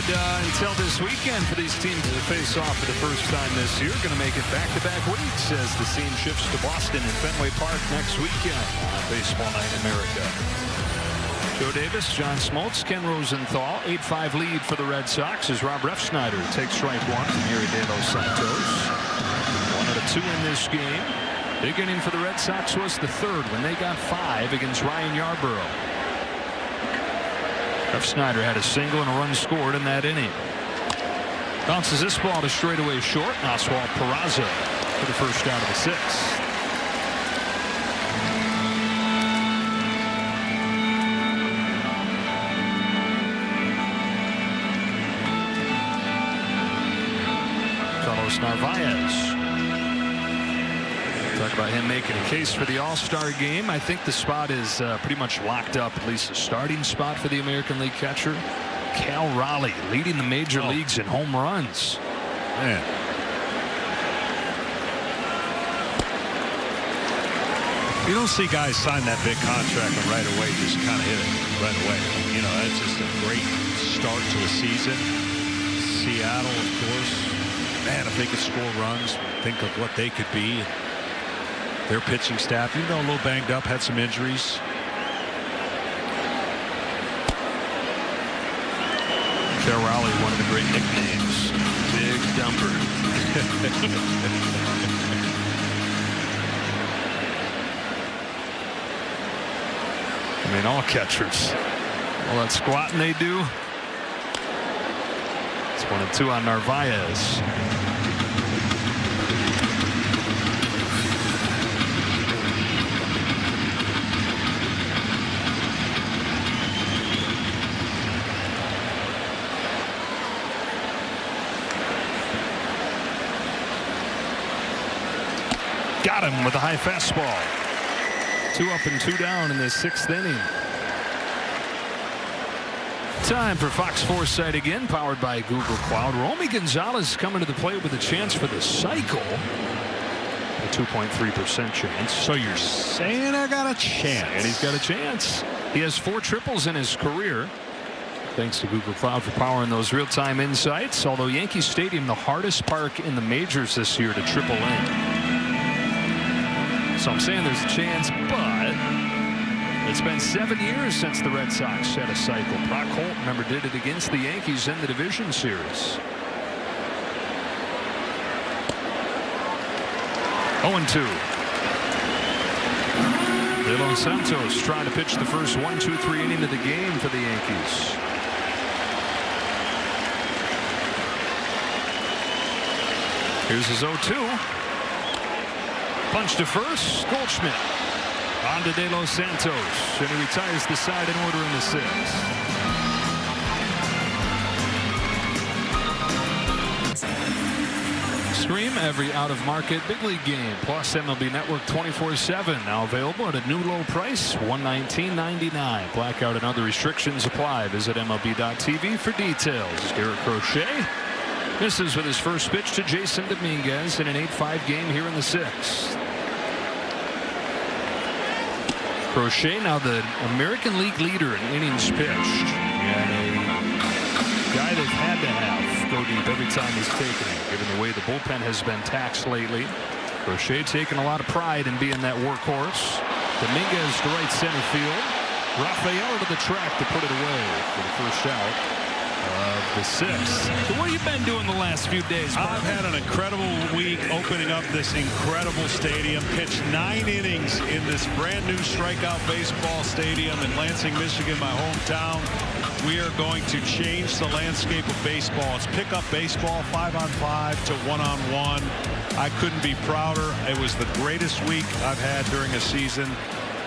Until this weekend for these teams to face off for the first time this year. Going to make it back-to-back weeks as the scene shifts to Boston and Fenway Park next weekend on Baseball Night in America. Joe Davis, John Smoltz, Ken Rosenthal. 8-5 lead for the Red Sox as Rob Refsnyder takes strike 1 from Yuri De Los Santos. 1 out of 2 in this game. Big inning for the Red Sox was the 3rd when they got 5 against Ryan Yarborough. Refsnyder had a single and a run scored in that inning. Bounces this ball to straightaway short. Oswald Peraza for the first out of the 6th. Carlos Narvaez. Talk about him making a case for the All-Star game. I think the spot is pretty much locked up, at least the starting spot for the American League catcher. Cal Raleigh leading the major leagues in home runs. Man. You don't see guys sign that big contract and right away just kind of hit it right away. That's just a great start to a season. Seattle, of course. Man, if they could score runs, think of what they could be. Their pitching staff, a little banged up, had some injuries. Cal Raleigh, one of the great nicknames, Big Dumper. mean, all catchers. All that squatting they do. It's 1-2 on Narvaez. Got him with a high fastball. 2 up and 2 down in the 6th inning. Time for Fox Foresight again, powered by Google Cloud. Romy Gonzalez coming to the plate with a chance for the cycle. A 2.3% chance. So you're saying I got a chance? And he's got a chance. He has 4 triples in his career. Thanks to Google Cloud for powering those real-time insights. Although Yankee Stadium, the hardest park in the majors this year to triple in. So I'm saying there's a chance, but it's been 7 years since the Red Sox set a cycle. Brock Holt, remember, did it against the Yankees in the division series. 0-2. De Los Santos trying to pitch the first 1-2-3 inning of the game for the Yankees. Here's his 0-2. Punch to first. Goldschmidt on to De Los Santos, and he retires the side in order in the 6th. Stream every out-of-market big league game plus MLB Network 24/7. Now available at a new low price, $119.99. Blackout and other restrictions apply. Visit MLB.tv for details. Garrett Crochet misses with his first pitch to Jason Dominguez in an 8-5 game here in the 6th. Crochet now the American League leader in innings pitched, and a guy they've had to have go deep every time he's taken it, given the way the bullpen has been taxed lately. Crochet taking a lot of pride in being that workhorse. Dominguez to right center field. Rafael to the track to put it away for the first out of the 6th. So what have you been doing the last few days, Bob? I've had an incredible week opening up this incredible stadium. Pitched 9 innings in this brand new strikeout baseball stadium in Lansing, Michigan, my hometown. We are going to change the landscape of baseball. It's pickup baseball, 5-on-5 to 1-on-1. I couldn't be prouder. It was the greatest week I've had during a season,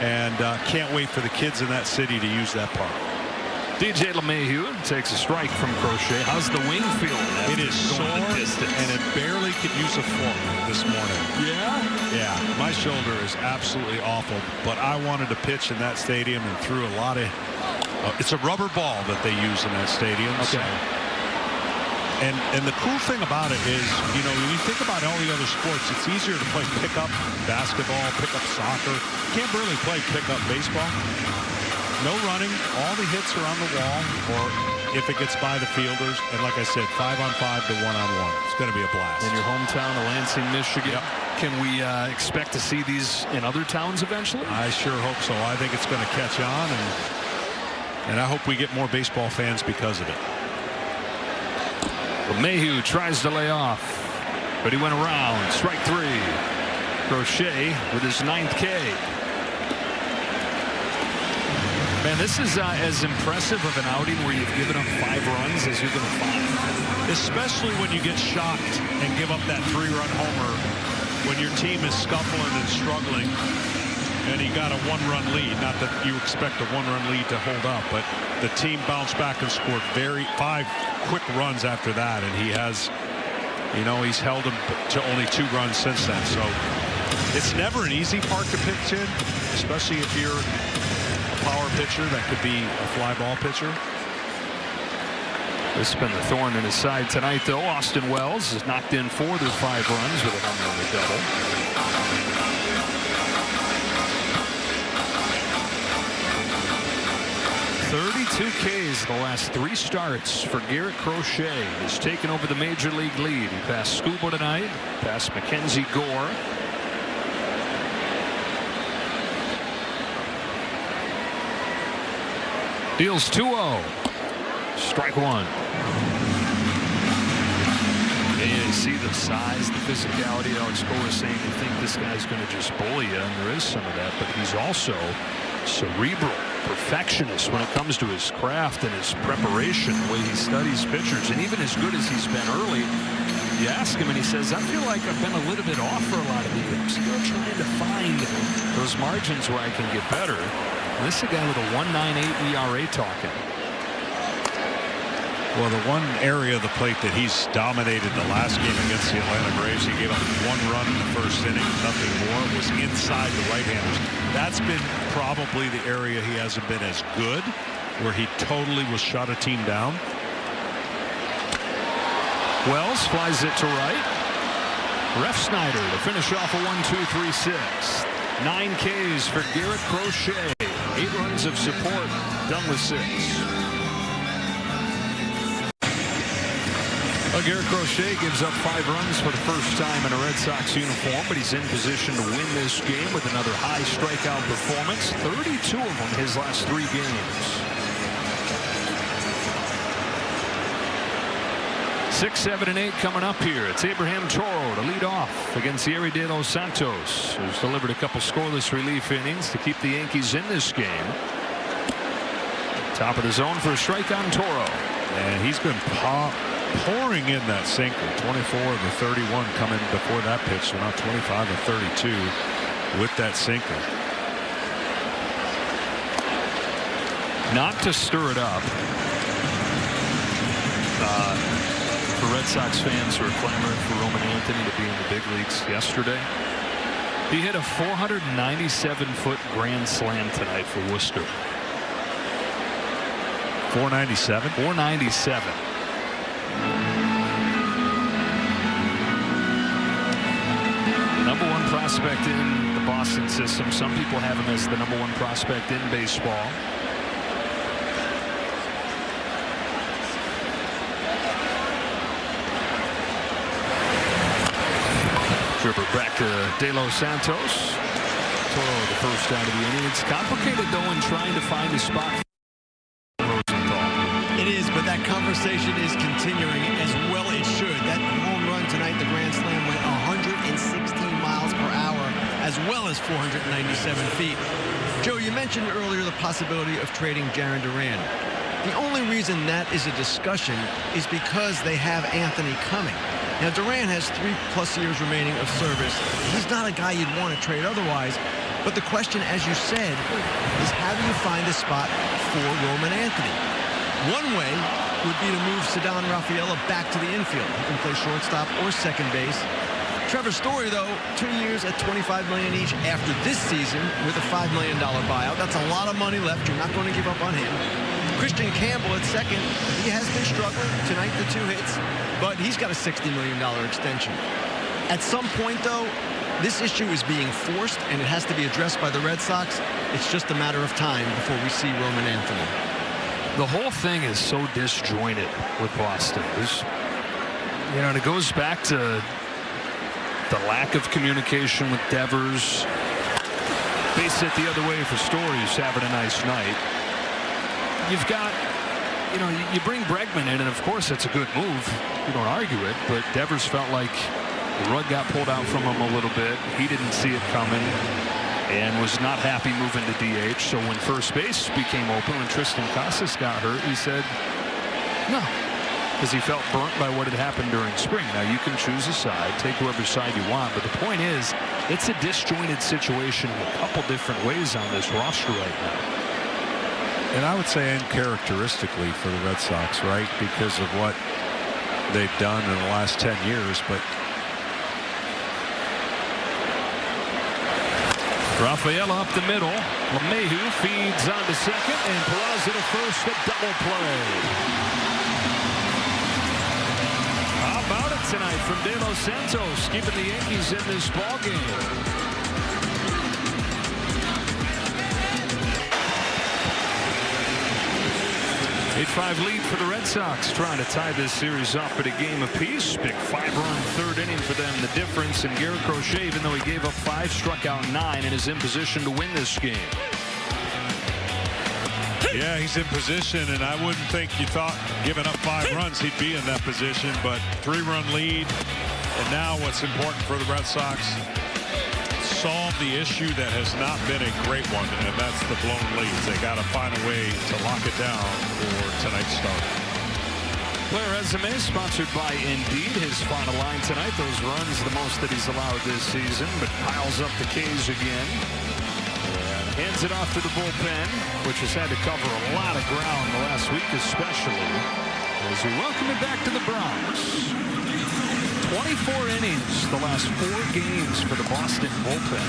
and can't wait for the kids in that city to use that park. DJ LeMahieu takes a strike from Crochet. How's the wing feel? It is sore, and it barely could use a fork this morning. Yeah? Yeah, my shoulder is absolutely awful, but I wanted to pitch in that stadium and threw a lot of... it's a rubber ball that they use in that stadium. Okay. So. And the cool thing about it is, you know, when you think about all the other sports, it's easier to play pickup basketball, pickup soccer. You can't really play pickup baseball. No running. All the hits are on the wall, or if it gets by the fielders. And like I said, 5-on-5 to 1-on-1. It's going to be a blast. In your hometown of Lansing, Michigan. Yep. Can we expect to see these in other towns eventually? I sure hope so. I think it's going to catch on, and I hope we get more baseball fans because of it. Mayhew tries to lay off, but he went around. Strike 3. Crochet with his 9th K. Man, this is as impressive of an outing where you've given up 5 runs as you're going to find. Especially when you get shocked and give up that 3-run homer when your team is scuffling and struggling and you got a 1-run lead. Not that you expect a 1-run lead to hold up, but the team bounced back and scored 5 quick runs after that, and he has, you know, he's held them to only 2 runs since then. So it's never an easy park to pitch in, especially if you're power pitcher. That could be a fly ball pitcher. This has been the thorn in his side tonight, though. Austin Wells has knocked in 4 of their 5 runs with a homer and a double. Ks the last 3 starts for Garrett Crochet. He's taken over the major league lead. He passed Scuba tonight, passed Mackenzie Gore. Deals 2-0. Strike 1. And you see the size, the physicality. Alex Cora saying you think this guy's going to just bully you, and there is some of that, but he's also cerebral. perfectionist when it comes to his craft and his preparation, the way he studies pitchers, and even as good as he's been early, you ask him and he says, I feel like I've been a little bit off for a lot of the years. Still trying to find those margins where I can get better. And this is a guy with a 1.98 ERA talking. Well, the one area of the plate that he's dominated the last game against the Atlanta Braves, he gave up 1 run in the first inning, nothing more, was inside the right-handers. That's been probably the area he hasn't been as good, where he totally will shut a team down. Wells flies it to right. Ref Snyder to finish off a 1-2-3-6. 9 Ks for Garrett Crochet. 8 runs of support, done with 6. Well, Garrett Crochet gives up 5 runs for the first time in a Red Sox uniform, but he's in position to win this game with another high strikeout performance. 32 of them his last 3 games. 6, 7, and 8 coming up here. It's Abraham Toro to lead off against Thierry De Los Santos, who's delivered a couple scoreless relief innings to keep the Yankees in this game. Top of the zone for a strike on Toro. And he's been pouring in that sinker. 24 of the 31 coming before that pitch, so now 25 of 32 with that sinker. Not to stir it up for Red Sox fans who are clamoring for Roman Anthony to be in the big leagues yesterday. He hit a 497-foot grand slam tonight for Worcester. 497? 497. #1 prospect in the Boston system. Some people have him as the #1 prospect in baseball. Dribble back to De Los Santos. Toro the first out of the inning. It's complicated though in trying to find a spot. It is, but that conversation is continuing as well it should. That home run tonight, the grand slam, went 116 miles per hour as well as 497 feet. Joe, you mentioned earlier the possibility of trading Jarren Duran. The only reason that is a discussion is because they have Anthony coming. Now, Duran has 3+ years remaining of service. He's not a guy you'd want to trade otherwise. But the question, as you said, is how do you find a spot for Roman Anthony? One way would be to move Ceddanne Rafaela back to the infield. He can play shortstop or second base. Trevor Story, though, 2 years at $25 million each after this season with a $5 million buyout. That's a lot of money left. You're not going to give up on him. Christian Campbell at second. He has been struggling tonight, the 2 hits, but he's got a $60 million extension. At some point, though, this issue is being forced, and it has to be addressed by the Red Sox. It's just a matter of time before we see Roman Anthony. The whole thing is so disjointed with Boston. And it goes back to the lack of communication with Devers. Base hit the other way for Story, who's having a nice night. You've got, you bring Bregman in, and of course that's a good move. You don't argue it, but Devers felt like the rug got pulled out from him a little bit. He didn't see it coming and was not happy moving to DH. So when first base became open, when Tristan Casas got hurt, he said no, because he felt burnt by what had happened during spring. Now you can choose a side, take whoever side you want, but the point is it's a disjointed situation in a couple different ways on this roster right now. And I would say uncharacteristically for the Red Sox, right, because of what they've done in the last 10 years. But Rafaela up the middle. LeMahieu feeds on to second, and Peraza to first, a double play. How about it tonight from De Los Santos, keeping the Yankees in this ballgame. 8-5 lead for the Red Sox, trying to tie this series up at a game apiece. Big 5-run third inning for them. The difference, and Garrett Crochet, even though he gave up 5, struck out 9 and is in position to win this game. Yeah, he's in position, and I wouldn't think you thought giving up 5 runs he'd be in that position, but 3-run lead. And now what's important for the Red Sox, solve the issue that has not been a great one, and that's the blown leads. They got to find a way to lock it down for tonight's start. Player Resume sponsored by Indeed. His final line tonight, those runs the most that he's allowed this season, but piles up the K's again. And hands it off to the bullpen, which has had to cover a lot of ground the last week especially, as we welcome it back to the Bronx. 24 innings the last 4 games for the Boston bullpen.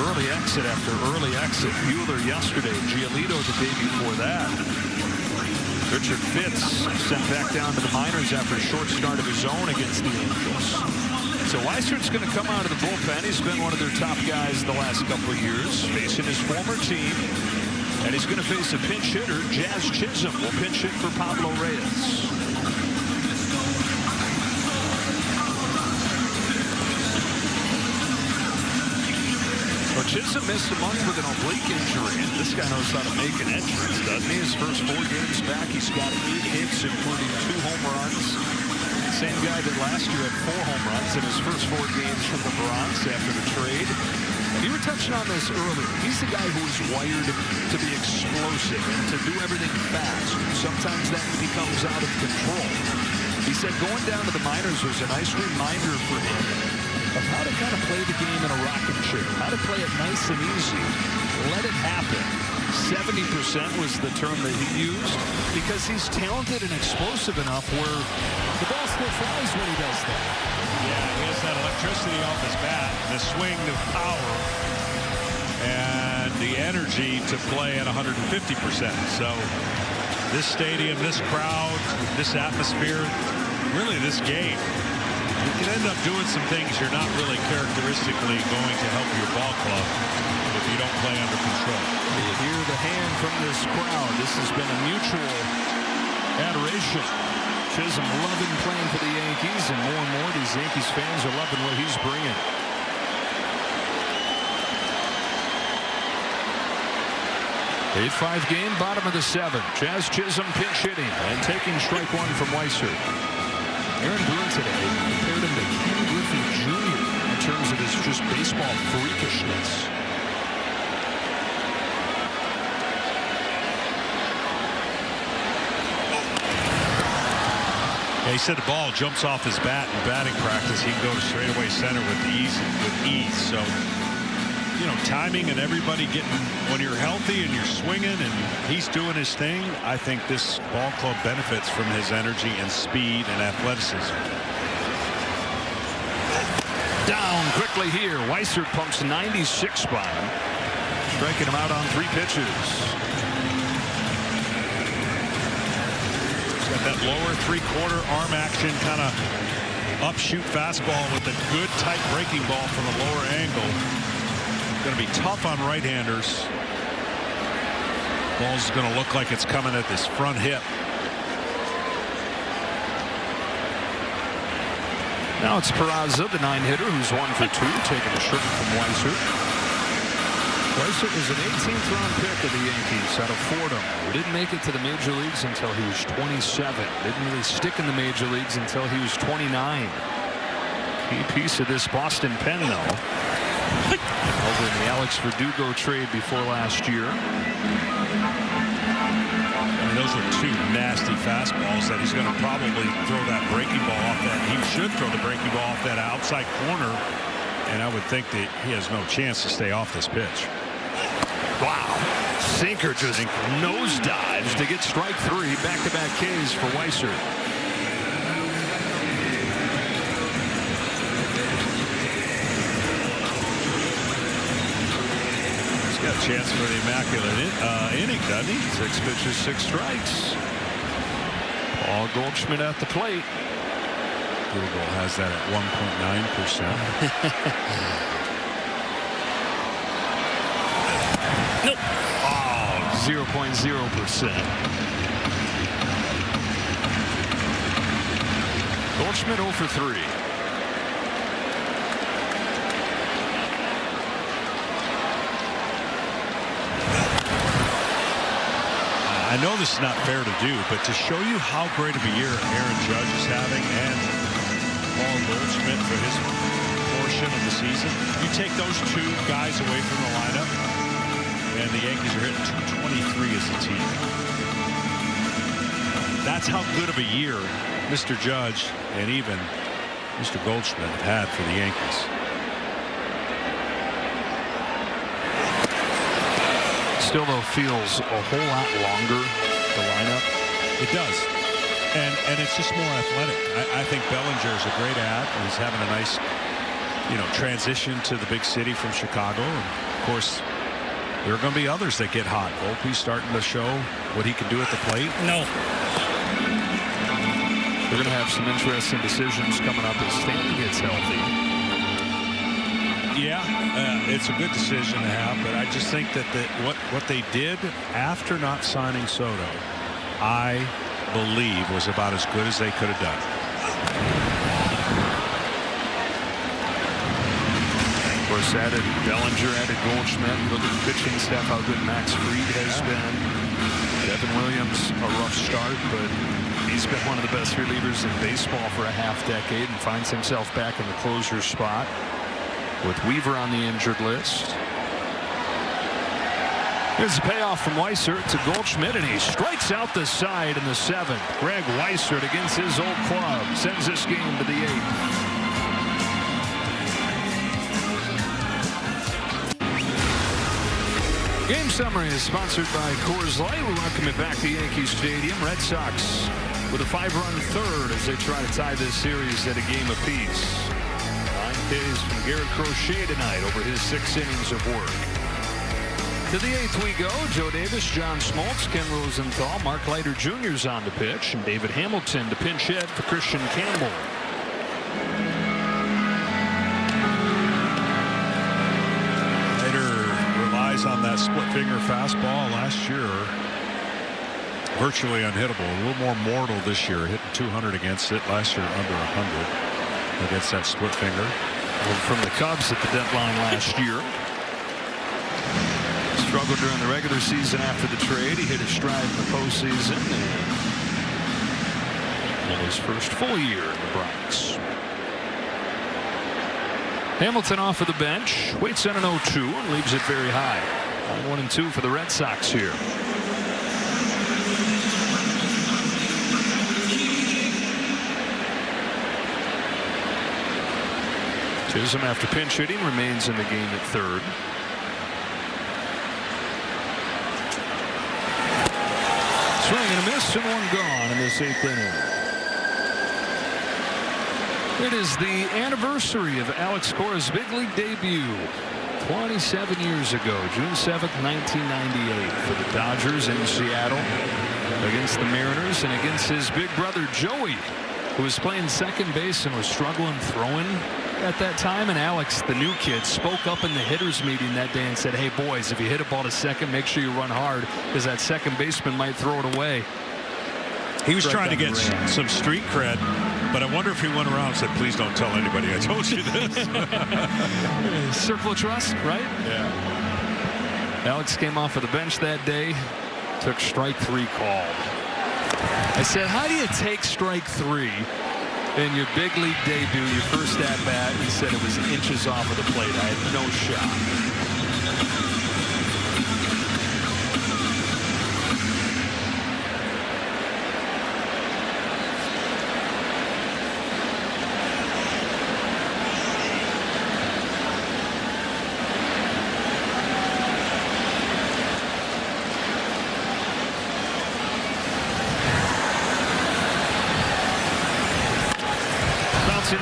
Early exit after early exit. Buehler yesterday, Giolito the day before that. Richard Fitz sent back down to the minors after a short start of his own against the Angels. So Weisert's going to come out of the bullpen. He's been one of their top guys the last couple of years, facing his former team. And he's going to face a pinch hitter. Jazz Chisholm will pinch hit for Pablo Reyes. Well, Chisholm missed a month with an oblique injury, and this guy knows how to make an entrance, doesn't he? His first 4 games back, he's got 8 hits, including 2 home runs. Same guy that last year had 4 home runs in his first 4 games from the Bronx after the trade. And you were touching on this earlier. He's the guy who is wired to be explosive and to do everything fast. Sometimes that becomes out of control. He said going down to the minors was a nice reminder for him of how to kind of play the game in a rocking chair, how to play it nice and easy, let it happen. 70% was the term that he used because he's talented and explosive enough where the ball still flies when he does that. Yeah, he has that electricity off his bat, the swing, the power, and the energy to play at 150%. So this stadium, this crowd, this atmosphere, really this game, you can end up doing some things you're not really characteristically going to help your ball club if you don't play under control. You hear the hand from this crowd. This has been a mutual adoration. Chisholm loving playing for the Yankees, and more these Yankees fans are loving what he's bringing. Eight-5 game, bottom of the 7th. Jazz Chisholm pinch hitting and taking strike 1 from Weissert. Aaron Boone today compared him to Ken Griffey Jr. in terms of his just baseball freakishness. Yeah, he said the ball jumps off his bat in batting practice. He can go to straightaway center with ease. So, you know, timing and everybody getting, when you're healthy and you're swinging and he's doing his thing, I think this ball club benefits from his energy and speed and athleticism. Down quickly here. Weissert pumps 96 by him, striking him out on 3 pitches. He's got that lower 3/4 arm action, kind of upshoot fastball with a good tight breaking ball from a lower angle. Going to be tough on right-handers. Ball's going to look like it's coming at this front hip. Now it's Peraza, the 9-hitter, who's 1 for 2, taking a shrink from Weissert. Weissert was an 18th round pick of the Yankees out of Fordham. He didn't make it to the major leagues until he was 27. Didn't really stick in the major leagues until he was 29. Key piece of this Boston pen, though. Over in the Alex Verdugo trade before last year. I mean, those are 2 nasty fastballs that he's going to probably throw that breaking ball off that. He should throw the breaking ball off that outside corner. And I would think that he has no chance to stay off this pitch. Wow. Sinker just nosedives to get strike 3. Back-to-back Ks for Weissert. Got a chance for the immaculate inning, doesn't he? 6 pitches, 6 strikes. Paul Goldschmidt at the plate. Google has that at 1.9%. Nope. Oh, 0.0%. Goldschmidt 0 for 3. I know this is not fair to do, but to show you how great of a year Aaron Judge is having and Paul Goldschmidt for his portion production of the season. You take those two guys away from the lineup, and the Yankees are hitting 223 as a team. That's how good of a year Mr. Judge and even Mr. Goldschmidt have had for the Yankees. Still, though, feels a whole lot longer, the lineup. It does. And it's just more athletic. I think Bellinger is a great ad. He's having a nice, transition to the big city from Chicago. And of course, there are going to be others that get hot. Volpe's starting to show what he can do at the plate. No. We're going to have some interesting decisions coming up as Stanton gets healthy. Yeah, it's a good decision to have, but I just think that what they did after not signing Soto, I believe was about as good as they could have done. Of course, added Bellinger, added Goldschmidt. Look at the pitching staff, how good Max Fried has been. Devin Williams, a rough start, but he's been one of the best relievers in baseball for a half-decade and finds himself back in the closer spot with Weaver on the injured list. Here's the payoff from Weissert to Goldschmidt, and he strikes out the side in the 7th. Greg Weissert against his old club sends this game to the 8th. Game summary is sponsored by Coors Light. We welcome it back to Yankee Stadium. Red Sox with a 5-run third as they try to tie this series at a game apiece. 9 Ks from Garrett Crochet tonight over his 6 innings of work. To the 8th we go. Joe Davis, John Smoltz, Ken Rosenthal, Mark Leiter Jr.'s on the pitch, and David Hamilton to pinch hit for Christian Campbell. Leiter relies on that split finger fastball. Last year, virtually unhittable. A little more mortal this year, hitting 200 against it. Last year, under 100 against that split finger. From the Cubs at the deadline last year. Struggled during the regular season after the trade. He hit his stride in the postseason. In his first full year in the Bronx. Hamilton off of the bench. Waits on an 0-2 and leaves it very high. 1-2 for the Red Sox here. Chisholm, after pinch hitting, remains in the game at third. Swing and a miss and one gone in this 8th inning. It is the anniversary of Alex Cora's big league debut 27 years ago, June 7th, 1998, for the Dodgers in Seattle against the Mariners and against his big brother Joey, who was playing second base and was struggling throwing at that time. And Alex, the new kid, spoke up in the hitters meeting that day and said, hey boys, if you hit a ball to second, make sure you run hard because that second baseman might throw it away. He was trying to get some street cred, but I wonder if he went around and said, please don't tell anybody I told you this. Circle of trust, right? Yeah. Alex came off of the bench that day, took strike 3 called. I said, how do you take strike 3 in your big league debut, your first at bat? He said it was inches off of the plate. I had no shot.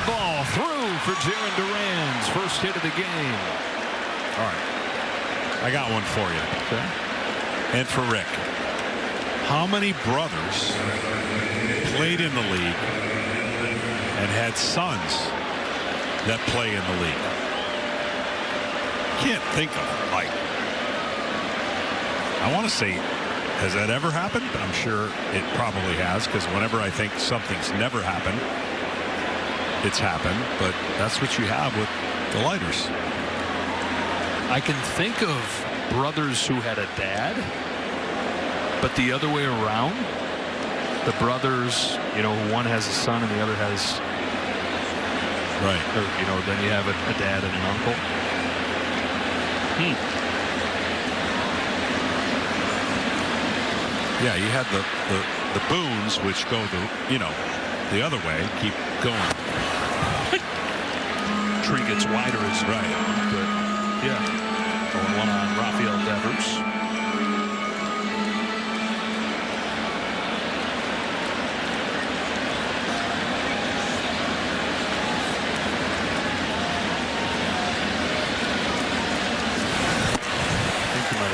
Ball through for Jaron Duran's first hit of the game. All right. I got one for you. Okay. And for Rick. How many brothers played in the league and had sons that play in the league? Can't think of it. Like, I want to say, has that ever happened? I'm sure it probably has, because whenever I think something's never happened, it's happened, but that's what you have with the Lighters. I can think of brothers who had a dad, but the other way around, the brothers, one has a son and the other has Right. Or, then you have a dad and an uncle. Yeah, you had the Boons, which go the other way, keep going. Tree gets wider as Right. But yeah, going one on Rafael Devers.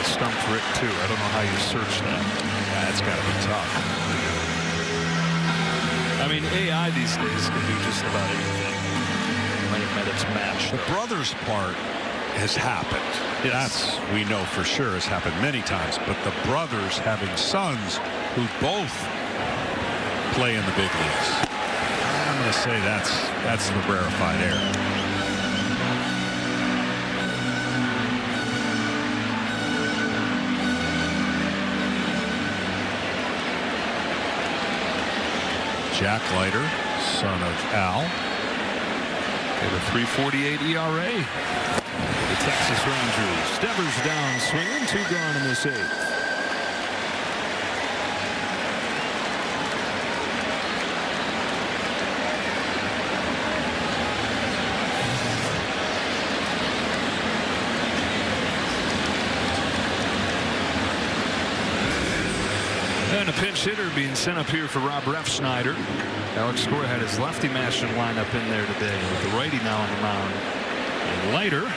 Stumped Rick too. I don't know how you search that. That's got to be tough. I mean, AI these days can do just about anything. Might have met its match. The brothers part has happened. Yes. That's, we know for sure, has happened many times. But the brothers having sons who both play in the big leagues, I'm going to say that's the rarefied air. Jack Leiter, son of Al. With a 3.48 ERA. The Texas Rangers. Devers down swinging. 2 gone in this 8th. And a pinch hitter being sent up here for Rob Refsnyder. Alex Cora had his lefty matching lineup in there today with the righty now on the mound. And later,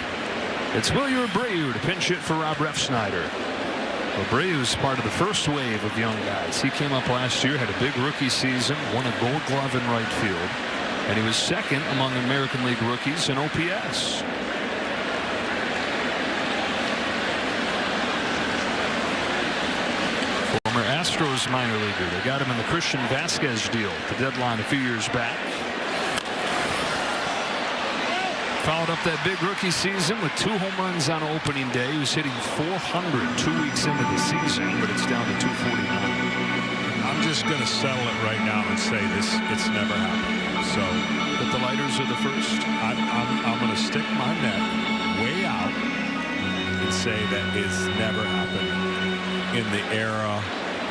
it's Wilyer Abreu to pinch hit for Rob Refsnyder. Abreu's part of the first wave of young guys. He came up last year, had a big rookie season, won a Gold Glove in right field, and he was second among American League rookies in OPS. Astros minor leaguer. They got him in the Christian Vasquez deal at the deadline a few years back. Followed up that big rookie season with 2 home runs on opening day. He was hitting 400 2 weeks into the season, but it's down to 249. I'm just going to settle it right now and say it's never happened. So that the Lighters are the first. I'm going to stick my neck way out and say that it's never happened in the era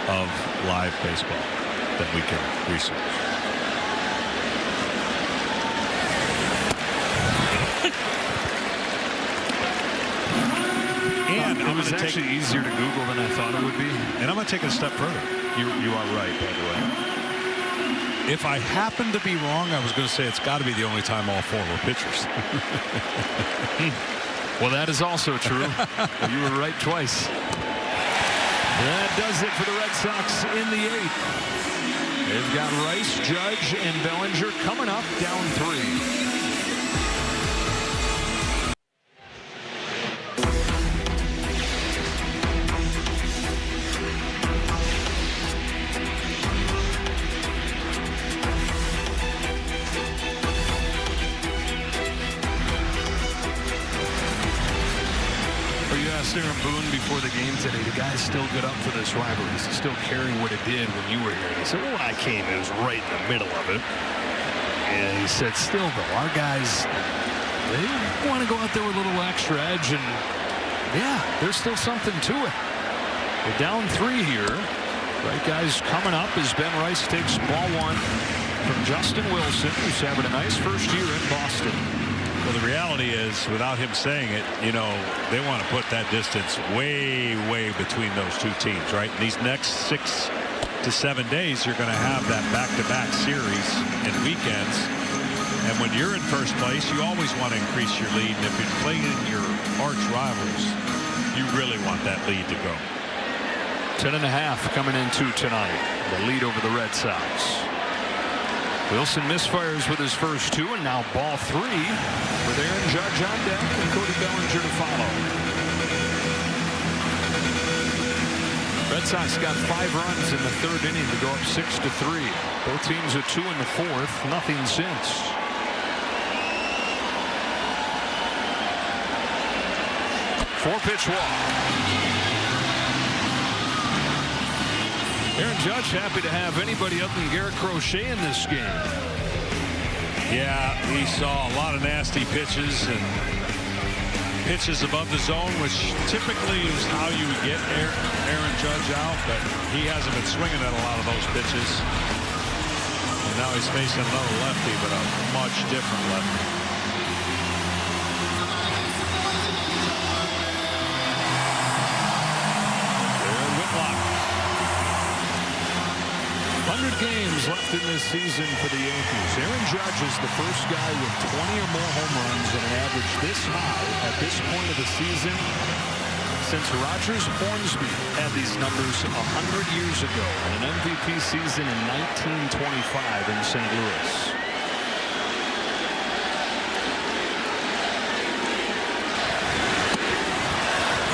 of live baseball that we can research. And it was actually easier to Google than I thought it would be. And I'm going to take it a step further. You are right, by the way. If I happen to be wrong, I was going to say it's got to be the only time all 4 were pitchers. Well, that is also true. You were right twice. That does it for the Red Sox in the 8th. They've got Rice, Judge, and Bellinger coming up down 3. Aaron Boone before the game today, the guys still good up for this rivalry. Is it still carrying what it did when you were here? He said, well, when I came, it was right in the middle of it. And he said, still, though, our guys, they want to go out there with a little extra edge. And, yeah, there's still something to it. We're down 3 here. Right guys coming up as Ben Rice takes ball 1 from Justin Wilson, who's having a nice first year in Boston. Well, the reality is, without him saying it, they want to put that distance way, way between those 2 teams, right? In these next 6 to 7 days, you're going to have that back-to-back series and weekends. And when you're in first place, you always want to increase your lead. And if you're playing your arch rivals, you really want that lead to go. 10.5 coming into tonight. The lead over the Red Sox. Wilson misfires with his first 2, and now ball 3 with Aaron Judge on deck and Cody Bellinger to follow. Red Sox got 5 runs in the 3rd inning to go up 6-3. Both teams are 2 in the 4th, nothing since. Four-pitch walk. Aaron Judge happy to have anybody other than Garrett Crochet in this game. Yeah, he saw a lot of nasty pitches and pitches above the zone, which typically is how you would get Aaron Judge out, but he hasn't been swinging at a lot of those pitches. And now he's facing another lefty, but a much different lefty. Whitlock. 100 games left in this season for the Yankees. Aaron Judge is the first guy with 20 or more home runs and an average this high at this point of the season since Rogers Hornsby had these numbers 100 years ago in an MVP season in 1925 in St. Louis.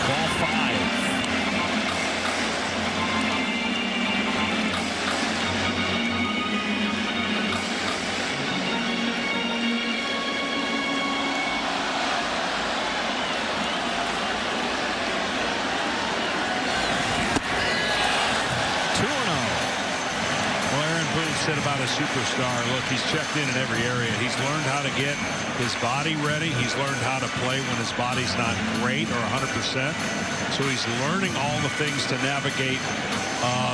Ball 5. Said about a superstar, look, he's checked in every area. He's learned how to get his body ready. He's learned how to play when his body's not great or 100%. So he's learning all the things to navigate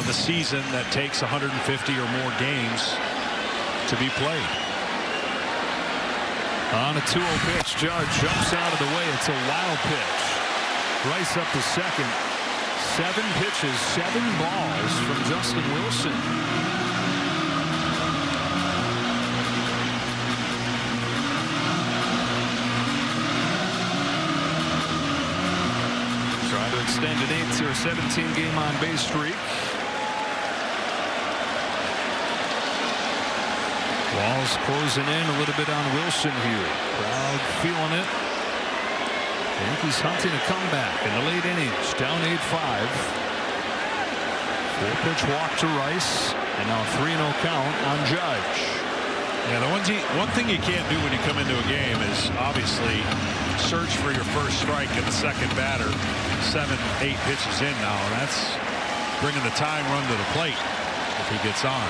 the season that takes 150 or more games to be played. On a 2-0 pitch, Judge jumps out of the way. It's a wild pitch. Rice up to second. 7 pitches, 7 balls from Justin Wilson. Extend an 8 or 17 game on base streak. Walls closing in a little bit on Wilson here. Crowd feeling it. Yankees hunting a comeback in the late innings. Down 8-5. 4-pitch walk to Rice. And now 3-0 count on Judge. Yeah, one thing you can't do when you come into a game is obviously search for your first strike in the second batter. 7, 8 pitches in now. That's bringing the tying run to the plate if he gets on.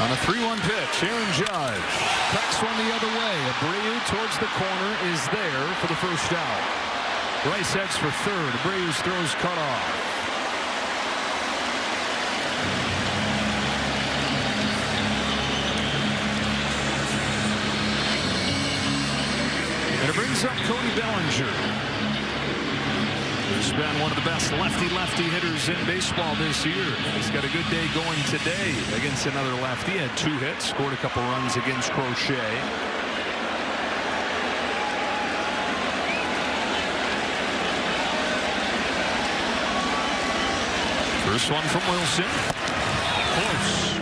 On a 3-1 pitch, Aaron Judge cracks one the other way. Abreu towards the corner is there for the first out. Rice heads for third. Abreu's throws cut off. And it brings up Cody Bellinger, who's been one of the best lefty-lefty hitters in baseball this year. He's got a good day going today against another lefty. He had 2 hits, scored a couple runs against Crochet. First one from Wilson. Close.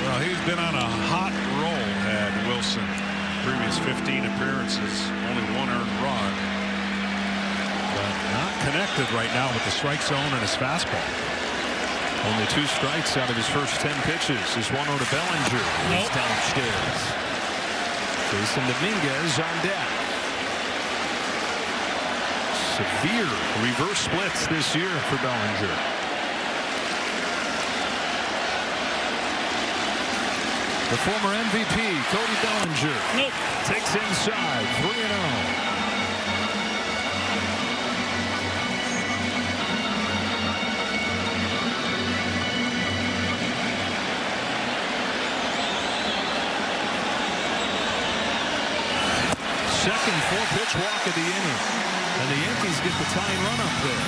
Well, he's been on a hot roll, had Wilson. Previous 15 appearances, only 1 earned run. But not connected right now with the strike zone and his fastball. Only 2 strikes out of his first 10 pitches. Is 1-0 to Bellinger. He's downstairs. Jason Dominguez on deck. Severe reverse splits this year for Bellinger. The former MVP, Cody Bellinger, takes inside, 3-0. Second 4-pitch walk of the inning. And the Yankees get the tying run up there.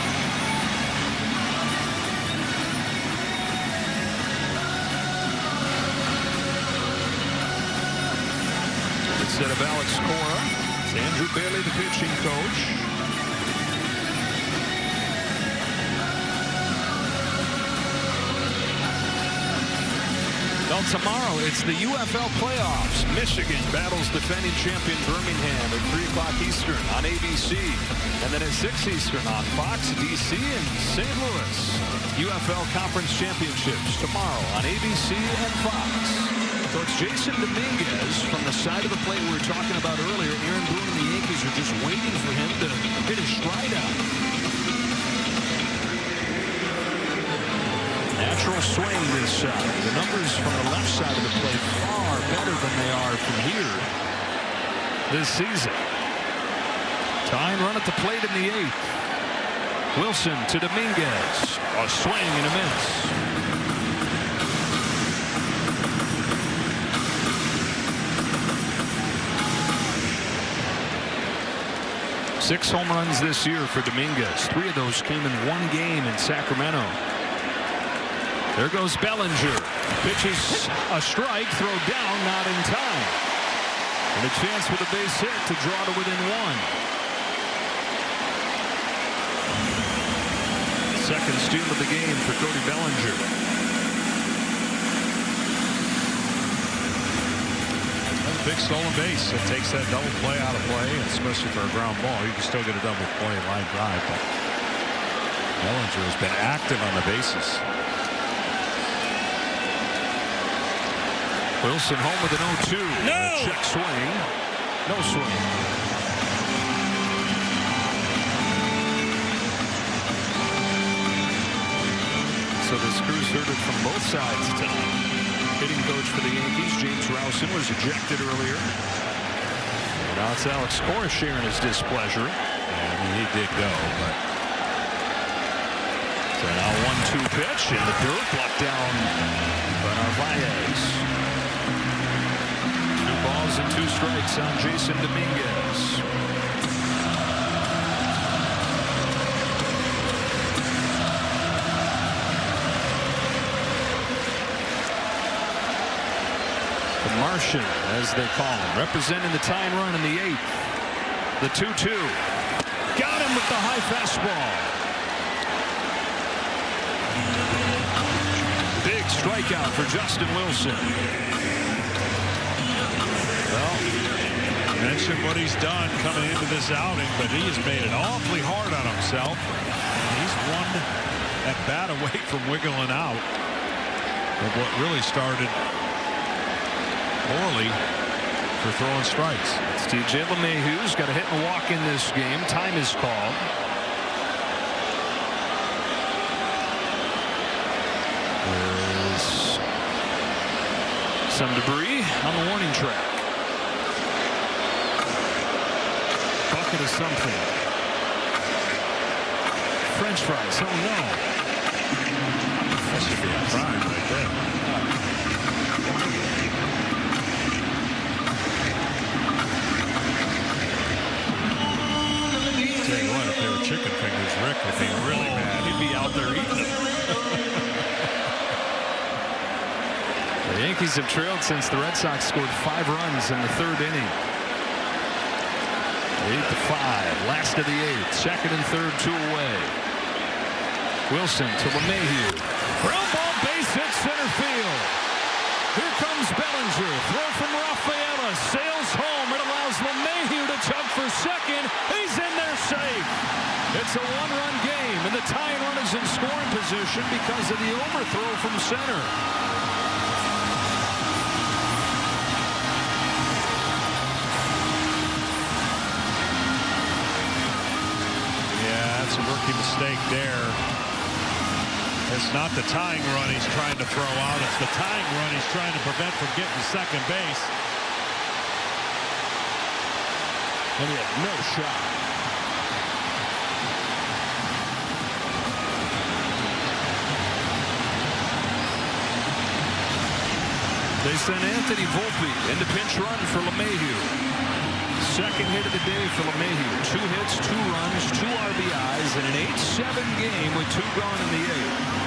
Instead of Alex Cora, it's Andrew Bailey, the pitching coach. Well, tomorrow it's the UFL playoffs. Michigan battles defending champion Birmingham at 3 o'clock Eastern on ABC. And then at 6 Eastern on Fox, DC, and St. Louis. UFL Conference Championships tomorrow on ABC and Fox. So it's Jason Dominguez from the side of the plate we were talking about earlier. Aaron Boone and the Yankees are just waiting for him to hit his stride out. Natural swing this side. The numbers from the left side of the plate far better than they are from here this season. Tying run at the plate in the 8th. Wilson to Dominguez. A swing and a miss. 6 home runs this year for Dominguez. 3 of those came in one game in Sacramento. There goes Bellinger. Pitches a strike, throw down, not in time. And a chance with a base hit to draw to within 1. Second steal of the game for Cody Bellinger. Big stolen base. It takes that double play out of play, especially for a ground ball. You can still get a double play line drive, but Bellinger has been active on the bases. Wilson home with an 0-2. No! Check swing. No swing. So the Screws heard it from both sides tonight. Hitting coach for the Yankees, James Rowson, was ejected earlier. Now it's Alex Cora sharing his displeasure. I mean, he did go, but so now 1-2 pitch in the dirt, blocked down by Narvaez. 2 balls and 2 strikes on Jason Dominguez. Martian, as they call him, representing the tying run in the 8th. The 2-2. Got him with the high fastball. Big strikeout for Justin Wilson. Well, you mentioned what he's done coming into this outing, but he has made it awfully hard on himself. He's one at bat away from wiggling out of what really started poorly for throwing strikes. It's TJ LeMahieu's got a hit and walk in this game. Time is called. There's some debris on the warning track. Bucket of something. French fries. Oh no. That should be a crime right there. Tell you what, if they were chicken fingers, Rick would be really mad. He'd be out there eating them. The Yankees have trailed since the Red Sox scored 5 runs in the 3rd inning. 8-5, last of the 8th. Second and third, 2 away. Wilson to LeMahieu. Ground ball, base hit, center field. Here comes Bellinger. Throw from Rafaela. Sails home. It allows LeMahieu to chug for second. He's in there safe. It's a 1-run game, and the tying run is in scoring position because of the overthrow from center. Yeah, that's a rookie mistake there. It's not the tying run he's trying to throw out. It's the tying run he's trying to prevent from getting to second base. And he had no shot. They sent Anthony Volpe into pinch run for LeMahieu. Second hit of the day for LeMahieu. 2 hits, 2 runs, 2 RBIs, and an 8-7 game with 2 gone in the 8th.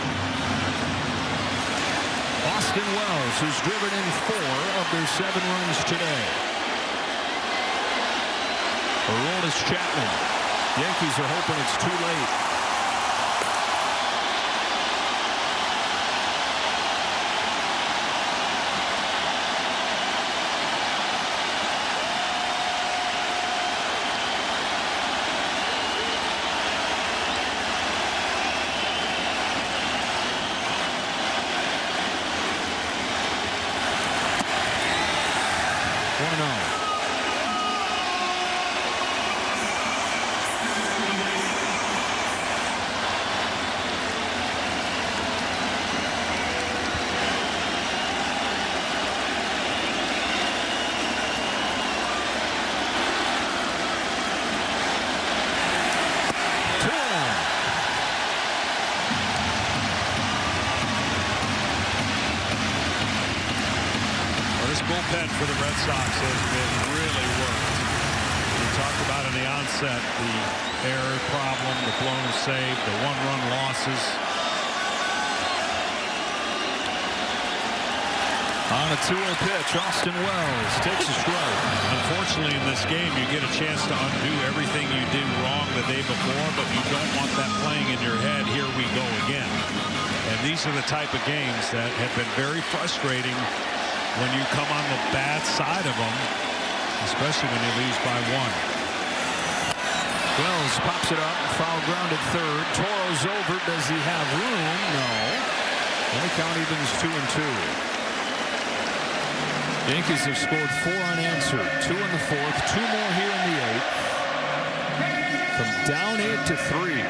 Austin Wells has driven in 4 of their 7 runs today. Aroldis Chapman. Yankees are hoping it's too late. 1-0. Bullpen for the Red Sox has been really worked. We talked about in the onset the error problem, the blown save, the one-run losses. On a 2-0 pitch, Austin Wells takes a strike. Unfortunately, in this game, you get a chance to undo everything you did wrong the day before, but you don't want that playing in your head. Here we go again. And these are the type of games that have been very frustrating when you come on the bad side of them, especially when you lose by 1. Wells pops it up, foul ground at third. Toro's over. Does he have room? No. And the count evens 2-2. Yankees have scored 4 unanswered. 2 in the 4th, 2 more here in the 8th. From down 8 to 3.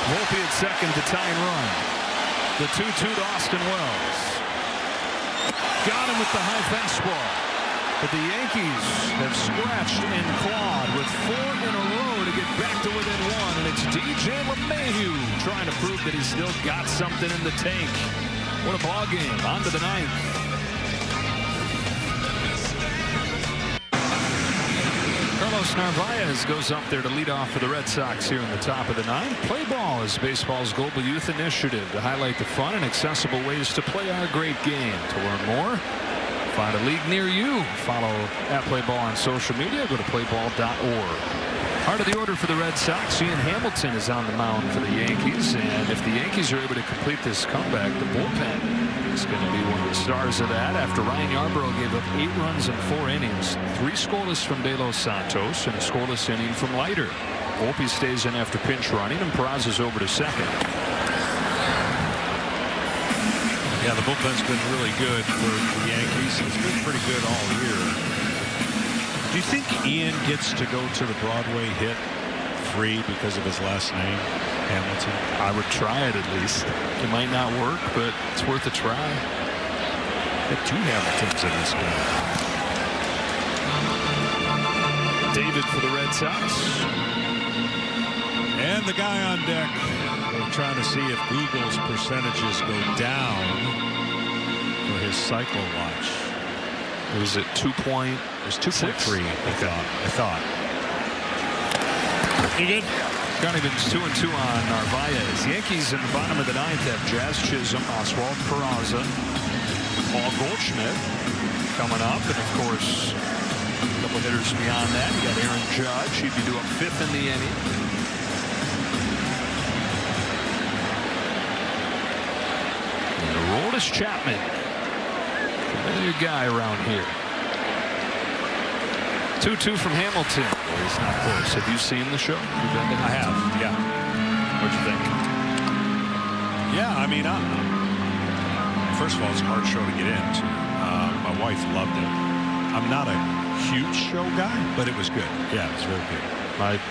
Volpe at second to tie and run. The 2-2 to Austin Wells. Got him with the high fence ball. But the Yankees have scratched and clawed with 4 in a row to get back to within 1. And it's DJ LeMahieu trying to prove that he's still got something in the tank. What a ball game. On to the 9th. Carlos Narvaez goes up there to lead off for the Red Sox here in the top of the 9th. Play Ball is baseball's global youth initiative to highlight the fun and accessible ways to play our great game. To learn more, find a league near you. Follow @PlayBall on social media. Go to playball.org. Part of the order for the Red Sox, Ian Hamilton is on the mound for the Yankees. And if the Yankees are able to complete this comeback, the bullpen is going to be one of the stars of that after Ryan Yarbrough gave up 8 runs in 4 innings. 3 scoreless from De Los Santos and a scoreless inning from Leiter. Volpe stays in after pinch running and Peraza's over to second. Yeah, the bullpen's been really good for the Yankees. It's been pretty good all year. Do you think Ian gets to go to the Broadway hit free because of his last name, Hamilton? I would try it at least. It might not work, but it's worth a try. Got 2 Hamiltons in this game. David for the Red Sox. And the guy on deck, we're trying to see if Google's percentages go down for his cycle watch. It was at 2.3. I thought. You good? Gunnivan's 2-2 on Narvaez. Yankees in the bottom of the 9th have Jazz Chisholm, Oswald Peraza, Paul Goldschmidt coming up, and of course a couple hitters beyond that. You got Aaron Judge. He'd be due up 5th in the inning. And Aroldis Chapman, familiar guy around here. 2-2 from Hamilton. Well, he's not close. Have you seen the show? You've been to? I have, yeah. What'd you think? Yeah, I mean, first of all, it's a hard show to get into. My wife loved it. I'm not a huge show guy, but it was good. Yeah, it was very good. My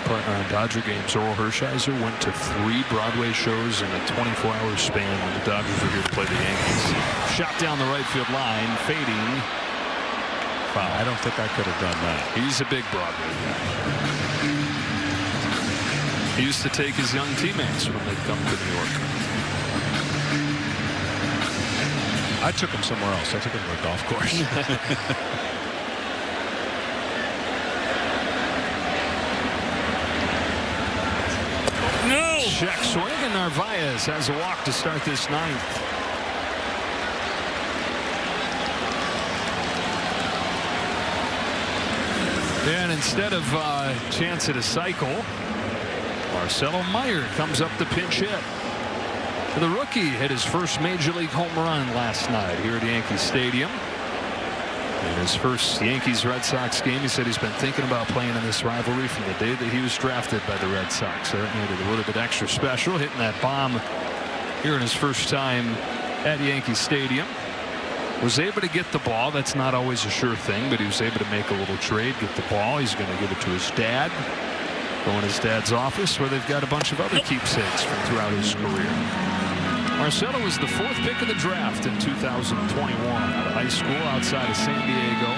partner on Dodger games, Oral Hershiser, went to 3 Broadway shows in a 24-hour span when the Dodgers were here to play the Yankees. Shot down the right field line, fading. I don't think I could have done that. He's a big Broadway guy. He used to take his young teammates when they'd come to New York. I took him somewhere else. I took him to a golf course. No! Check swing, and Narvaez has a walk to start this 9th. And instead of a chance at a cycle, Marcelo Meyer comes up the pinch hit. The rookie hit his first major league home run last night here at Yankee Stadium. In his first Yankees-Red Sox game, he said he's been thinking about playing in this rivalry from the day that he was drafted by the Red Sox. So that made it a little bit extra special, hitting that bomb here in his first time at Yankee Stadium. Was able to get the ball. That's not always a sure thing, but he was able to make a little trade, get the ball. He's going to give it to his dad. Go in his dad's office where they've got a bunch of other keepsakes from throughout his career. Marcelo was the 4th pick of the draft in 2021 out of high school outside of San Diego.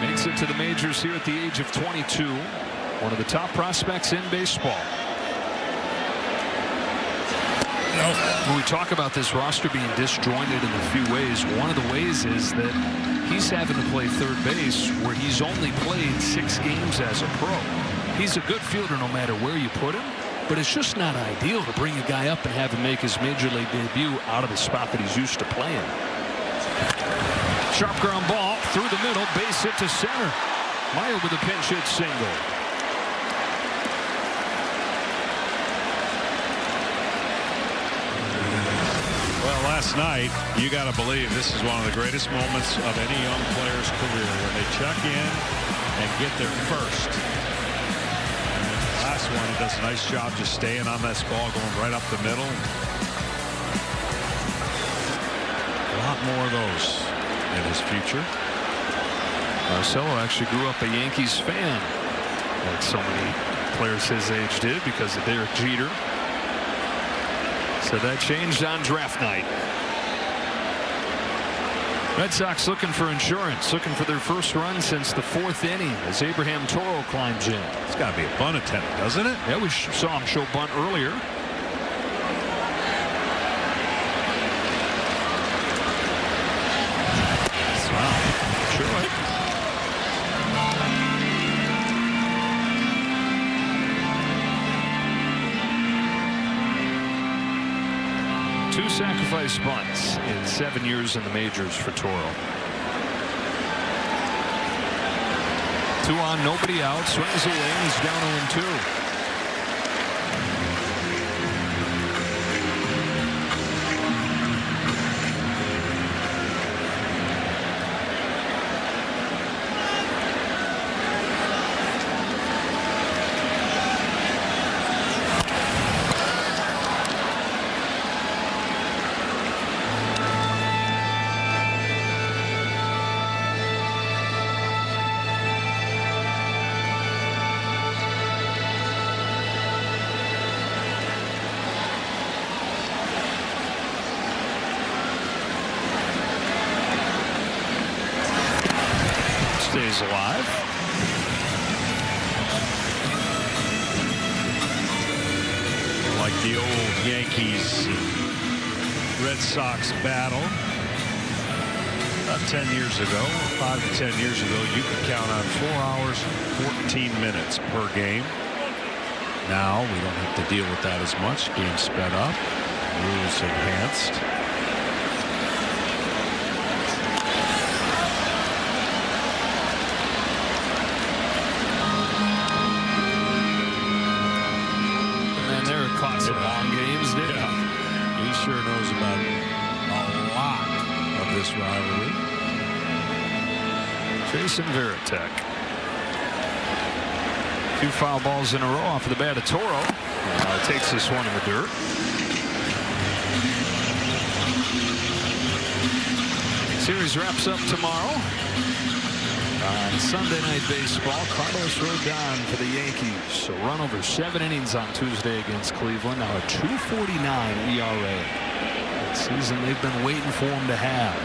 Makes it to the majors here at the age of 22. One of the top prospects in baseball. When we talk about this roster being disjointed in a few ways, one of the ways is that he's having to play third base where he's only played 6 games as a pro. He's a good fielder no matter where you put him, but it's just not ideal to bring a guy up and have him make his major league debut out of the spot that he's used to playing. Sharp ground ball through the middle, base hit to center. Meyer with a pinch hit single. Well, last night, you got to believe this is one of the greatest moments of any young player's career when they check in and get there first. Last one, he does a nice job just staying on this ball, going right up the middle. A lot more of those in his future. Marcelo actually grew up a Yankees fan, like so many players his age did, because of Derek Jeter. So that changed on draft night. Red Sox looking for insurance, looking for their first run since the 4th inning as Abraham Toro climbs in. It's got to be a bunt attempt, doesn't it? Yeah, we saw him show bunt earlier. Wow. Sure. Two sacrifice bunts in 7 years in the majors for Toro. 2 on, nobody out. Swings away and he's down 0-2. Stays alive. Like the old Yankees Red Sox battle about 10 years ago, 5 to 10 years ago, you could count on 4 hours 14 minutes per game. Now we don't have to deal with that as much. Game sped up, rules enhanced. Caught some long games, did he? He sure knows about a lot of this rivalry. Jason Varitek. A few foul balls in a row off of the bat of Toro. Takes this one in the dirt. Series wraps up tomorrow. On Sunday Night Baseball, Carlos Rodon for the Yankees. A run over 7 innings on Tuesday against Cleveland. Now a 2.49 ERA. That season they've been waiting for him to have.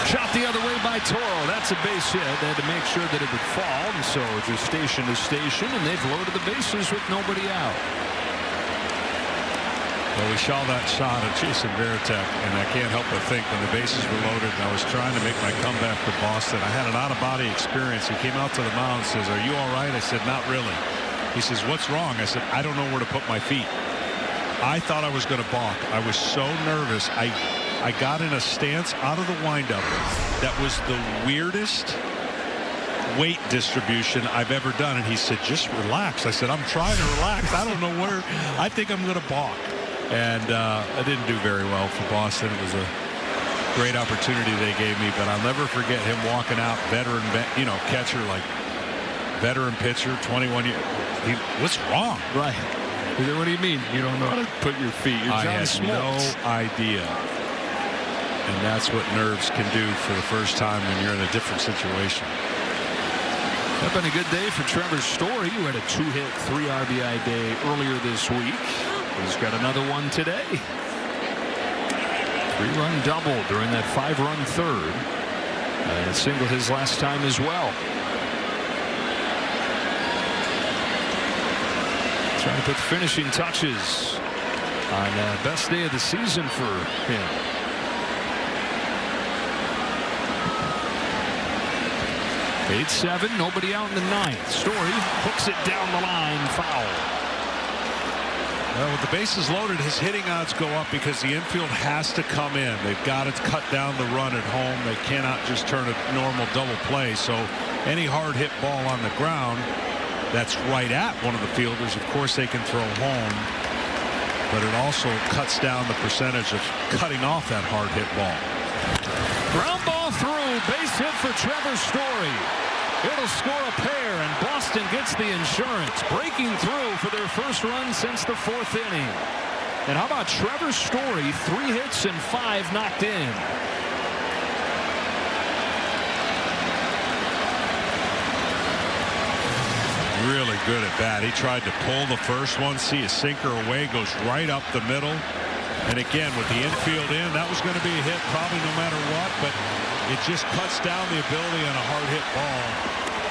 Shot the other way by Toro. That's a base hit. They had to make sure that it would fall, and so just station to station, and they've loaded the bases with nobody out. Well, we saw that shot at Jason Varitek, and I can't help but think when the bases were loaded and I was trying to make my comeback to Boston, I had an out-of-body experience. He came out to the mound and says, "Are you all right?" I said, "Not really." He says, "What's wrong?" I said, "I don't know where to put my feet." I thought I was going to balk. I was so nervous. I got in a stance out of the windup that was the weirdest weight distribution I've ever done. And he said, "Just relax." I said, "I'm trying to relax. I don't know where. I think I'm going to balk." And I didn't do very well for Boston. It was a great opportunity they gave me, but I'll never forget him walking out, veteran, catcher, like veteran pitcher, 21 years. What's wrong? Right. What do you mean? You don't know how to put your feet. You're I John had Smoltz. no idea. And that's what nerves can do for the first time when you're in a different situation. That's been a good day for Trevor Story, who had a 2-hit, 3 RBI day earlier this week. He's got another one today. 3-run double during that 5-run third. And single his last time as well. Trying to put the finishing touches on best day of the season for him. Eight, 7, nobody out in the 9th. Story hooks it down the line, foul. Well, with the bases loaded, his hitting odds go up because the infield has to come in. They've got to cut down the run at home. They cannot just turn a normal double play. So any hard hit ball on the ground that's right at one of the fielders, of course they can throw home, but it also cuts down the percentage of cutting off that hard hit ball. Ground ball through, base hit for Trevor Story. It'll score a pair, and Boston gets the insurance, breaking through for their first run since the 4th inning. And how about Trevor Story, 3 hits and 5 knocked in. Really good at bat. He tried to pull the first one, see a sinker away, goes right up the middle. And again, with the infield in, that was going to be a hit probably no matter what, but it just cuts down the ability on a hard hit ball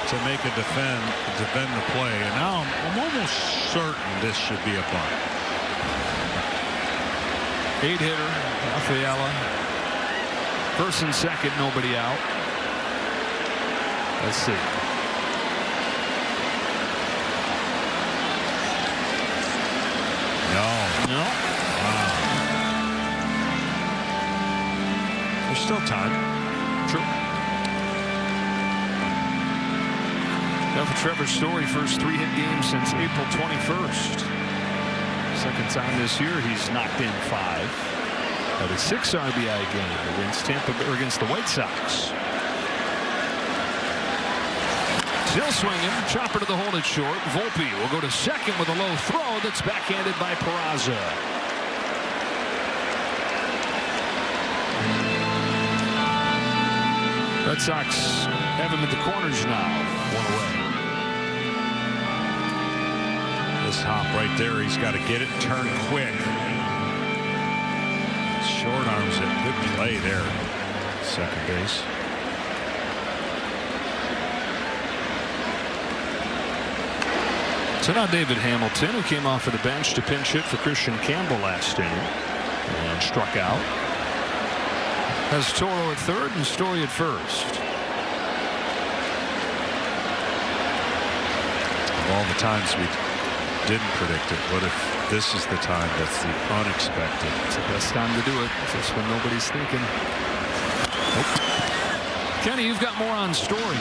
to make a defend the play. And now I'm almost certain this should be a bunt. 8-hitter, Rafaela. First and second, nobody out. Let's see. No. Wow. There's still time. True. Now for Trevor Story, first 3-hit game since April 21st. Second time this year he's knocked in 5. At a 6 RBI game against the White Sox. Still swinging, chopper to the hold it short. Volpe will go to second with a low throw that's backhanded by Peraza. Red Sox have him at the corners now, 1 away. This hop right there, he's got to get it, turn quick. Short arms it, good play there. Second base. So now David Hamilton, who came off of the bench to pinch hit for Christian Campbell last inning and struck out, has Toro at third and Story at first. Of all the times we didn't predict it, what if this is the time that's the unexpected? It's the best time to do it. Just when nobody's thinking. Nope. Kenny, you've got more on Story.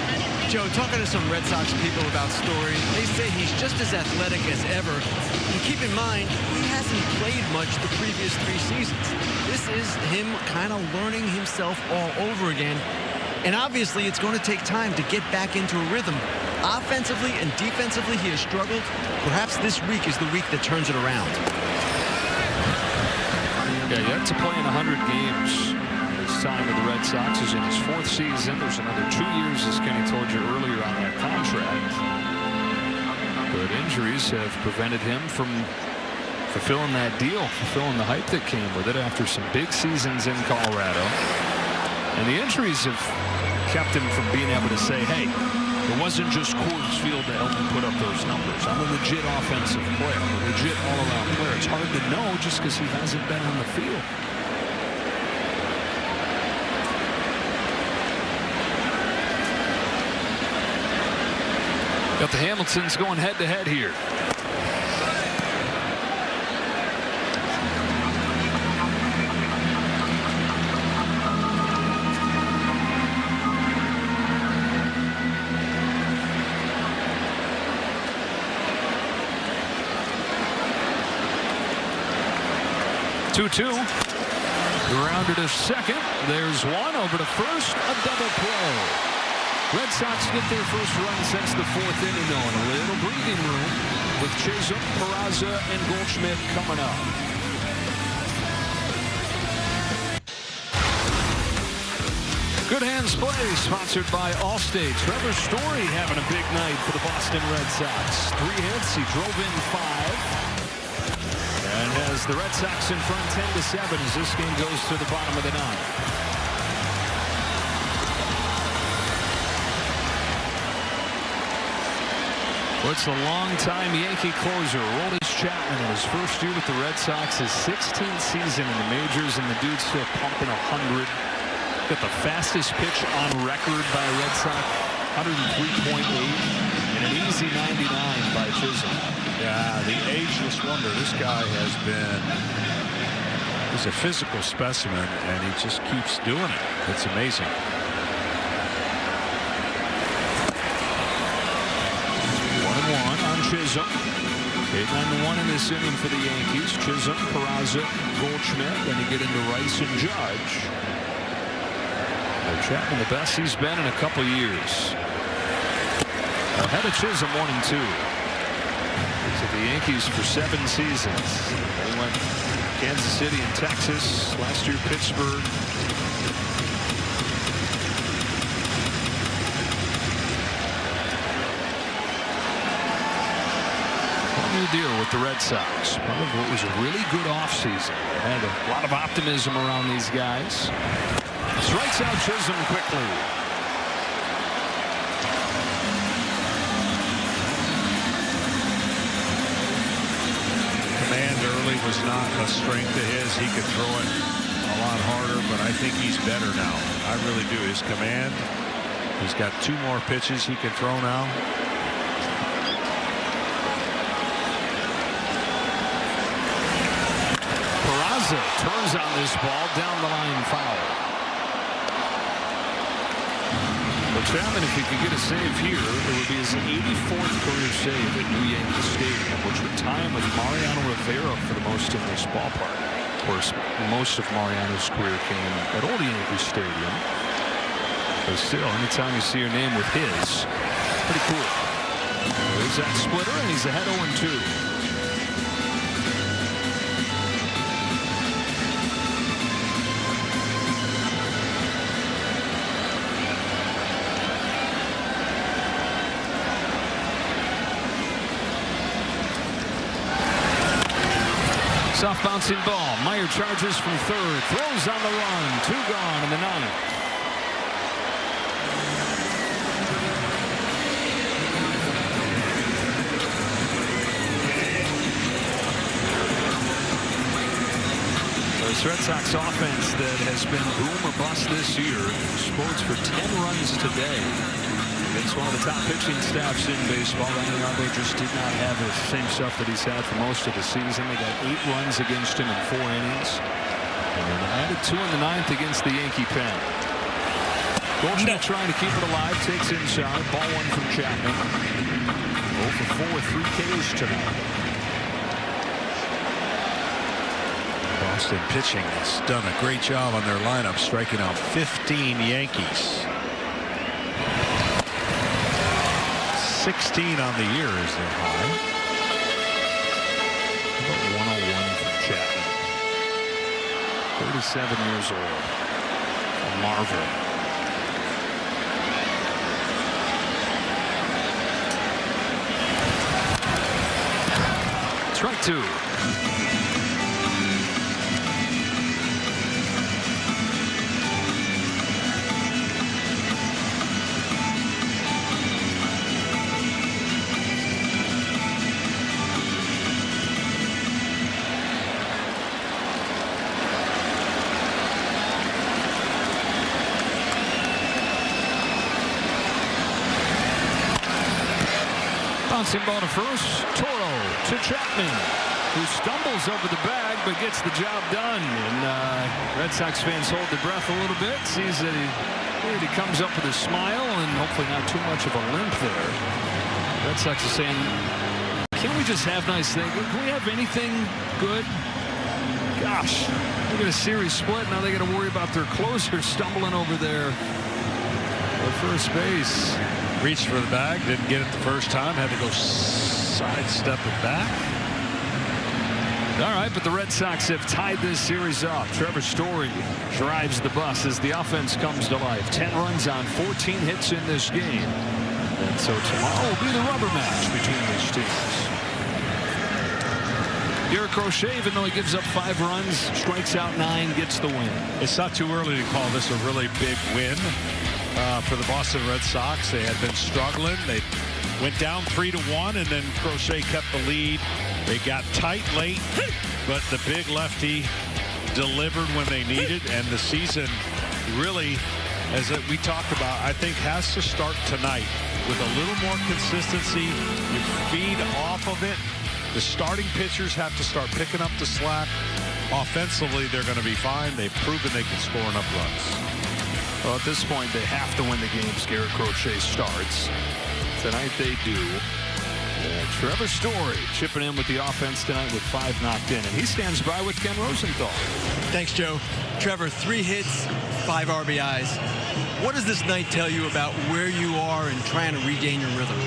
Joe, talking to some Red Sox people about Story, they say he's just as athletic as ever. And keep in mind, he hasn't played much the previous 3 seasons. This is him kind of learning himself all over again. And obviously, it's going to take time to get back into a rhythm. Offensively and defensively, he has struggled. Perhaps this week is the week that turns it around. Yeah, yet to play in 100 games. His time with the Red Sox is in his 4th season. There's another 2 years, as Kenny told you earlier, on that contract. But injuries have prevented him from fulfilling that deal, fulfilling the hype that came with it after some big seasons in Colorado. And the injuries have kept him from being able to say, hey, it wasn't just Coors Field to help me put up those numbers. I'm a legit offensive player, a legit all-around player. It's hard to know just because he hasn't been on the field. Got the Hamiltons going head-to-head here. Two-two. Grounded to second. There's one over to first. A double play. Red Sox get their first run since the fourth inning, though, in a little breathing room with Chisholm, Peraza, and Goldschmidt coming up. Good Hands Play, sponsored by Allstate. Trevor Story having a big night for the Boston Red Sox. 3 hits, he drove in 5. And has the Red Sox in front 10-7 as this game goes to the bottom of the 9th. What's a long-time Yankee closer, Aroldis Chapman, in his first year with the Red Sox, his 16th season in the majors, and the dude's still pumping 100. Got the fastest pitch on record by a Red Sox, 103.8, and an easy 99 by Chisholm. Yeah, the ageless wonder. This guy has been, he's a physical specimen, and he just keeps doing it. It's amazing. One on Chisholm. 8-9-1 in this inning for the Yankees. Chisholm, Peraza, Goldschmidt. Then you get into Rice and Judge. Chapman, the best he's been in a couple years. Ahead of Chisholm, 1-2. So the Yankees for 7 seasons. They went Kansas City and Texas. Last year, Pittsburgh. New deal with the Red Sox. Part of what was a really good offseason. Had a lot of optimism around these guys. Strikes out Chisholm quickly. Command early was not a strength of his. He could throw it a lot harder, but I think he's better now. I really do. His command, he's got 2 more pitches he can throw now. Peraza turns on this ball, down the line foul. But Chapman, if he could get a save here, it would be his 84th career save at New Yankee Stadium, which would tie him with Mariano Rivera for the most in this ballpark. Of course, most of Mariano's career came at Old Yankee Stadium. But still, anytime you see your name with his, pretty cool. There's that splitter, and he's ahead 0-2. Soft bouncing ball. Meyer charges from third. Throws on the run. 2 gone in the 9th. This Red Sox offense that has been boom or bust this year sports for 10 runs today. It's one of the top pitching staffs in baseball. Ryan Yarbrough just did not have the same stuff that he's had for most of the season. They got 8 runs against him in 4 innings. And then added 2 in the 9th against the Yankee pen. Goldschmidt trying to keep it alive. Takes inside. Ball 1 from Chapman. 0 for 4 with 3 Ks tonight. Boston pitching has done a great job on their lineup, striking out 15 Yankees. 16 on the year is their high. About 101 from Chapman. 37 years old. A marvel. Strike 2. Bouncing ball to first. Toro to Chapman, who stumbles over the bag but gets the job done. And Red Sox fans hold their breath a little bit. Sees that he comes up with a smile and hopefully not too much of a limp there. Red Sox are saying, can't we just have nice things? Can we have anything good? Gosh, They get a series split. Now they got to worry about their closer stumbling over there at first base. Reached for the bag, didn't get it the first time, had to go sidestep it back. All right, but the Red Sox have tied this series up. Trevor Story drives the bus as the offense comes to life. 10 runs on 14 hits in this game. And so tomorrow will be the rubber match between these teams. Garrett Crochet, even though he gives up 5 runs, strikes out 9, gets the win. It's not too early to call this a really big win for the Boston Red Sox. They had been struggling. They went down 3-1, and then Crochet kept the lead. They got tight late, but the big lefty delivered when they needed, and the season really, as we talked about, I think has to start tonight with a little more consistency. You feed off of it. The starting pitchers have to start picking up the slack. Offensively, they're going to be fine. They've proven they can score enough runs. Well, at this point, they have to win the games Garrett Crochet starts. Tonight they do. Trevor Story chipping in with the offense tonight with 5 knocked in. And he stands by with Ken Rosenthal. Thanks, Joe. Trevor, 3 hits, 5 RBIs. What does this night tell you about where you are and trying to regain your rhythm?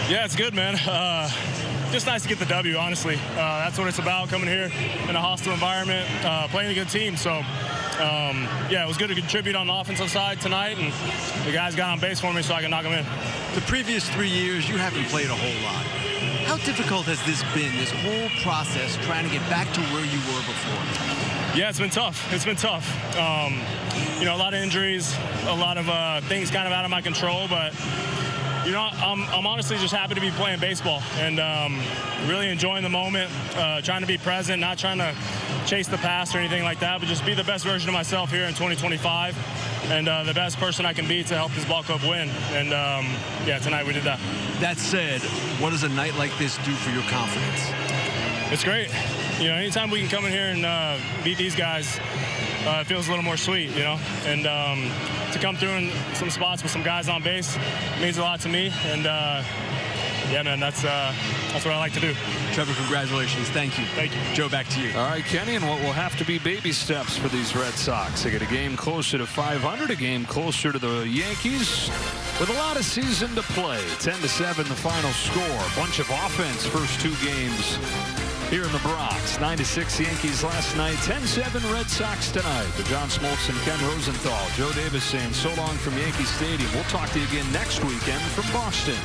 Yeah, it's good, man. Just nice to get the W, honestly. That's what it's about, coming here in a hostile environment, playing a good team. So, yeah, it was good to contribute on the offensive side tonight, and the guys got on base for me so I can knock them in. The previous 3 years, you haven't played a whole lot. How difficult has this been, this whole process, trying to get back to where you were before? Yeah, it's been tough. It's been tough. You know, a lot of injuries, a lot of things kind of out of my control, but you know, I'm honestly just happy to be playing baseball and really enjoying the moment, trying to be present, not trying to chase the past or anything like that, but just be the best version of myself here in 2025 and the best person I can be to help this ball club win. And, yeah, tonight we did that. That said, what does a night like this do for your confidence? It's great. You know, anytime we can come in here and beat these guys, it feels a little more sweet, you know. And to come through in some spots with some guys on base means a lot to me. And, yeah, man, that's what I like to do. Trevor, congratulations. Thank you. Thank you. Joe, back to you. All right, Kenny, and what will have to be baby steps for these Red Sox. They get a game closer to 500, a game closer to the Yankees with a lot of season to play. 10-7 the final score. A bunch of offense first 2 games here in the Bronx. 9-6 Yankees last night. 10-7 Red Sox tonight. For John Smoltz and Ken Rosenthal, Joe Davis saying so long from Yankee Stadium. We'll talk to you again next weekend from Boston.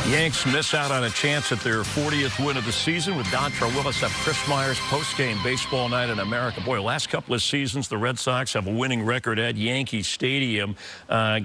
Yanks miss out on a chance at their 40th win of the season with Dontre Willis at Chris Myers post-game baseball night in America. Boy, last couple of seasons, the Red Sox have a winning record at Yankee Stadium.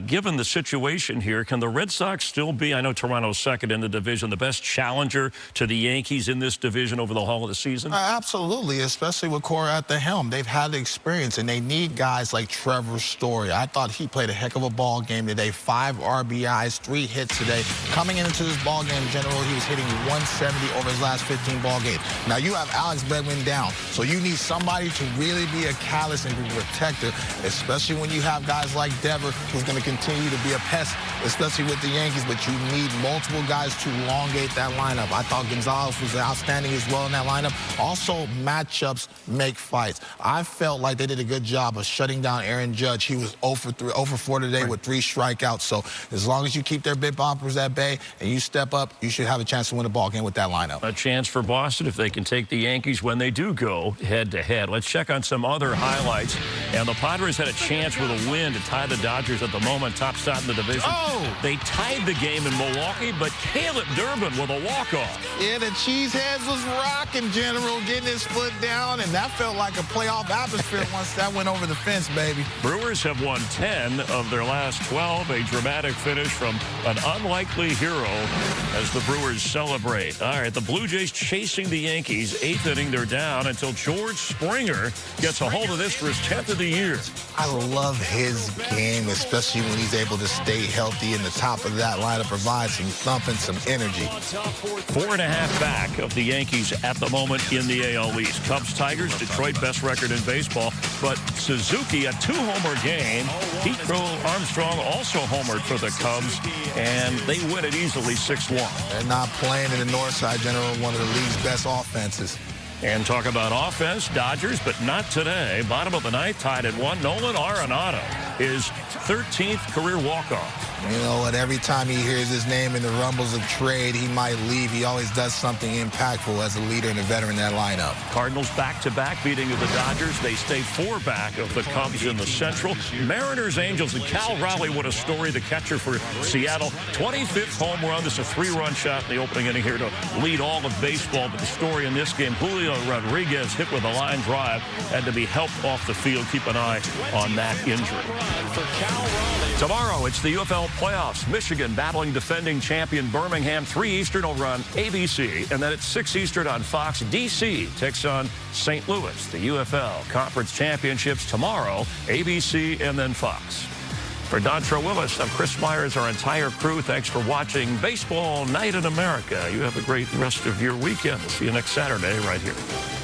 Given the situation here, can the Red Sox still be, I know Toronto's second in the division, the best challenger to the Yankees in this division over the whole of the season? Absolutely, especially with Cora at the helm. They've had the experience, and they need guys like Trevor Story. I thought he played a heck of a ball game today. 5 RBIs, 3 hits today. Coming into this ball game in general, he was hitting 170 over his last 15 ball games. Now you have Alex Bregman down, so you need somebody to really be a catalyst and be a protector, especially when you have guys like Dever, who's going to continue to be a pest, especially with the Yankees, but you need multiple guys to elongate that lineup. I thought Gonzalez was outstanding as well in that lineup. Also, matchups make fights. I felt like they did a good job of shutting down Aaron Judge. He was 0 for 4 today with 3 strikeouts. So as long as you keep their big boppers at bay and you step up, you should have a chance to win a ball game with that lineup. A chance for Boston if they can take the Yankees when they do go head-to-head. Let's check on some other highlights. And the Padres had a chance with a win to tie the Dodgers at the moment, top spot in the division. Oh! They tied the game in Milwaukee, but Caleb Durbin with a walk-off. Yeah, the Cheeseheads was rocking, General, getting his foot down, and that felt like a playoff atmosphere once that went over the fence, baby. Brewers have won 10 of their last 12, a dramatic finish from an unlikely hero as the Brewers celebrate. All right, the Blue Jays chasing the Yankees. 8th inning, they're down until George Springer gets a hold of this for his 10th of the year. I love his game, especially when he's able to stay healthy in the top of that lineup, provide some thump and some energy. 4.5 back of the Yankees at the moment in the AL East. Cubs, Tigers, Detroit, best record in baseball. But Suzuki, a 2-homer game. Pete Crow Armstrong also homered for the Cubs, and they win it easily 6-1. They're not playing in the Northside General, one of the league's best offenses. And talk about offense, Dodgers, but not today. Bottom of the ninth, tied at 1. Nolan Arenado, his 13th career walk-off. You know what? Every time he hears his name in the rumbles of trade, he might leave. He always does something impactful as a leader and a veteran in that lineup. Cardinals back-to-back beating of the Dodgers. They stay 4 back of the Cubs in the Central. Mariners, Angels, and Cal Raleigh, what a story. The catcher for Seattle. 25th home run. This is a 3-run shot in the opening inning here to lead all of baseball. But the story in this game, Julio Rodriguez hit with a line drive, had to be helped off the field. Keep an eye on that injury. Tomorrow, it's the UFL playoffs. Michigan battling defending champion Birmingham. 3 Eastern over on ABC. And then at 6 Eastern on Fox, DC takes on St. Louis. The UFL Conference Championships tomorrow, ABC and then Fox. For Dontre Willis, I'm Chris Myers, our entire crew. Thanks for watching Baseball Night in America. You have a great rest of your weekend. We'll see you next Saturday right here.